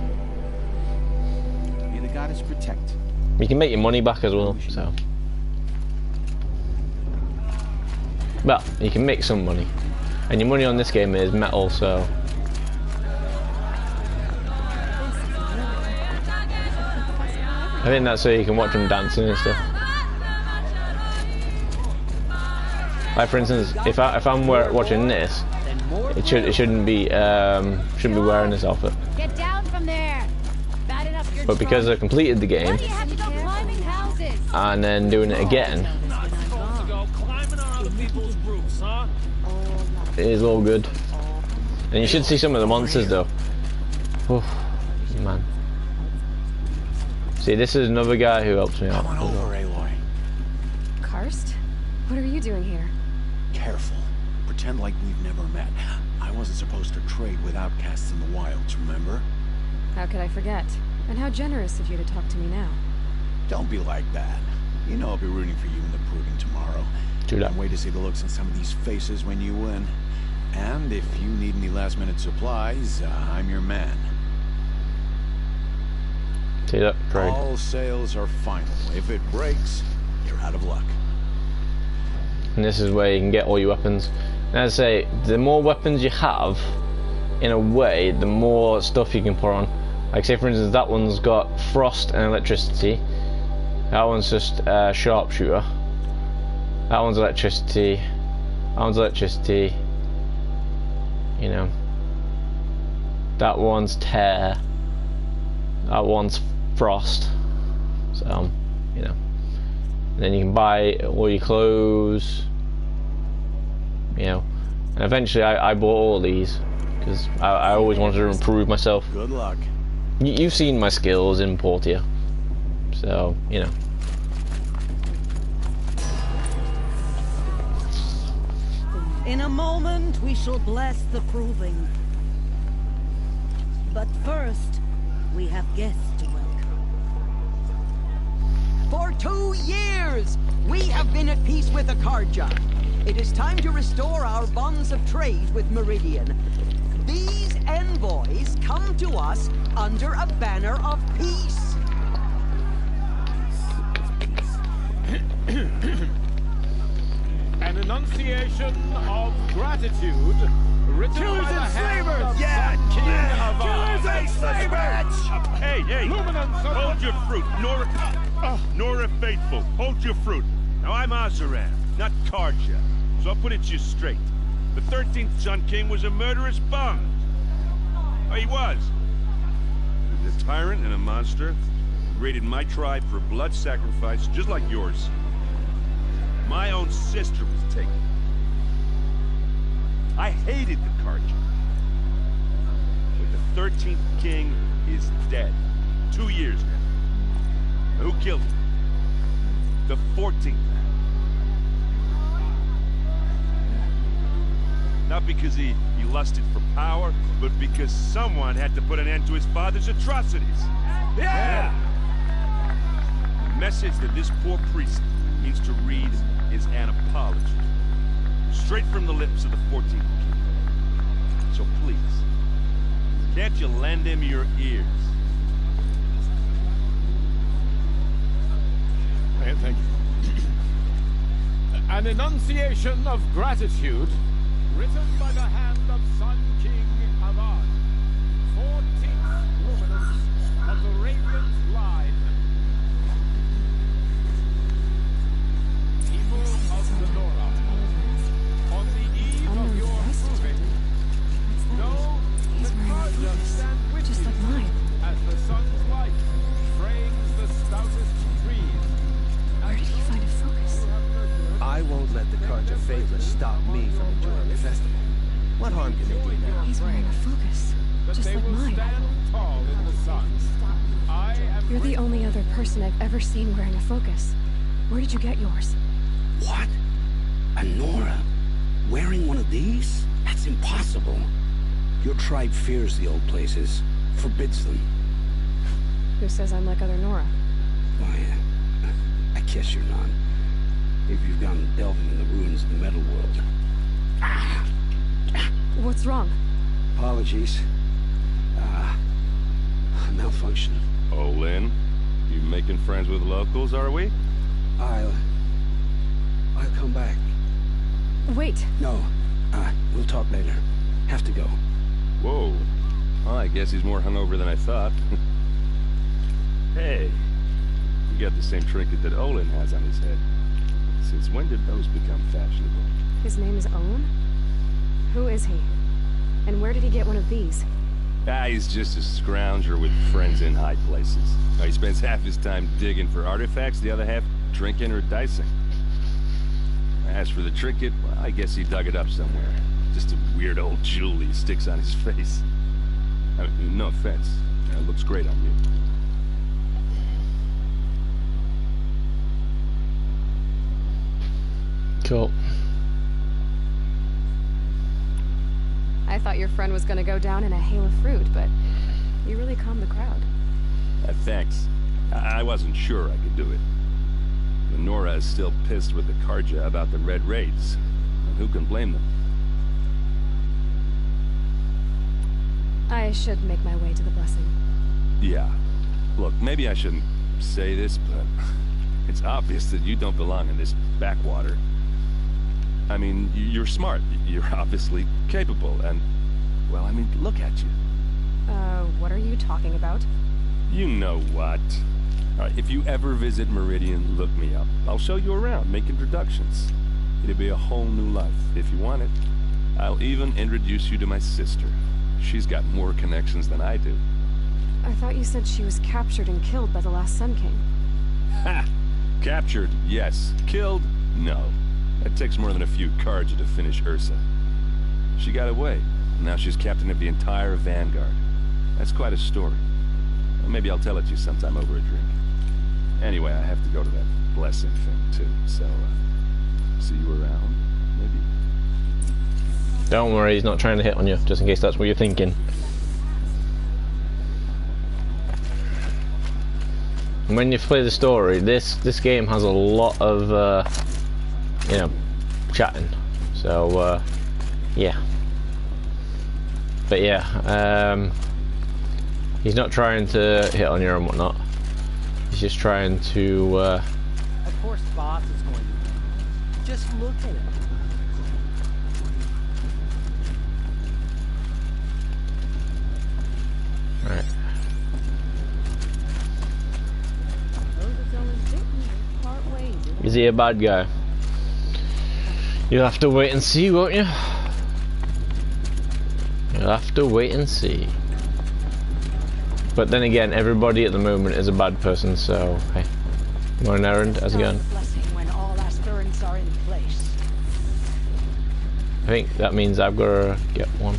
May the goddess protect. You can make your money back as well, so. Well, you can make some money. And your money on this game is metal, so. I think that's so you can watch them dancing and stuff. Like for instance, if I'm watching this, it shouldn't be wearing this outfit. Get down from there. Bad enough you're But because I completed the game you have to go climbing houses. and then doing it again, it is all good. And you should see some of the monsters though. Oh man. See, this is another guy who helps me out. Come on over, Aloy. Karst? What are you doing here? Careful. Pretend like we've never met. I wasn't supposed to trade with outcasts in the wilds, remember? How could I forget? And how generous of you to talk to me now. Don't be like that. You know I'll be rooting for you in the proving tomorrow. Can't wait to see the looks on some of these faces when you win. And if you need any last-minute supplies, I'm your man. See that? Trade. All sales are final. If it breaks, you're out of luck. And this is where you can get all your weapons. And as I say, the more weapons you have, in a way, the more stuff you can put on. Like say for instance, that one's got frost and electricity. That one's just sharpshooter. That one's electricity. That one's electricity. You know. That one's tear. That one's frost. So, you know. And then you can buy all your clothes. You know. And eventually I bought all these because I always wanted to improve myself. Good luck. You've seen my skills in Portia. So, you know. In a moment, we shall bless the proving. But first, we have guests to welcome. For 2 years, we have been at peace with the Carja. It is time to restore our bonds of trade with Meridian. These envoys come to us under a banner of peace. An enunciation of gratitude written Killers by the and hand slavers! of Yeah! Sun King of Killers and slavers! Hey! Hold your fruit, Nora Faithful. Hold your fruit. Now I'm Azaran, not Carja, so I'll put it to you straight. The 13th Sun King was a murderous bum. Oh, he was. He was a tyrant and a monster. He raided my tribe for blood sacrifice, just like yours. My own sister was taken. I hated the Carja. But the 13th king is dead. 2 years now. Who killed him? The 14th. Not because he lusted for power, but because someone had to put an end to his father's atrocities. Yeah! The message that this poor priest needs to read is an apology. Straight from the lips of the 14th king. So please, can't you lend him your ears? Thank you. An enunciation of gratitude written by the hand of Sun King Avad, 14th luminance of the Radiant line. People of the Nora, on the eve of your moving, know the Carja stand with just you like mine. as the sun's light frames the stoutest trees. Where did he find a focus? I won't let the Carja Faithless stop me from enjoying the festival. What harm can they do now? He's wearing a focus, That just they like will mine. stand tall in the sun. I am You're the only other person I've ever seen wearing a focus. Where did you get yours? What? A Nora? Wearing one of these? That's impossible. Your tribe fears the old places, forbids them. Who says I'm like other Nora? Why, I guess you're not. If you've gone delving in the ruins of the metal world. What's wrong? Apologies. Malfunction. Oh, Lynn, you making friends with locals, are we? I'll come back. Wait. No, we'll talk later. Have to go. Whoa. Well, I guess he's more hungover than I thought. Hey, you got the same trinket that Olin has on his head. Since when did those become fashionable? His name is Owen? Who is he? And where did he get one of these? He's just a scrounger with friends in high places. He spends half his time digging for artifacts, the other half drinking or dicing. As for the trinket, well, I guess he dug it up somewhere. Just a weird old jewel he sticks on his face. I mean, no offense. It looks great on you. Cool. I thought your friend was gonna go down in a hail of fruit, but you really calmed the crowd. Thanks. I wasn't sure I could do it. The Nora is still pissed with the Carja about the Red Raids. And who can blame them? I should make my way to the blessing. Yeah. Look, maybe I shouldn't say this, but it's obvious that you don't belong in this backwater. I mean, you're smart. You're obviously capable, and... well, I mean, look at you. What are you talking about? You know what. All right, if you ever visit Meridian, look me up. I'll show you around, make introductions. It'll be a whole new life, if you want it. I'll even introduce you to my sister. She's got more connections than I do. I thought you said she was captured and killed by the last Sun King. Ha! Captured, yes. Killed, no. It takes more than a few Carja to finish Ursa. She got away. Now she's captain of the entire Vanguard. That's quite a story. Well, maybe I'll tell it to you sometime over a drink. Anyway, I have to go to that blessing thing, too. So, see you around, maybe? Don't worry, he's not trying to hit on you, just in case that's what you're thinking. And when you play the story, this game has a lot of you know, chatting. So yeah. But yeah, he's not trying to hit on you and whatnot. He's just trying to. Of course, boss is going to. Just look at it. Right. Is he a bad guy? You'll have to wait and see, won't you? You'll have to wait and see. But then again, everybody at the moment is a bad person, so hey. You want an errand? How's it going? When all aspirants are in place. I think that means I've got to get one.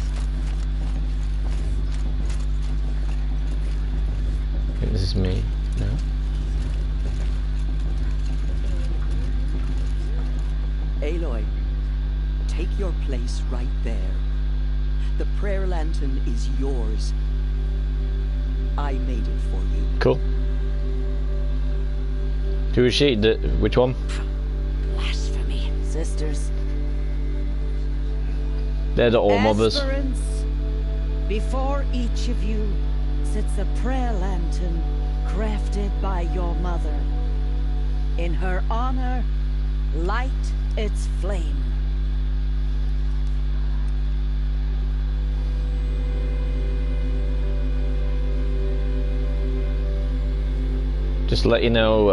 I think this is me. No? Aloy, take your place right there. The prayer lantern is yours. I made it for you. Cool. Who is she? Which one? Blasphemy. Sisters. They're the All Mothers. Aspirants, before each of you sits a prayer lantern crafted by your mother. In her honor, light its flame. Just to let you know,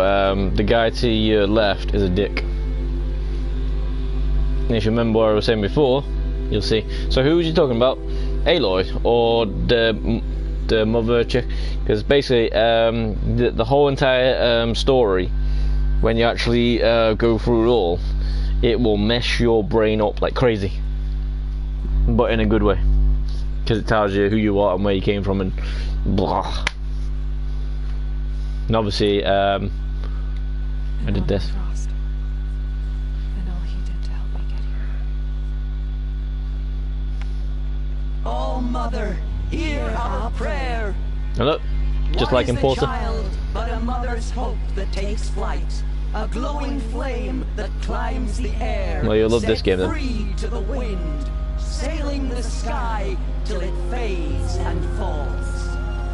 the guy to your left is a dick. And if you remember what I was saying before, you'll see. So who was you talking about? Aloy or the mother chick? Because basically, the whole entire story, when you actually go through it all, it will mess your brain up like crazy, but in a good way, because it tells you who you are and where you came from and blah. And obviously, I did this. Frost. And all he did to help me get here. Oh, Mother, hear our prayer. And look, just like in Porter. Child, but a mother's hope that takes flight. A glowing flame that climbs the air. Well, you'll love this game then. Free to the wind, sailing the sky till it fades and falls.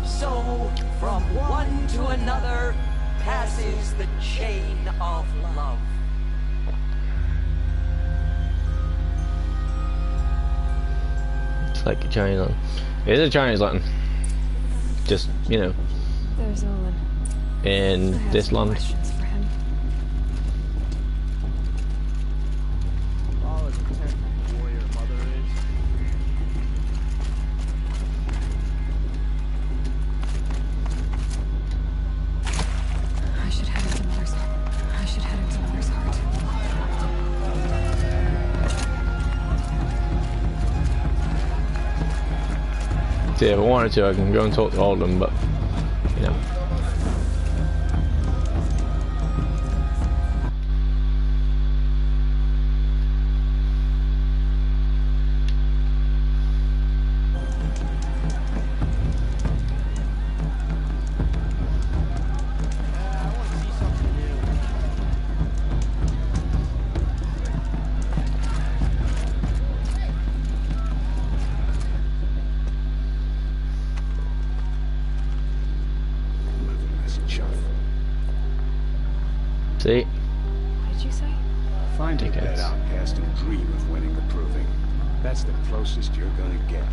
So, from one to another passes the chain of love. It's like a Chinese Latin. It is a Chinese Latin. Just, you know, There's Olin. in I have this some land. questions for him. I should head into Mother's heart. I should head into Mother's heart. See, if I wanted to, I can go and talk to all of them, but, you know. See? What did you say? Find a Dickheads. dead outcast and dream of winning the proving. That's the closest you're gonna get.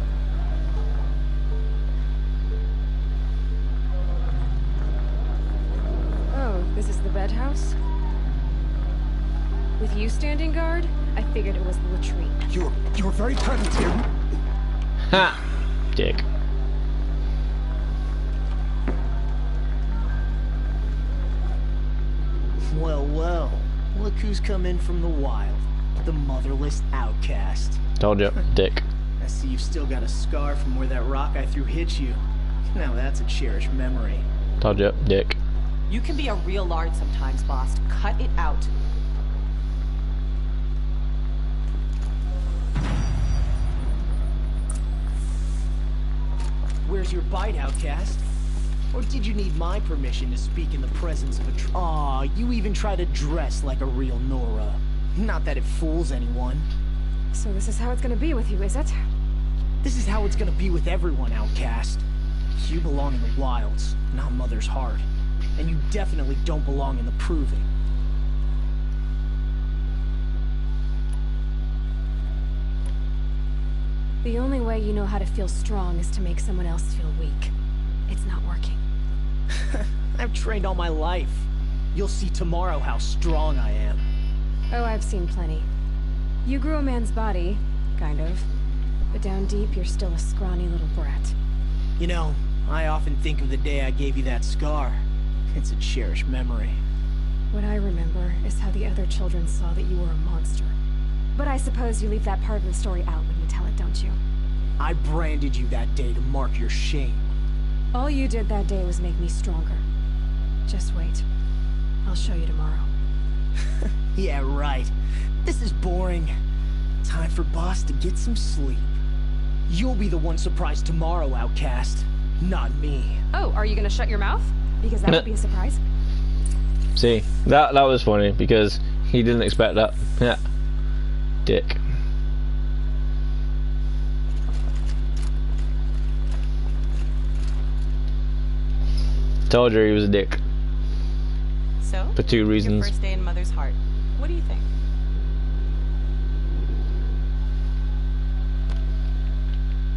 Oh, this is the bed house? With you standing guard, I figured it was the latrine. You're very present here. Ha! Dick. Well, well. Look who's come in from the wild. The motherless outcast. Told you, dick. I see you've still got a scar from where that rock I threw hit you. Now that's a cherished memory. Told you, dick. You can be a real lard sometimes, boss. Cut it out. Where's your bite, outcast? Or did you need my permission to speak in the presence of a Aw, you even try to dress like a real Nora. Not that it fools anyone. So this is how it's gonna be with you, is it? This is how it's gonna be with everyone, Outcast. You belong in the wilds, not Mother's heart. And you definitely don't belong in the Proving. The only way you know how to feel strong is to make someone else feel weak. It's not working. I've trained all my life. You'll see tomorrow how strong I am. Oh, I've seen plenty. You grew a man's body, kind of. But down deep, you're still a scrawny little brat. You know, I often think of the day I gave you that scar. It's a cherished memory. What I remember is how the other children saw that you were a monster. But I suppose you leave that part of the story out when you tell it, don't you? I branded you that day to mark your shame. All you did that day was make me stronger. Just wait. I'll show you tomorrow. Yeah, right. This is boring. Time for Boss to get some sleep. You'll be the one surprised tomorrow, Outcast. Not me. Oh, are you gonna shut your mouth? Because that would be a surprise. See, that was funny because he didn't expect that. Yeah. Dick. Told you he was a dick. So? For 2 reasons. Your first day in Mother's heart. What do you think?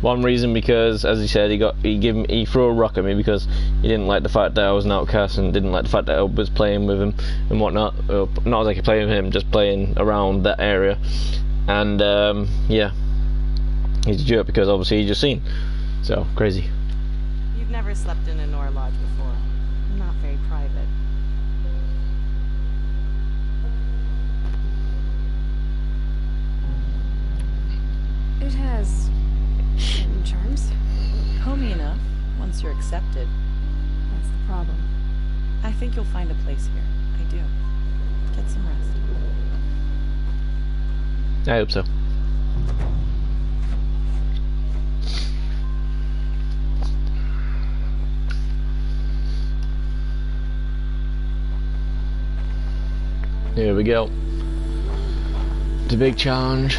One reason because, as he said, he threw a rock at me because he didn't like the fact that I was an outcast and didn't like the fact that I was playing with him and whatnot. Not like playing with him, just playing around that area. And yeah, he's a jerk because obviously he just seen. So crazy. You've never slept in a Nora lodge before. Not very private. It has certain charms. Homey enough, once you're accepted. That's the problem. I think you'll find a place here. I do. Get some rest. I hope so. Here we go. The big challenge.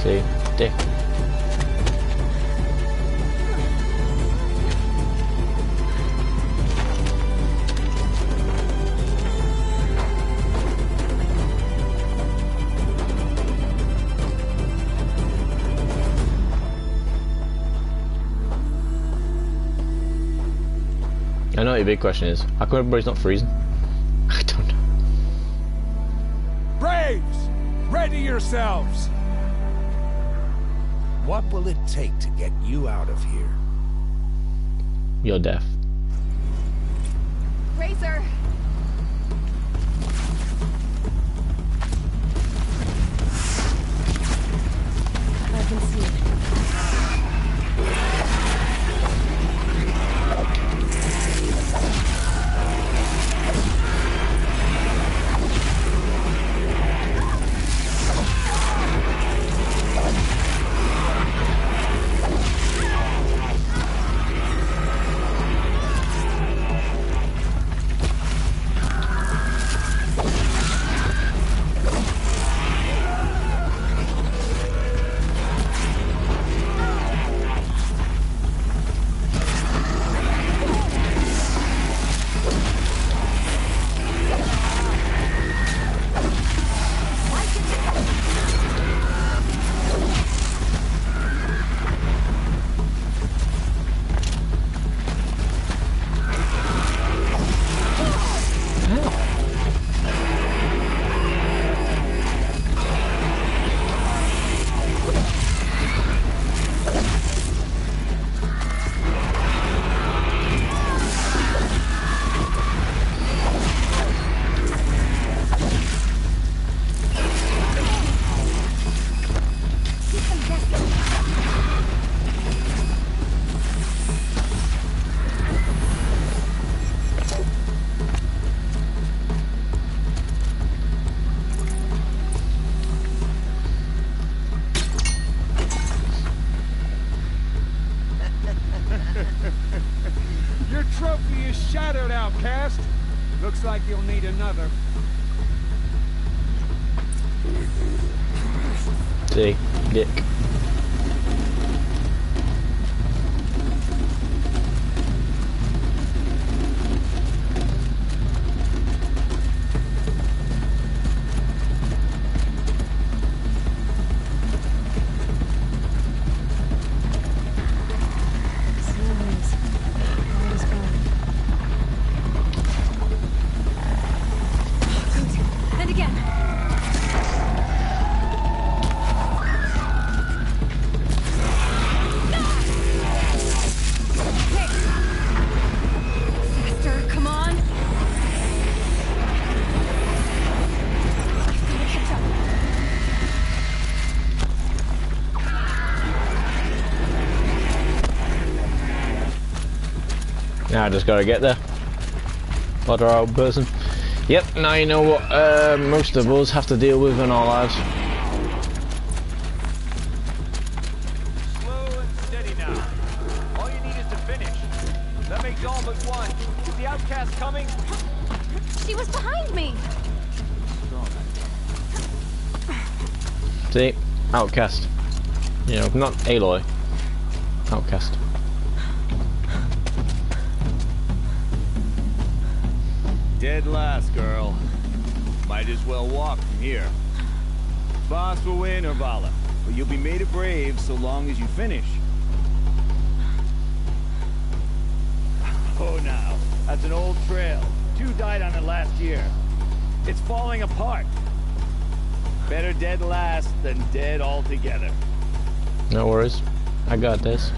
See? Dick. I know what your big question is. How come everybody's not freezing? I don't know. Braves! Ready yourselves! What will it take to get you out of here? You're deaf. Razor! I've been seen. trophy is shattered, outcast. Looks like you'll need another. See, dick. And again. Faster, come on. I've gotta catch up. Now I just gotta get there. Other old person. Yep, now you know what most of us have to deal with in our lives. Slow and steady now. All you need is to finish. That makes all but one. Is the outcast coming? She was behind me. See? Outcast. You know, not Aloy. Outcast. Dead last, girl. Might as well walk from here. Boss will win, Urvala, but you'll be made a brave so long as you finish. Oh, now, that's an old trail. 2 died on it last year. It's falling apart. Better dead last than dead altogether. No worries. I got this.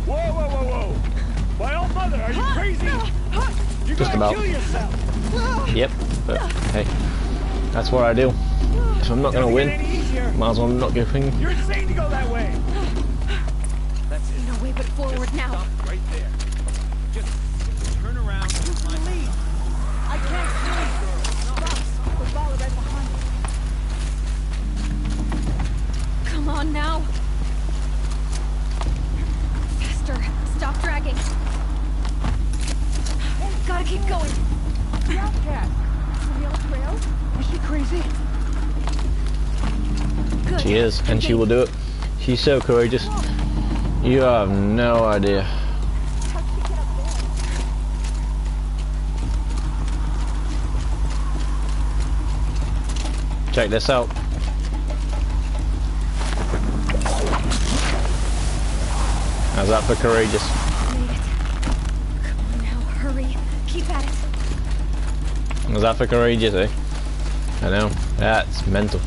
Whoa, whoa, whoa, whoa! My old mother, are you crazy? You Just gotta about. kill yourself! Yep, but hey, that's what I do. If I'm not gonna win, might as well not go thing. You're insane to go that way! That's it. No way but forward now. Stop right there. Just turn around and find me. I can't see, girl. Boss, the ball right behind you. Come on now. Faster. Stop dragging. Gotta keep going. The outcast. From the old trail? Is she crazy? Good. She is, and she will do it. She's so courageous. You have no idea. Check this out. How's that for courageous? Made it. Come on now, hurry. Keep at it. How's that for courageous, eh? I know. That's mental.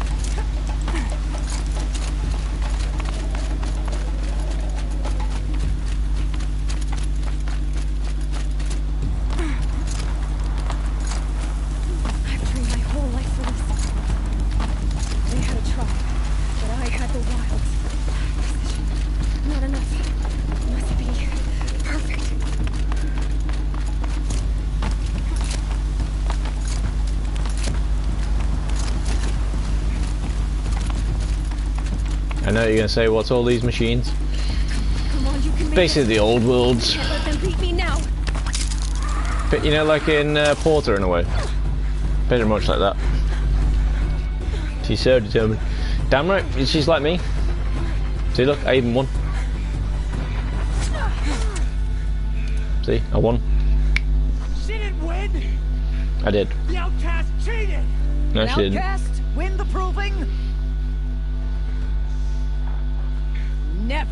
I've trained my whole life for this. They had a tribe, but I had the wilds. Precision. Not enough. Must be perfect. I know you're gonna say, what's all these machines? Come on, you can make Basically the old worlds. Can't let them beat me now. But you know, like in Porter in a way. Pretty much like that. She's so determined. Damn right, she's like me. See, look, I even won. See, I won. She didn't win! I did. The outcast cheated! No, she didn't. Outcast win the proving? Never.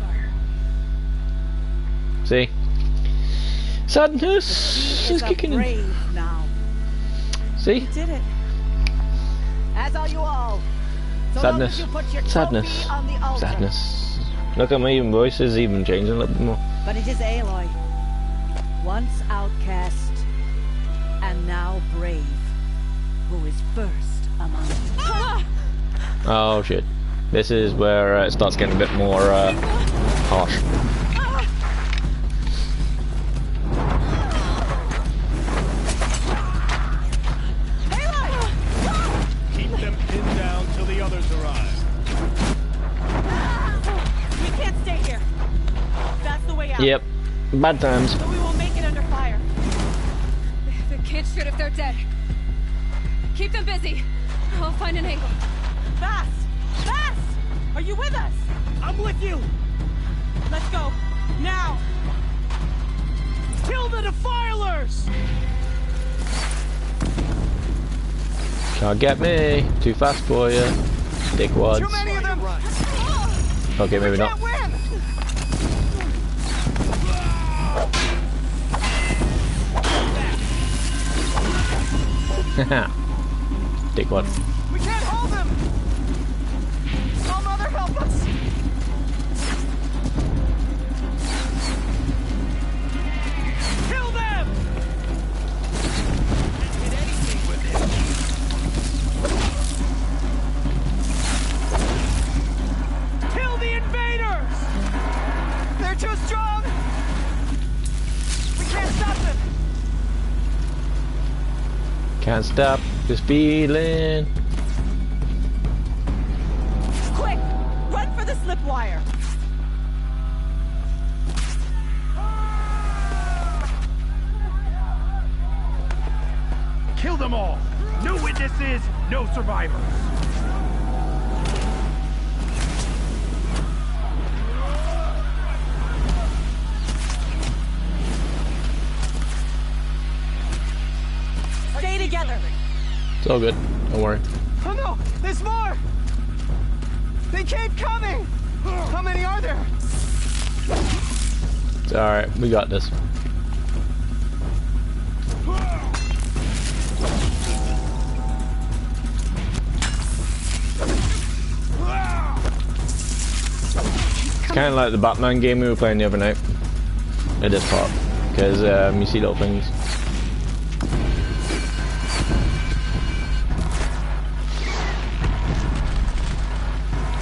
See? Sadness is kicking in. Brave now. See? You did it. As are you all. So Sadness. long as you put your Sadness. trophy on the altar. Sadness. Look at my even voice is even changing a little bit more. But it is Aloy. Once outcast, and now brave, who is first among us. Oh shit. This is where it starts getting a bit more harsh. Keep them pinned down till the others arrive. We can't stay here. That's the way out. Yep, Bad times. But we won't make it under fire. The kids shoot if they're dead. Keep them busy. I'll find an angle. Fast! Fast! Are you with us? I'm with you! Let's go. Now! Kill the defilers! Can't get me. Too fast for you. Dickwads. Too many of them! Okay, maybe not. Haha. Dickwad. We can't hold them! Oh, Mother, help us! Kill them! Can't get anything with it. Kill the invaders! They're too strong! We can't stop them! Can't stop this feeling. Quick! Run for the slip wire! Kill them all! No witnesses, no survivors! Stay together! It's all good. Don't worry. Oh no! There's more! They keep coming! How many are there? It's alright. We got this. It's kind of like the Batman game we were playing the other night. At this part. Because you see little things.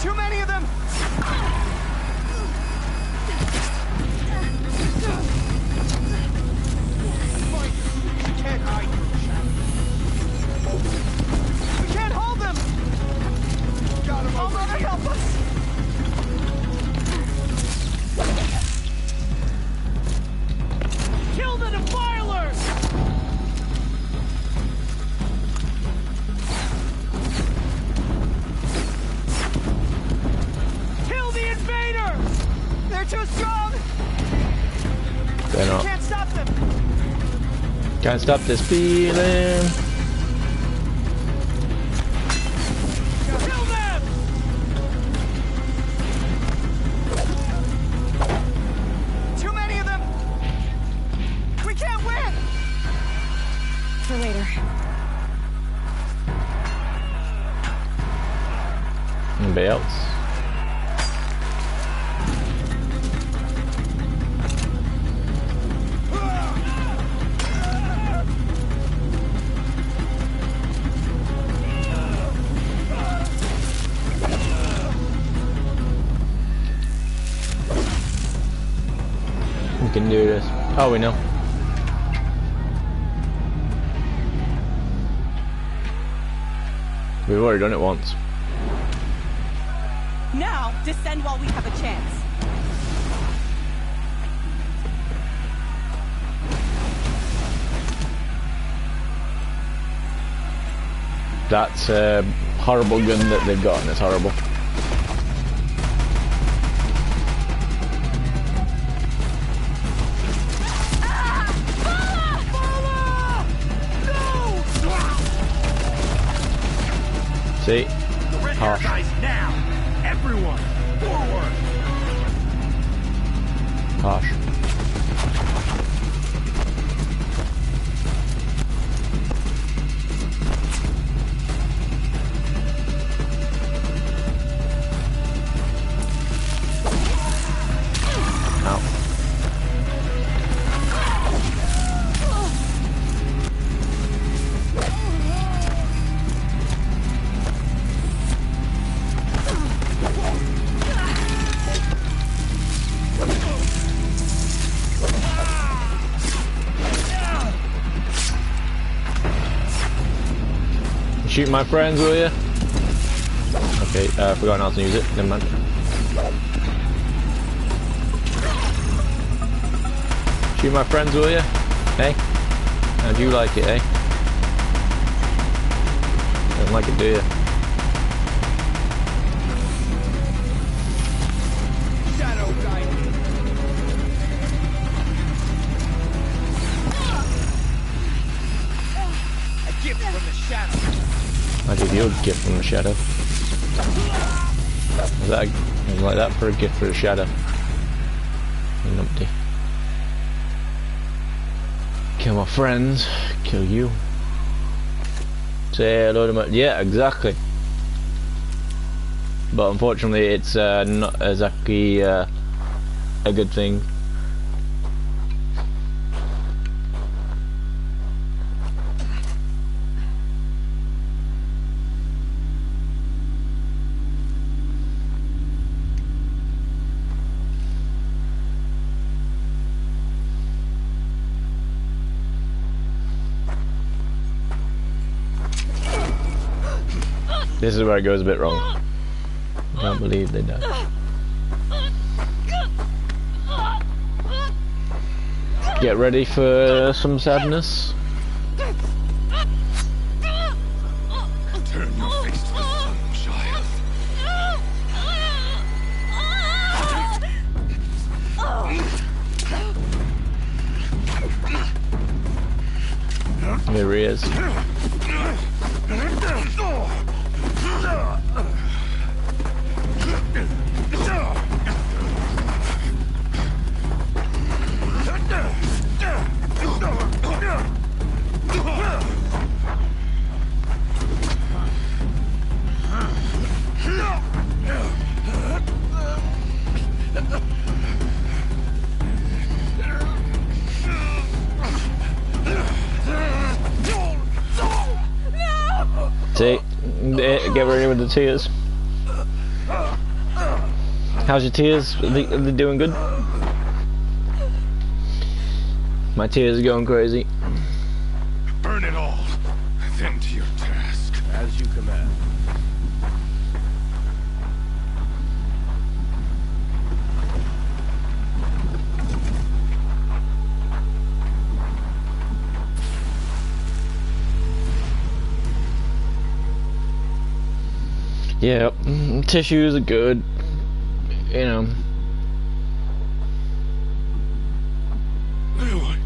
Too many of them! Can't hide. We can't hold them! Got him. Oh, Mother, help us! Kill the defilers! Kill the invaders! They're too strong! They're not. Can't stop them! Can't stop this feeling. Kill them! Too many of them! We can't win! For later. Anybody else? We can do this. Oh, we know. We've already done it once. Now, descend while we have a chance. That's a horrible gun that they've got, and it's horrible. See? The red hair guys now! Everyone, forward! Harsh. Shoot my friends, will you? Okay, I forgot how to use it. Never mind. Shoot my friends, will you? Hey? How'd you like it, eh? Don't like it, do you? Shadow guide me. A gift from the shadow. I'll give you a gift from the shadow. Is that like that for a gift for the shadow? Numpty. Kill my friends, kill you. Say hello to my... Yeah, exactly. But unfortunately it's not exactly a good thing. This is where it goes a bit wrong. I can't believe they died. Get ready for some sadness. Turn your face to the sun, child. Here he is. See, get ready with the tears. How's your tears? Are they doing good? My tears are going crazy. Burn it all, then to your task. As you command. Yeah, tissues are good, you know. Aloy.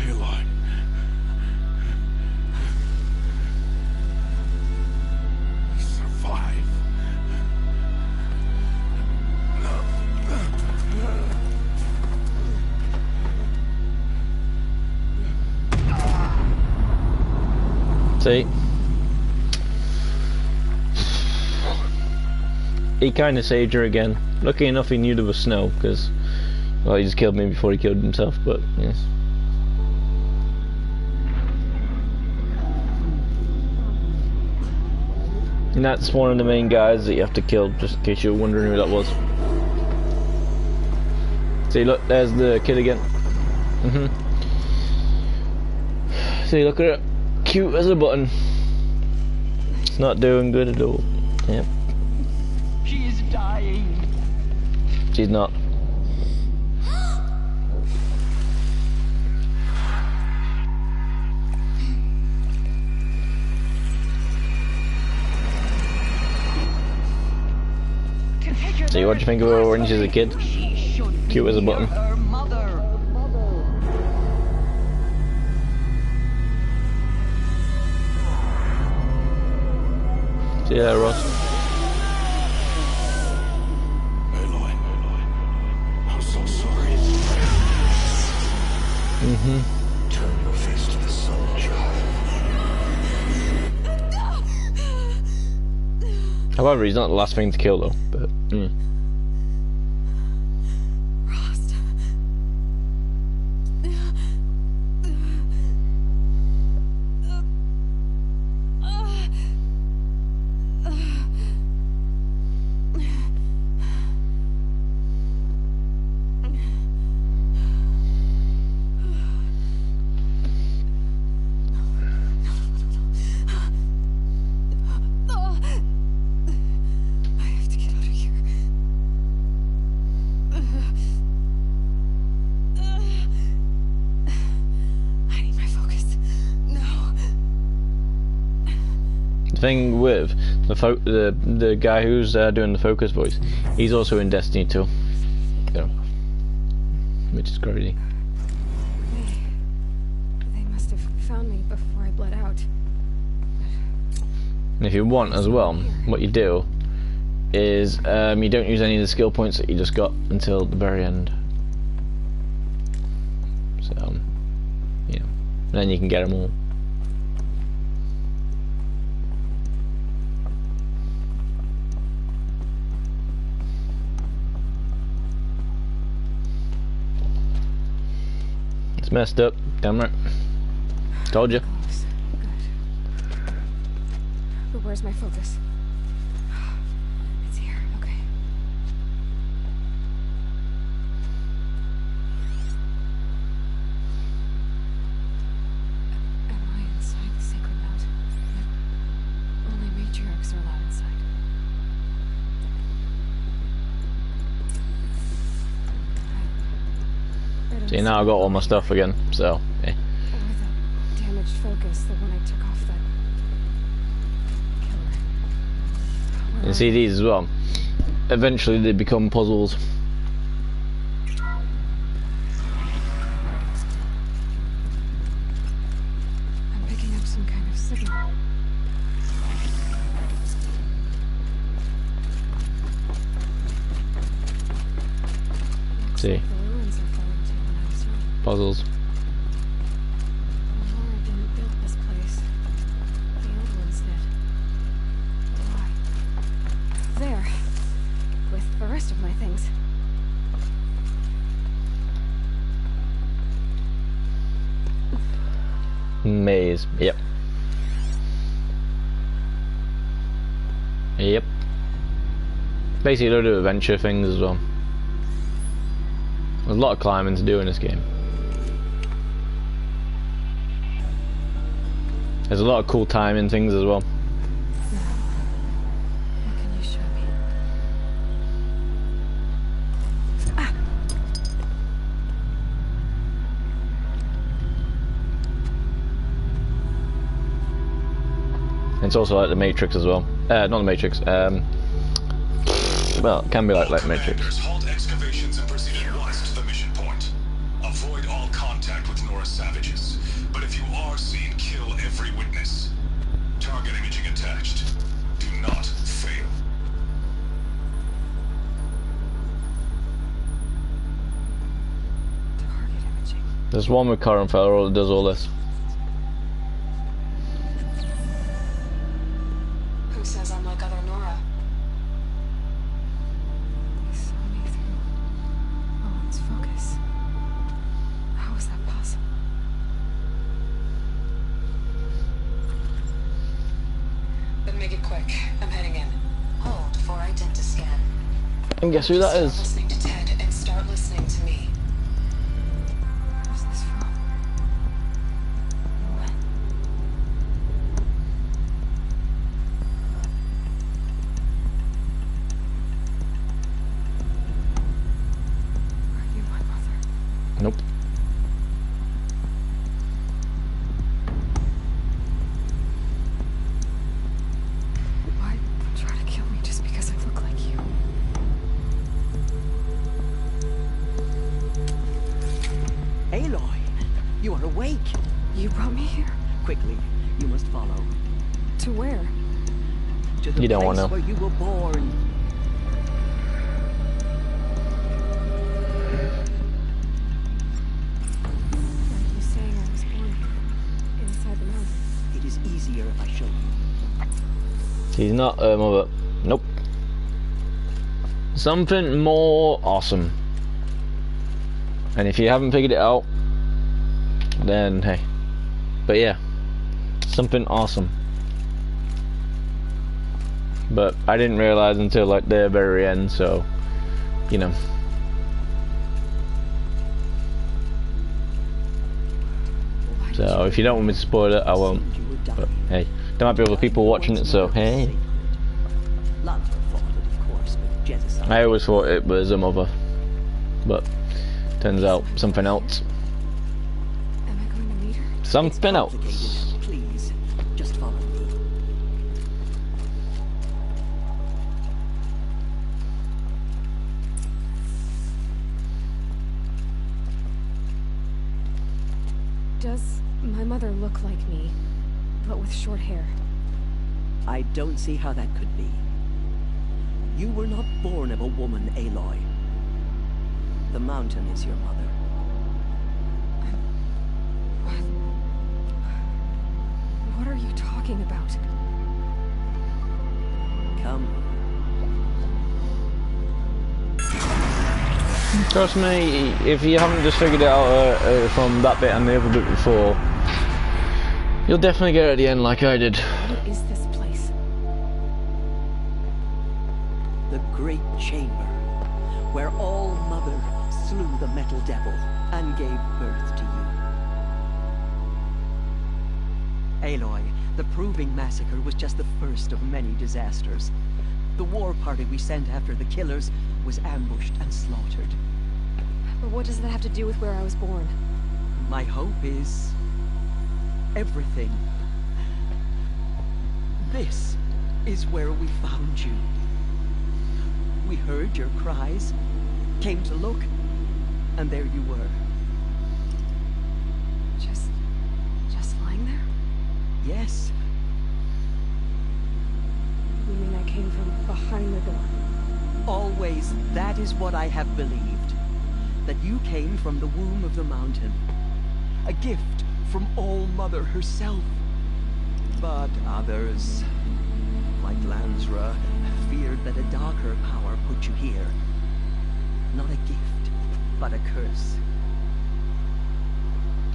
Aloy. Survive. See? He kind of saved her again. Lucky enough he knew there was snow, because, well, he just killed me before he killed himself, but, yes. And that's one of the main guys that you have to kill, just in case you're wondering who that was. See, look, there's the kid again. See, look at it. Cute as a button. It's not doing good at all. Yep. She is dying. She's not. See, what do you think of her when she's a kid? Cute as a button. See you there, Ross. Aloy, I'm so sorry. Turn your face to the sun, child. However, he's not the last thing to kill, though. But thing with the guy who's doing the focus voice, he's also in Destiny 2, so, which is crazy. They must have found me before I bled out. And if you want as well, what you do is you don't use any of the skill points that you just got until the very end. So, you know, then you can get them all. It's messed up, damn right. Told you. But where's my focus? It's here, okay. Am I inside the sacred mount? Only matriarchs are allowed inside. See, now I got all my stuff again, so, eh. Or the damaged focus, the one I took off that killer. And see these as well. Eventually they become puzzles. I'm picking up some kind of signal. See. Puzzles. Laura didn't build this place. The old ones did. Why? There. With the rest of my things. Maze. Yep. Yep. Basically a load of adventure things as well. There's a lot of climbing to do in this game. There's a lot of cool timing things as well. What can you show me? Ah. It's also like the Matrix as well. Not the Matrix. Well, it can be like Matrix. Halt excavations and proceed at once to the mission point. Avoid all contact with Nora savages. But if you are seen, kill every witness. Target imaging attached. Do not fail. Target imaging. There's one with Karen Feller that does all this. Who says I'm like other Nora? He saw me through Owen's focus. How is that possible? Then make it quick. I'm heading in. Hold for identiscan. And guess who that Stop is? listening to Ted and start listening to me. Where's this from? When? Are you my mother? Nope. Why try to kill me just because I look like you? Aloy, you are awake. You brought me here? Quickly, you must follow. To where? To the You don't place wanna know. where you were born. Are you saying I was born here? Inside the mountain? It is easier if I show you. She's not her mother. Nope. Something more awesome. And if you haven't figured it out, then hey. But yeah, something awesome. But I didn't realize until like the very end, so you know. So if you don't want me to spoil it, I won't. But hey, there might be other people watching it, so hey. Not your fault, of course, but Jezza. I always thought it was a mother, but turns out something else. Am I going to meet her? Something else. Please, just follow me. Does my mother look like me, but with short hair? I don't see how that could be. You were not born of a woman, Aloy. The mountain is your mother. What are you talking about? Come. Trust me, if you haven't just figured it out from that bit and the other bit before, you'll definitely get it at the end like I did. What is this place? The Great Chamber, where All Mother slew the Metal Devil and gave birth to you. Aloy, the Proving Massacre was just the first of many disasters. The war party we sent after the killers was ambushed and slaughtered. But what does that have to do with where I was born? My hope is everything. This is where we found you. We heard your cries, came to look, and there you were. Just lying there? Yes. You mean I came from behind the door? Always, that is what I have believed. That you came from the womb of the mountain. A gift from All Mother herself. But others, like Lansra, feared that a darker power put you here. Not a gift, but a curse.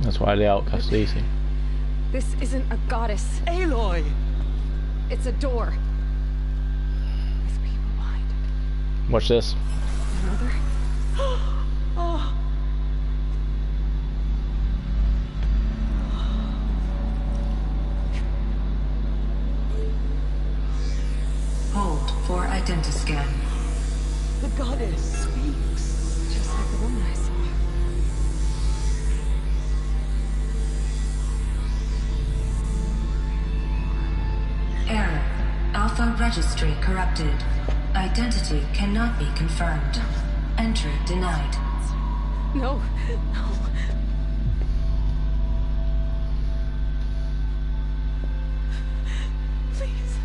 That's why the outcast easy. This isn't a goddess. Aloy! It's a door. With people behind it. Watch this. Mother? Oh. Hold for identiscan. The goddess speaks. Just like the woman I saw. Error. Alpha registry corrupted. Identity cannot be confirmed. Entry denied. No, no. Please.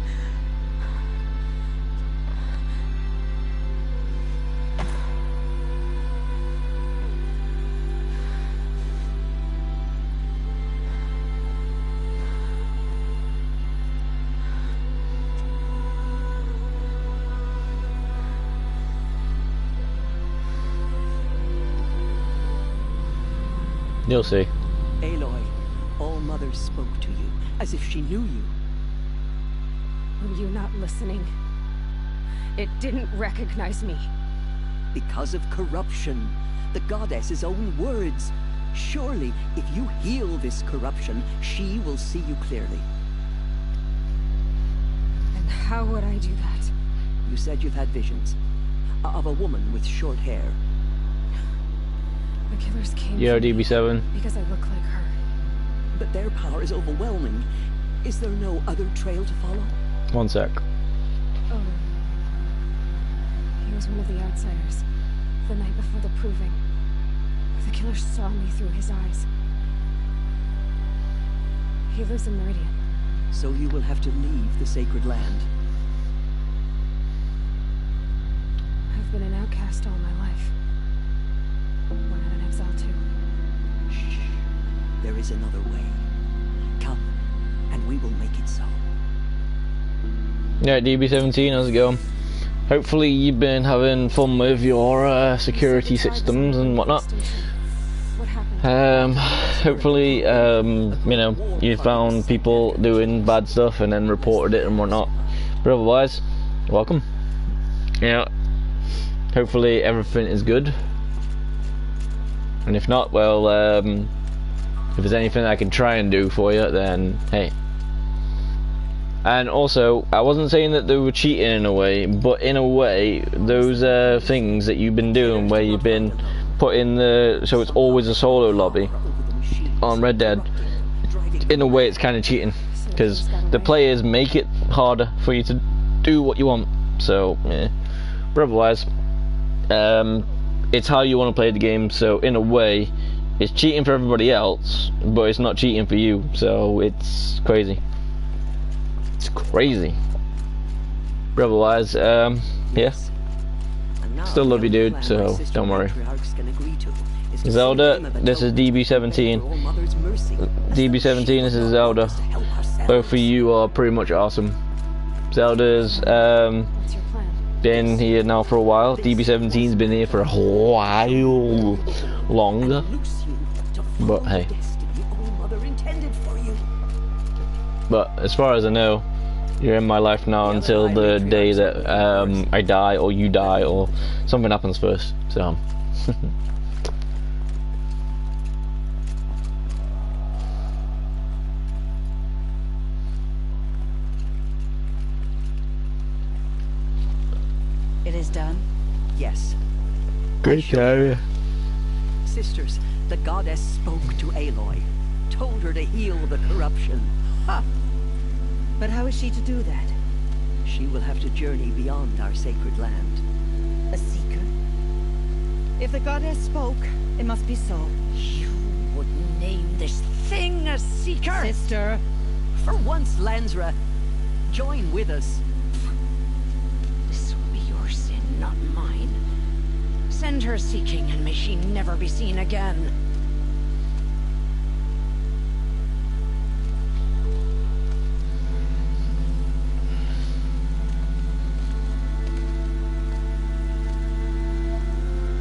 You'll see. Aloy, All Mother spoke to you, as if she knew you. Were you not listening? It didn't recognize me. Because of corruption. The goddess's own words. Surely, if you heal this corruption, she will see you clearly. And how would I do that? You said you've had visions. Of a woman with short hair. The killers came Yo, for me DB7. because I look like her. But their power is overwhelming. Is there no other trail to follow? 1 sec. Oh. He was one of the outsiders. The night before the Proving. The killer saw me through his eyes. He lives in Meridian. So you will have to leave the sacred land. I've been an outcast all my life. One out in exile too. Shh. There is another way. Come, and we will make it so. Yeah, DB17, how's it going? Hopefully you've been having fun with your security systems and whatnot. Hopefully, you know, you found people doing bad stuff and then reported it and whatnot. But otherwise, welcome. Yeah. Hopefully everything is good. And if not, well, if there's anything I can try and do for you, then hey. And also, I wasn't saying that they were cheating in a way, but in a way, those things that you've been doing where you've been putting the, so it's always a solo lobby on Red Dead, in a way it's kind of cheating, because the players make it harder for you to do what you want. So, yeah. But otherwise, it's how you want to play the game, so in a way, It's cheating for everybody else, but it's not cheating for you, so it's crazy. It's crazy. But otherwise, yeah. Still love you, dude, so don't worry. Zelda, this is DB17. DB17, this is Zelda. Both of you are pretty much awesome. Zelda's been here now for a while. DB17's been here for a while longer. But hey. But as far as I know, you're in my life now until the day that I die, or you die, or something happens first. So. It is done? Yes. Great area. Sisters, the goddess spoke to Aloy, told her to heal the corruption. Ha! But how is she to do that? She will have to journey beyond our sacred land. A seeker? If the goddess spoke, it must be so. You would name this thing a seeker? Sister! For once, Lansra, join with us. This will be your sin, not mine. Send her seeking, and may she never be seen again.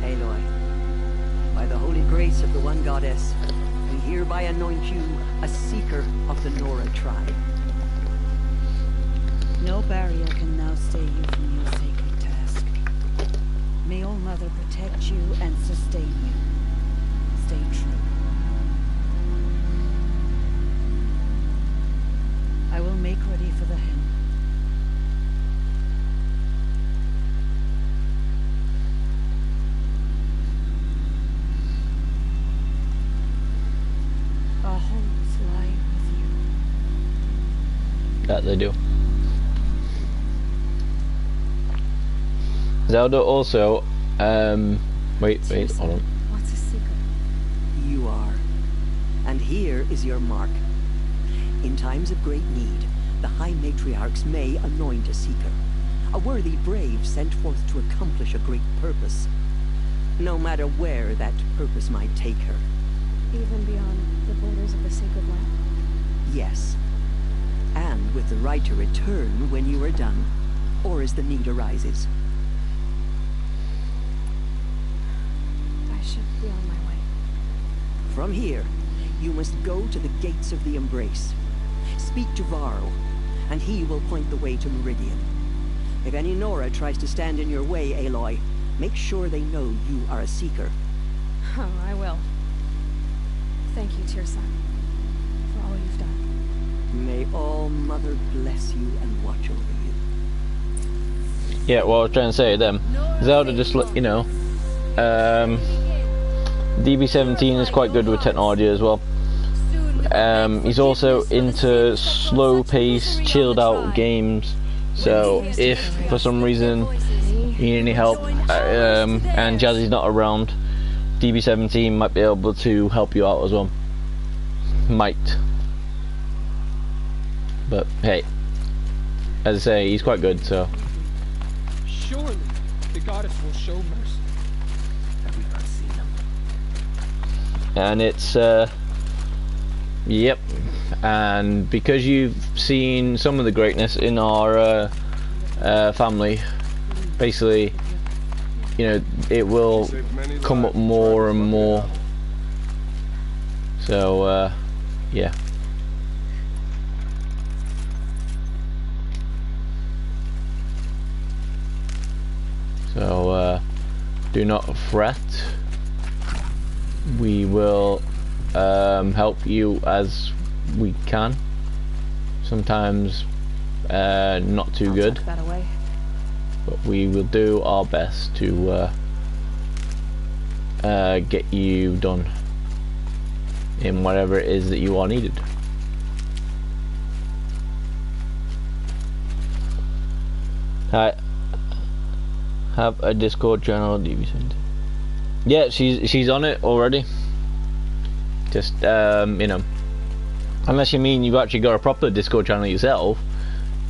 Aloy, by the holy grace of the one goddess, we hereby anoint you a seeker of the Nora tribe. No barrier can now stay you from your sacred task. May All Mother protect you and sustain you. Stay true. I will make ready for the hymn. Our homes lie with you. That they do. Zelda also, wait, hold on. What's a secret? You are. And here is your mark. In times of great need, the High Matriarchs may anoint a seeker. A worthy brave sent forth to accomplish a great purpose. No matter where that purpose might take her. Even beyond the borders of the sacred land? Yes. And with the right to return when you are done, or as the need arises. I should be on my way. From here, you must go to the gates of the Embrace. Speak to Varl, and he will point the way to Meridian. If any Nora tries to stand in your way, Aloy, make sure they know you are a seeker. Oh, I will. Thank you, Tearsun, for all you've done. May All Mother bless you and watch over you. Yeah, well, I was trying to say to them, Zelda just, you know, DB17 is quite good with technology as well. He's also into slow-paced, chilled-out games. So if for some reason you need any help and Jazzy's not around, DB17 might be able to help you out as well. Might. But hey, as I say, he's quite good. So. Surely the goddess will show mercy. Have we not seen them? And it's yep, and because you've seen some of the greatness in our family, basically, you know, it will come up more and more. So yeah. So do not fret. We will help you as we can. Sometimes not too good, but we will do our best to get you done in whatever it is that you are needed. Have a Discord channel, DB17. Yeah, she's on it already. Just you know, unless you mean you've actually got a proper Discord channel yourself,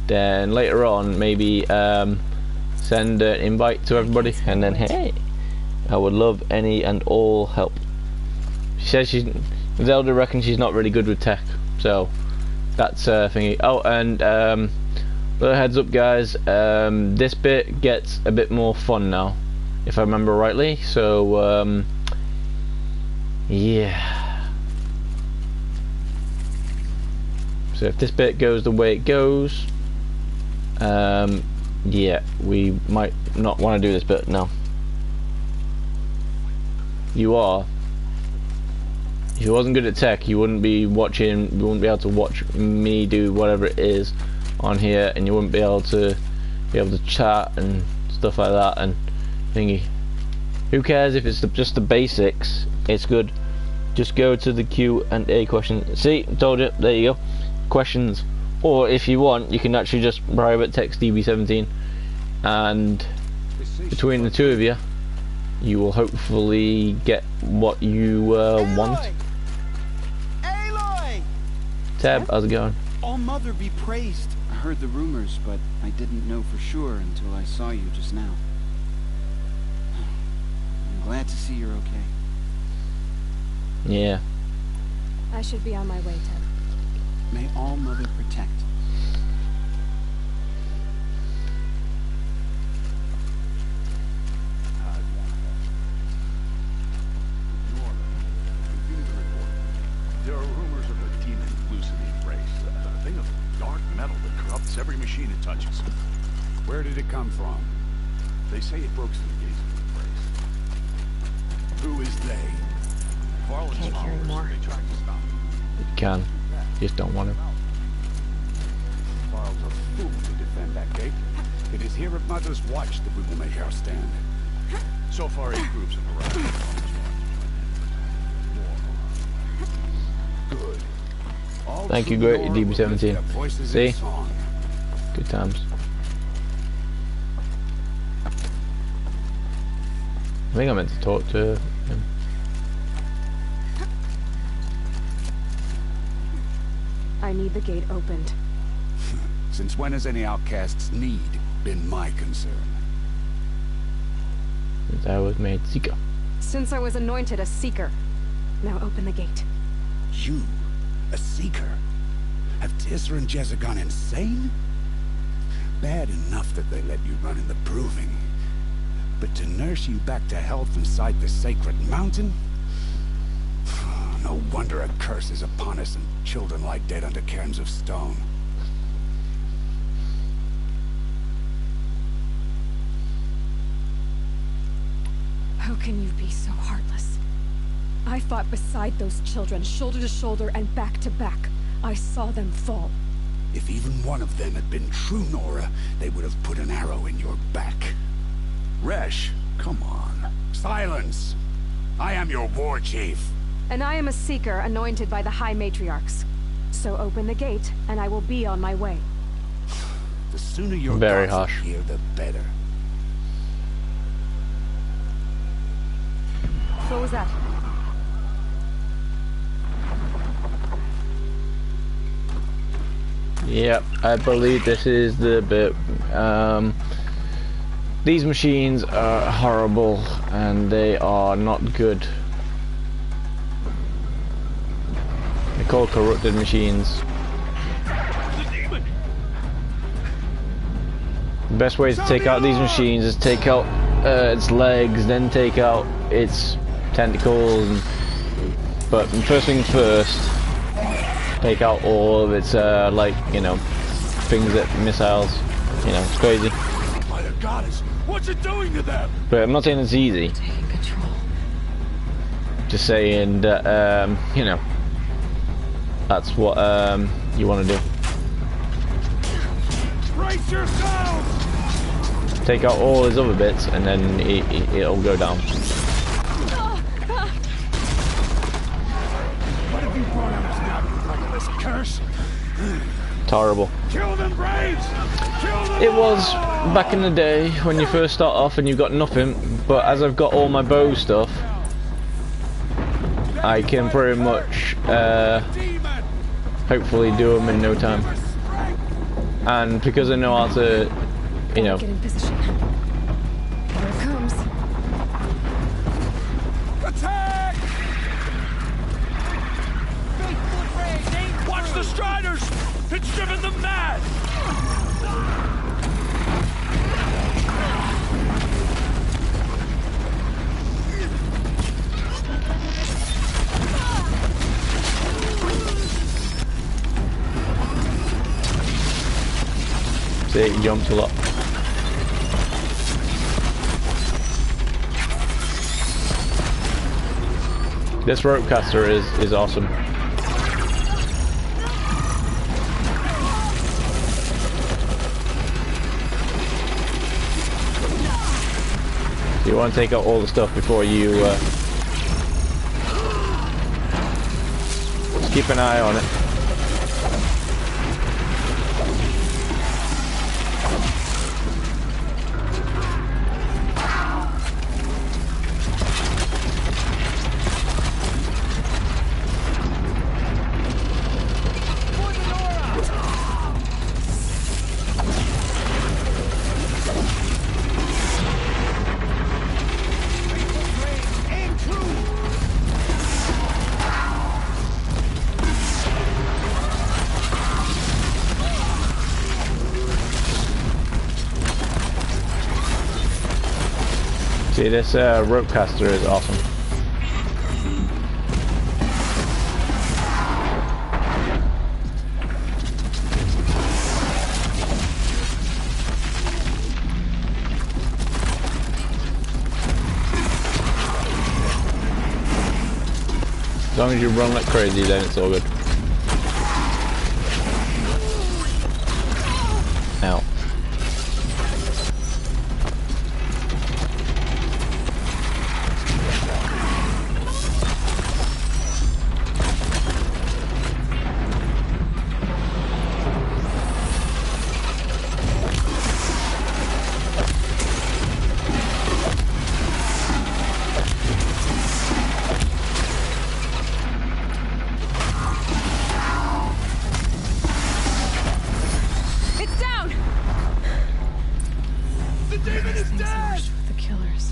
then later on maybe send an invite to everybody, and then hey, I would love any and all help. She says Zelda reckons she's not really good with tech, so that's thingy. Oh, and little heads up, guys. This bit gets a bit more fun now, if I remember rightly. So yeah. So if this bit goes the way it goes, yeah, we might not want to do this bit now. You are. If you wasn't good at tech, you wouldn't be watching. You wouldn't be able to watch me do whatever it is on here, and you wouldn't be able to chat and stuff like that and thingy. Who cares if it's just the basics? It's good. Just go to the Q&A question. See, told you. There you go. Questions. Or if you want, you can actually just private text DB17, and between the two of you, you will hopefully get what you want. Aloy! Tab, how's it going? All Mother be praised. I heard the rumors, but I didn't know for sure until I saw you just now. I'm glad to see you're okay. Yeah. I should be on my way, Ted. May All Mother protect. There are rumors of a demon loose in the race. A thing of dark metal that corrupts every machine it touches. Where did it come from? They say it broke through the gates of the place. Who is they? Varlin's Can't hear followers. anymore. They tried to stop him. You can. Just don't want to. Varl's a fool to defend that gate. It is here at Mother's watch that we will make our stand. So far, 8 groups have arrived. Good. All Thank you, true great Nora will lift DB17. their voices See? in song. Good times. I think I meant to talk to him. I need the gate opened. Since when has any outcast's need been my concern? Since I was made Seeker. Since I was anointed a seeker. Now open the gate. You, a seeker? Have Tissera and Jezza gone insane? Bad enough that they let you run in the proving. But to nurse you back to health inside the sacred mountain? No wonder a curse is upon us and children lie dead under cairns of stone. How can you be so heartless? I fought beside those children, shoulder to shoulder and back to back. I saw them fall. If even one of them had been true Nora, they would have put an arrow in your back. Resh, come on. Silence! I am your war chief. And I am a seeker anointed by the High Matriarchs. So open the gate, and I will be on my way. The sooner your Very gods harsh. are here, the better. What was that? Yep, I believe this is the bit. These machines are horrible and they are not good. They're called corrupted machines. The best way to take out these machines is take out its legs, then take out its tentacles. But first things first, take out all of its like, you know, things that missiles. You know, it's crazy. By the goddess, what's it doing to them? But I'm not saying it's easy. Taking control. Just saying that you know, that's what you want to do. Brace yourselves! Take out all his other bits, and then it'll go down. What have you brought on us now, you reckless curse? It's horrible. Kill them, Braves! Kill them! It was back in the day when you first start off and you've got nothing, but as I've got all my bow stuff, I can pretty much hopefully do them in no time. And because I know how to, you know. Get in position. Here it comes. Attack! Watch the Striders! It's driven them mad! See, he jumped a lot. This rope caster is awesome. You want to take out all the stuff before you just keep an eye on it. See, this rope caster is awesome. As long as you run like crazy, then it's all good. Ow.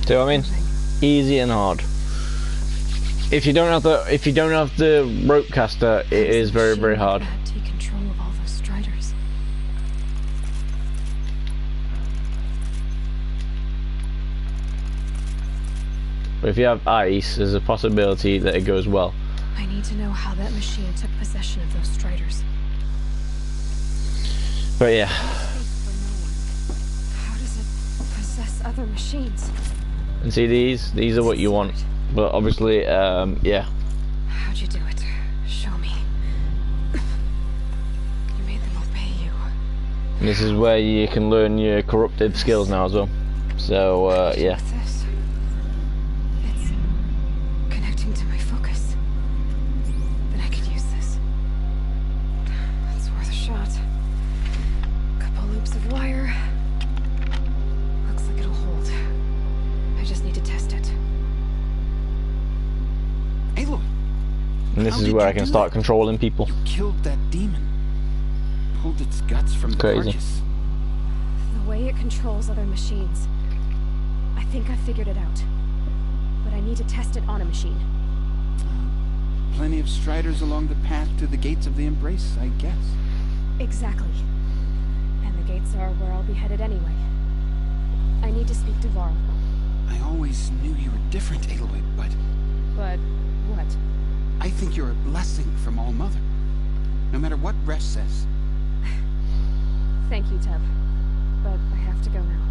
See what I mean? Easy and hard. If you don't have the rope caster, it is very, very hard. Take control of all those Striders. But if you have ice, there's a possibility that it goes well. I need to know how that machine took possession of those Striders. But yeah. How does it possess other machines? And see, these are what you want. But obviously, yeah. How'd you do it? Show me. You made them obey you. And this is where you can learn your corruptive skills now as well. So, yeah. It's connecting to my focus. Then I could use this. That's worth a shot. Couple loops of wire. Looks like it'll hold. I just need to test it. Aloy! And this is where I can start controlling people. You killed that demon. Pulled its guts from the carcass. The way it controls other machines. I think I figured it out. But I need to test it on a machine. Plenty of Striders along the path to the gates of the Embrace, I guess. Exactly. And the gates are where I'll be headed anyway. I need to speak to Varl. I always knew you were different, Aloy, but... But what? I think you're a blessing from All-Mother. No matter what Resh says. Thank you, Teb. But I have to go now.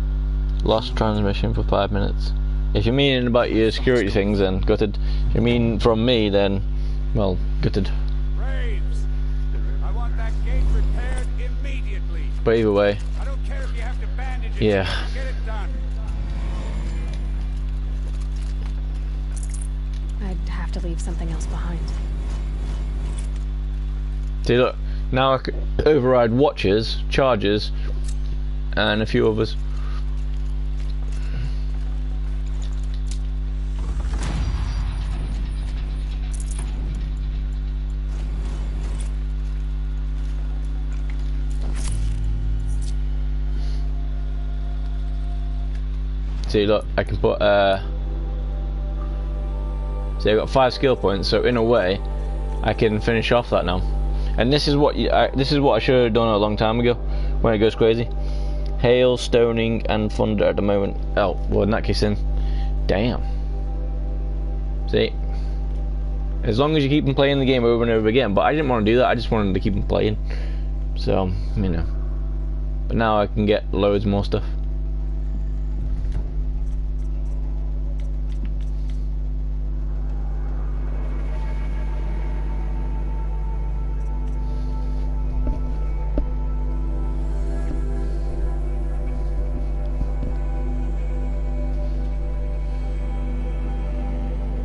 Lost transmission for 5 minutes. If you're meaning about your security things, then gutted. If you mean from me, then, well, gutted. Braves! I want that gate repaired immediately. But either way, I don't care if you have to bandage it. yeah. Get it done. I'd have to leave something else behind. See, look, now I can override watches, charges, and a few others. See, look, I can put see, I got 5 skill points, so in a way I can finish off that now. And this is what this is what I should have done a long time ago when it goes crazy. Hail, stoning and thunder at the moment. Oh, well, in that case then, damn. See, as long as you keep playing the game over and over again. But I didn't want to do that, I just wanted to keep them playing. So, you know, but now I can get loads more stuff.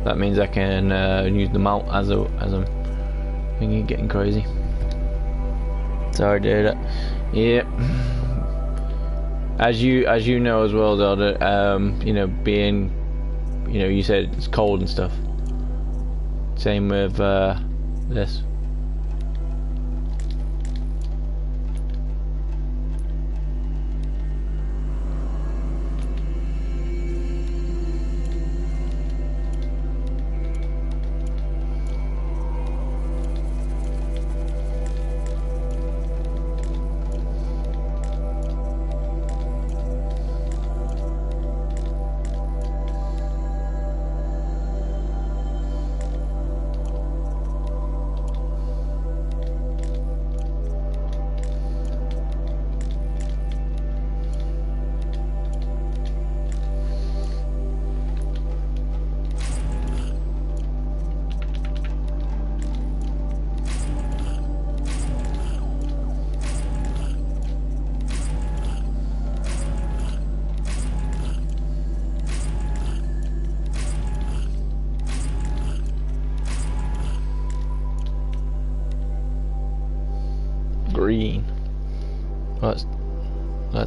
That means I can use them out as I'm thinking, getting crazy. Sorry, dude. Yep. As you know as well, Zelda. You know, being, you know, you said it's cold and stuff. Same with this. Green. That's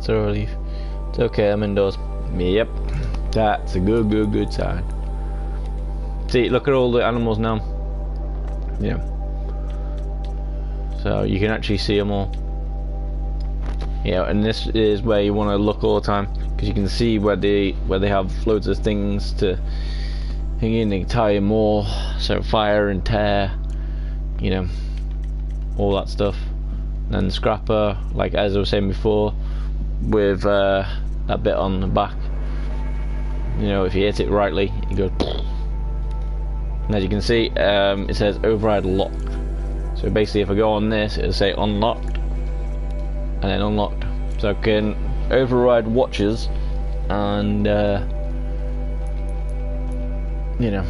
a relief. It's okay, I'm indoors. Yep. That's a good sign. See, look at all the animals now. Yeah. So you can actually see them all. Yeah, and this is where you want to look all the time, because you can see where they have loads of things to hang in. They can tie in more, so fire and tear, you know, all that stuff. And scrapper, like as I was saying before, with that bit on the back, you know, if you hit it rightly, you go. And as you can see, it says override locked. So basically, if I go on this, it'll say unlocked, and then unlocked. So I can override watches, and you know.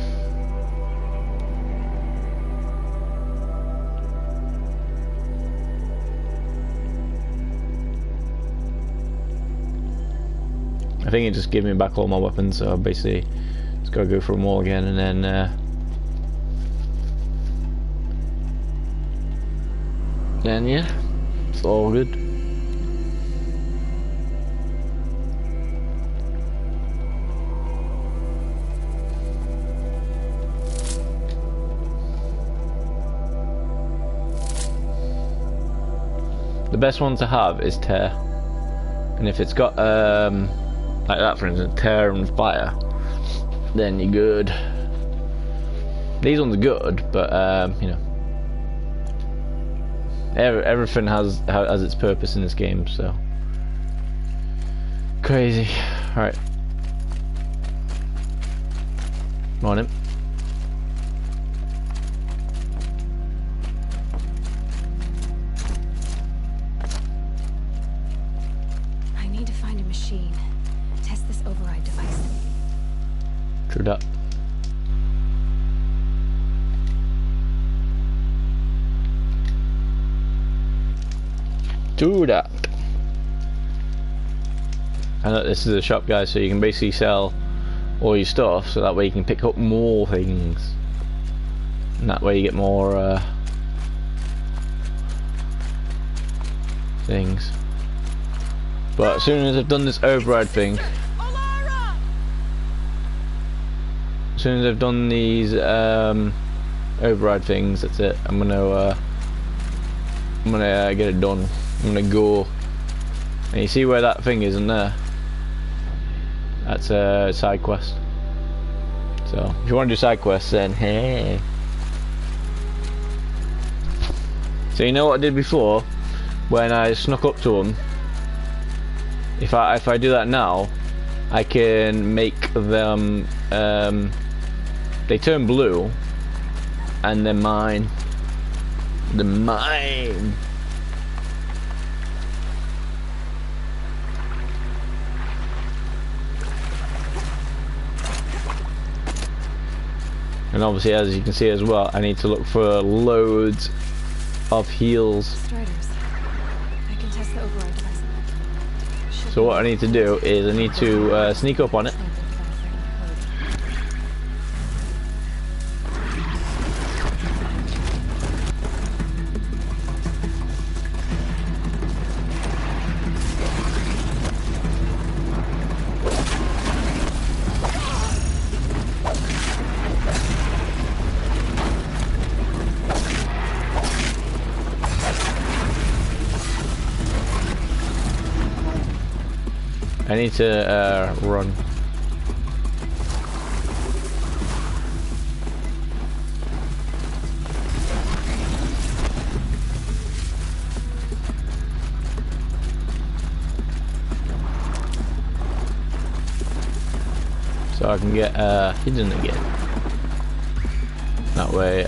I think it just gave me back all my weapons, so basically just gotta go for them all again, and then yeah, it's all good. The best one to have is tear, and if it's got like that, for instance, tear and fire, then you're good. These ones are good, but you know, everything has its purpose in this game. So crazy. All right, morning. I need to find a machine. Test this override device. True that. Do that. And look, this is a shop, guys, so you can basically sell all your stuff, so that way you can pick up more things, and that way you get more things. But as soon as I've done this override thing, as soon as I've done these override things, that's it. I'm gonna get it done. I'm gonna go, and you see where that thing is in there. That's a side quest. So if you want to do side quests, then hey. So you know what I did before when I snuck up to them? If I do that now, I can make them they turn blue and they're mine. They're mine. And obviously, as you can see as well, I need to look for loads of heals. Striders. I can test the override device. So what I need to do is I need to sneak up on it. I need to run. So I can get hidden again. That way,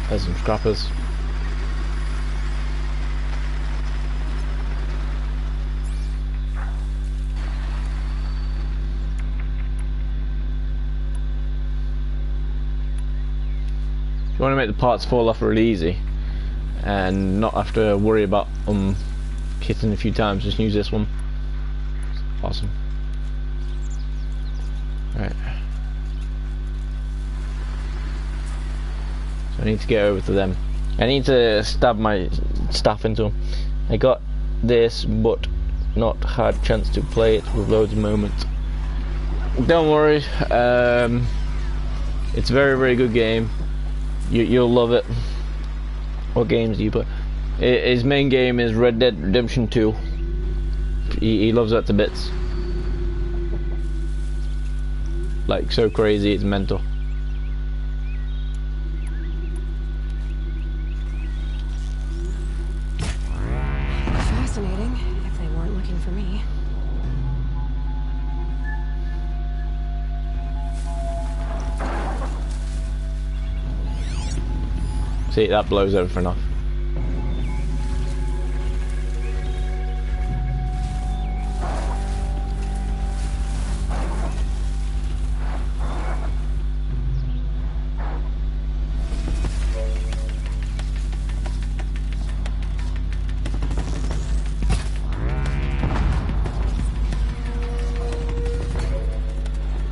there's some scrappers. You want to make the parts fall off really easy and not have to worry about hitting a few times, just use this one. Awesome. Right. So I need to get over to them. I need to stab my staff into them. I got this, but not had a chance to play it with loads of moments. Don't worry. It's a very, very good game. You'll love it. What games do you play? His main game is Red Dead Redemption 2. He loves that to bits. Like, so crazy, it's mental. Fascinating, if they weren't looking for me. See, that blows everything off.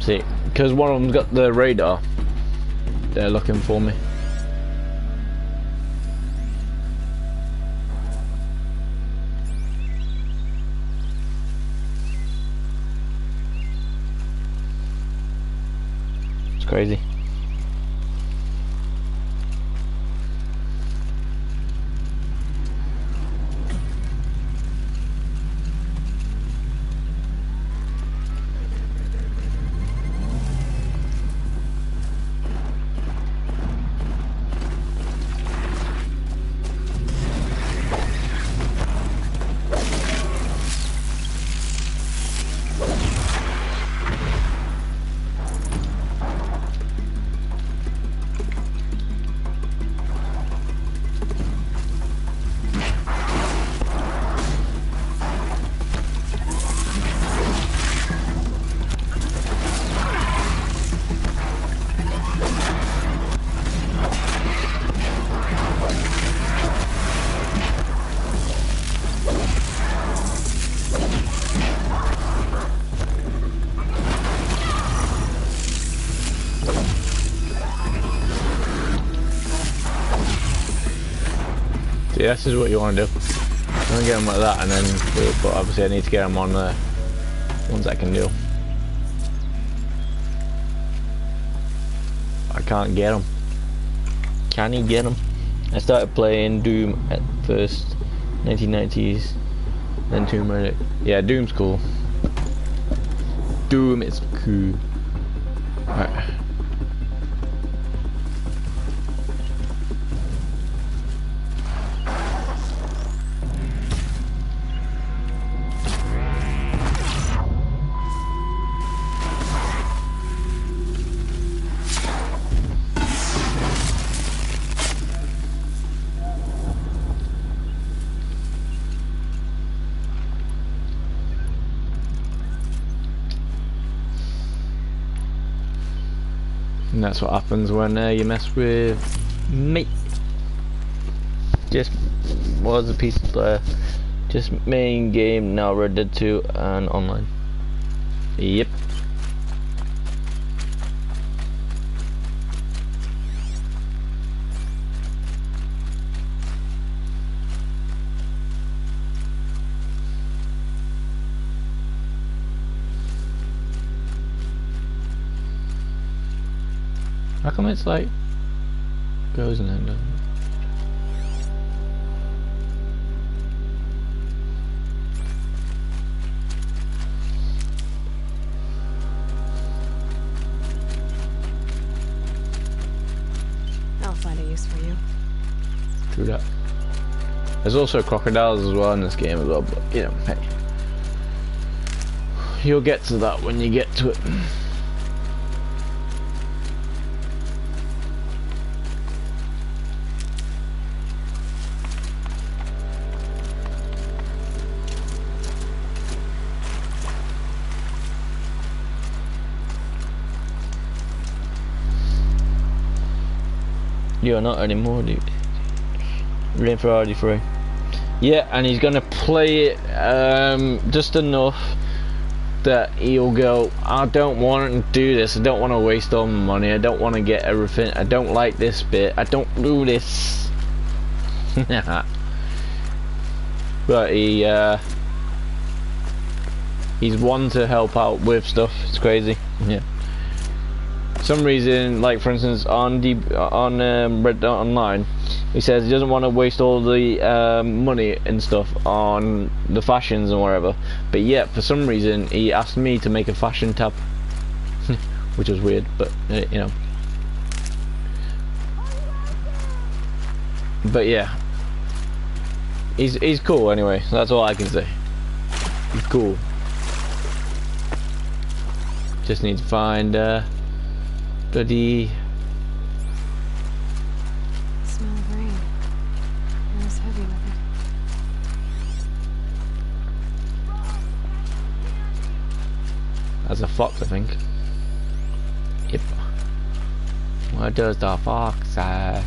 See, because one of them's got the radar, they're looking for me. It's crazy. Yeah, this is what you want to do. I'm gonna get them like that and then do it, but obviously I need to get them on the ones I can do. I can't get them. Can you get them? I started playing Doom at first, 1990s, then Tomb Raider. Yeah, Doom's cool. Doom is cool. Alright. And that's what happens when you mess with me. Just was a piece of player. Just main game, now Red Dead 2 and online. Yep. How come it's like goes and then doesn't? I'll find a use for you. True that. There's also crocodiles as well in this game as well, but you know, hey. You'll get to that when you get to it. You're not anymore, dude. Rain for RD3. Yeah, and he's gonna play it just enough that he'll go, I don't want to do this, I don't want to waste all my money, I don't want to get everything, I don't like this bit, I don't do this. But he's one to help out with stuff. It's crazy. Yeah. Some reason, like for instance on Red Dead Online, he says he doesn't want to waste all the money and stuff on the fashions and whatever, but yet for some reason he asked me to make a fashion tab, which was weird, but you know. But yeah, he's cool anyway. That's all I can say. He's cool. Just need to find bloody Smell of rain. I was heavy with it. That's a fox, I think. Yep. What does the fox say?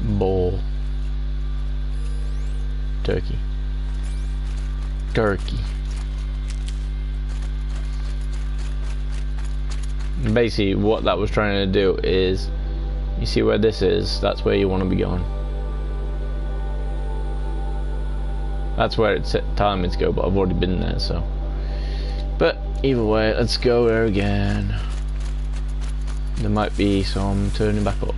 Bull. Turkey. Basically what that was trying to do is, you see where this is, that's where you want to be going. That's where it's telling me to go, but I've already been there, so. But either way, let's go there again. There might be some turning back up.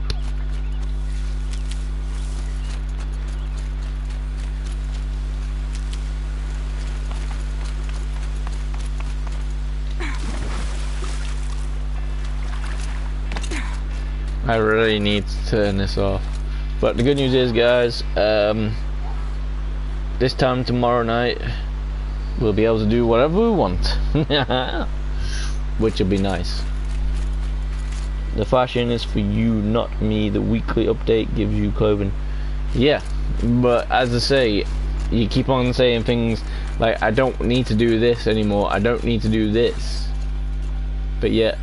I really need to turn this off. But the good news is, guys, this time tomorrow night we'll be able to do whatever we want. Which will be nice. The fashion is for you, not me. The weekly update gives you clothing. Yeah, but as I say, you keep on saying things like, I don't need to do this anymore, I don't need to do this. But yet,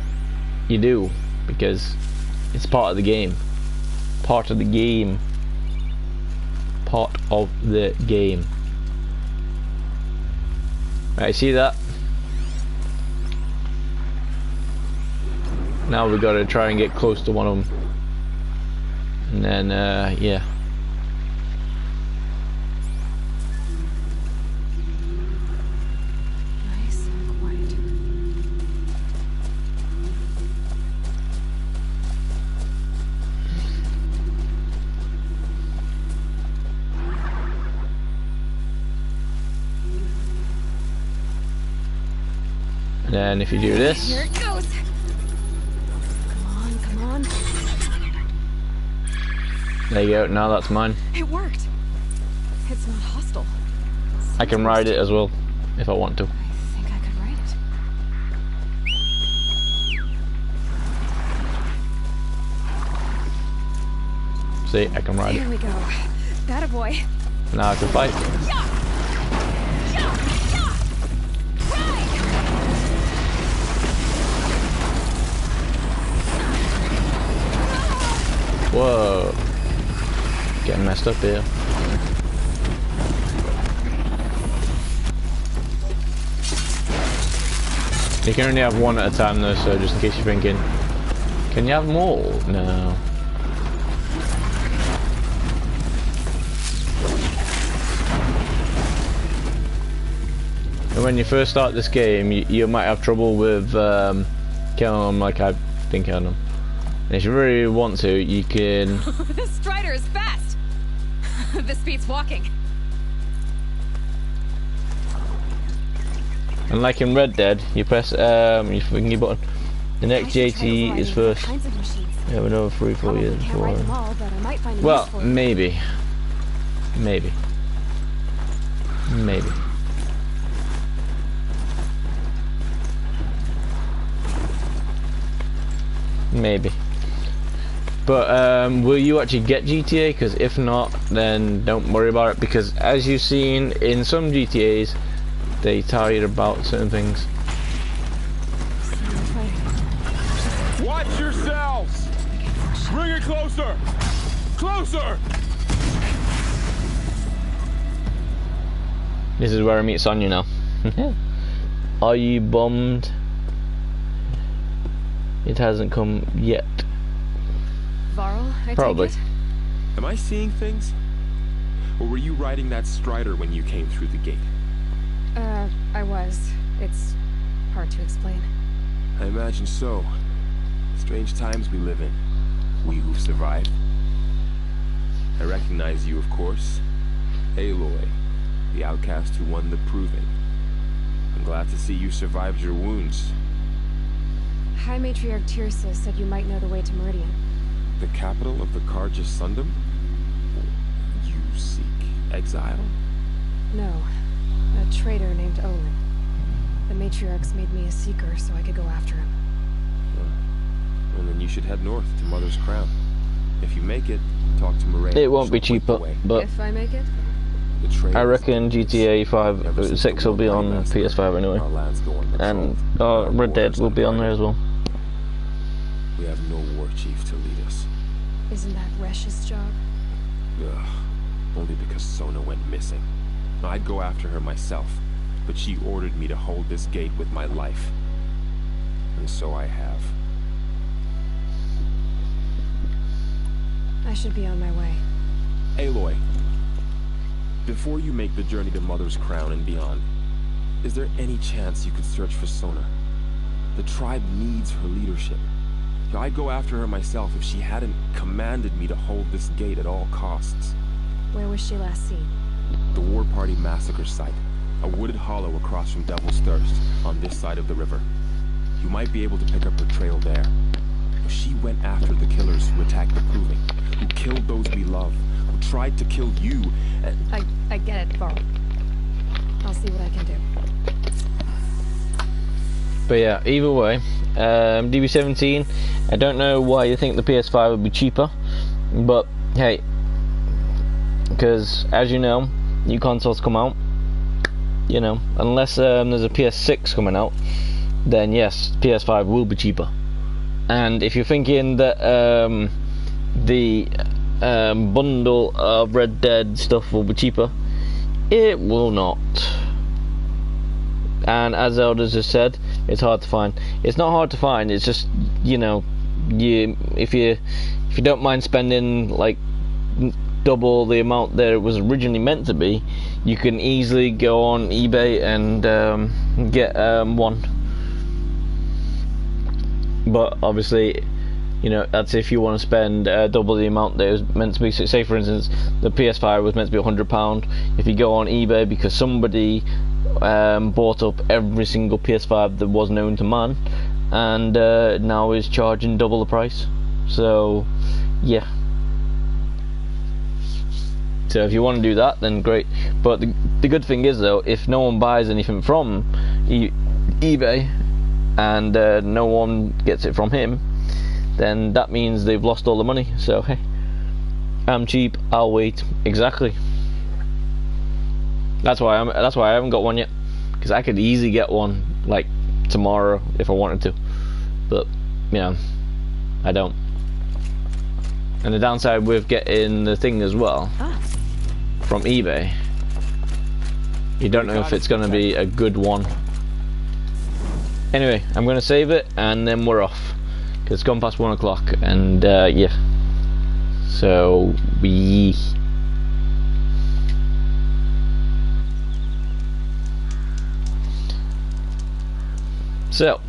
you do, because It's part of the game. Part of the game. Part of the game. Right, see that? Now we gotta try and get close to one of them. And then, yeah. Nice and quiet. And then if you do this. Here it goes. Come on. There you go, now that's mine. It worked. It's not hostile. I can ride it as well, if I want to. I think I could ride it. See, I can ride Here it. we go. That a boy. Now I can fight. Whoa. Getting messed up here. You can only have one at a time though, so just in case you're thinking, can you have them all? No. And when you first start this game, you might have trouble with killing them like I've been killing them. And if you really want to, you can... This Strider is fast! This beats walking. And like in Red Dead, you press your thingy button. The next JT is first. We have another 3-4 years before. Well, maybe. Maybe. Maybe. Maybe. But will you actually get GTA? Because if not, then don't worry about it, because as you've seen in some GTAs, they tell you about certain things. Watch yourselves! Bring it closer! Closer! This is where I meet Sonya now. Are you bummed? It hasn't come yet. Varl, I Probably. take it? Am I seeing things? Or were you riding that Strider when you came through the gate? I was. It's hard to explain. I imagine so. Strange times we live in. We who've survived. I recognize you, of course. Aloy, the outcast who won the Proving. I'm glad to see you survived your wounds. High Matriarch Tirsa said you might know the way to Meridian. The capital of the Carja Sundom? You seek exile? No. A traitor named Olin. The Matriarchs made me a seeker so I could go after him. Well, then you should head north to Mother's Crown. If you make it, talk to Moraine. It won't be cheaper, but If I make it? I reckon GTA 6 will be on PS5 anyway, and Red Dead will be on there as well. We have no war chief to lead us. Isn't that Resh's job? Ugh. Only because Sona went missing. I'd go after her myself, but she ordered me to hold this gate with my life. And so I have. I should be on my way. Aloy, before you make the journey to Mother's Crown and beyond, is there any chance you could search for Sona? The tribe needs her leadership. I'd go after her myself if she hadn't commanded me to hold this gate at all costs. Where was she last seen? The War Party massacre site. A wooded hollow across from Devil's Thirst, on this side of the river. You might be able to pick up her trail there. She went after the killers who attacked the Proving, who killed those we love, who tried to kill you, and... I get it, Varl. I'll see what I can do. But yeah, either way, DB17, I don't know why you think the PS5 would be cheaper, but hey, because as you know, new consoles come out, you know, unless there's a PS6 coming out, then yes, PS5 will be cheaper. And if you're thinking that the bundle of Red Dead stuff will be cheaper, it will not. And as Elders has said, it's hard to find. It's not hard to find, it's just, you know, if you don't mind spending like double the amount that it was originally meant to be, you can easily go on eBay and get one. But obviously, you know, that's if you want to spend double the amount that it was meant to be. So say for instance the PS5 was meant to be £100. If you go on eBay because somebody bought up every single PS5 that was known to man, and now is charging double the price. So yeah, so if you want to do that, then great. But the good thing is though, if no one buys anything from eBay and no one gets it from him, then that means they've lost all the money. So hey, I'm cheap, I'll wait. Exactly. That's why I haven't got one yet, because I could easily get one like tomorrow if I wanted to, but you know, I don't. And the downside with getting the thing as well from eBay, you don't know if it's going to be a good one. Anyway, I'm going to save it and then we're off, because it's gone past 1 o'clock, and yeah, so we. So,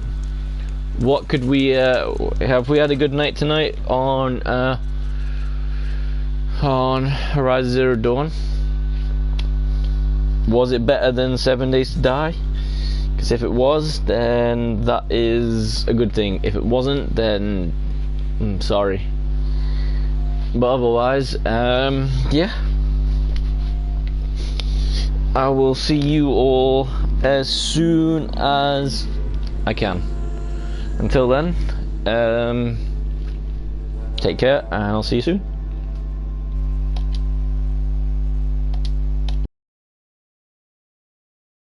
what could we have we had a good night tonight on Horizon Zero Dawn? Was it better than 7 Days to Die? Because if it was, then that is a good thing. If it wasn't, then I'm sorry. But otherwise, yeah, I will see you all as soon as I can. Until then, take care, and I'll see you soon.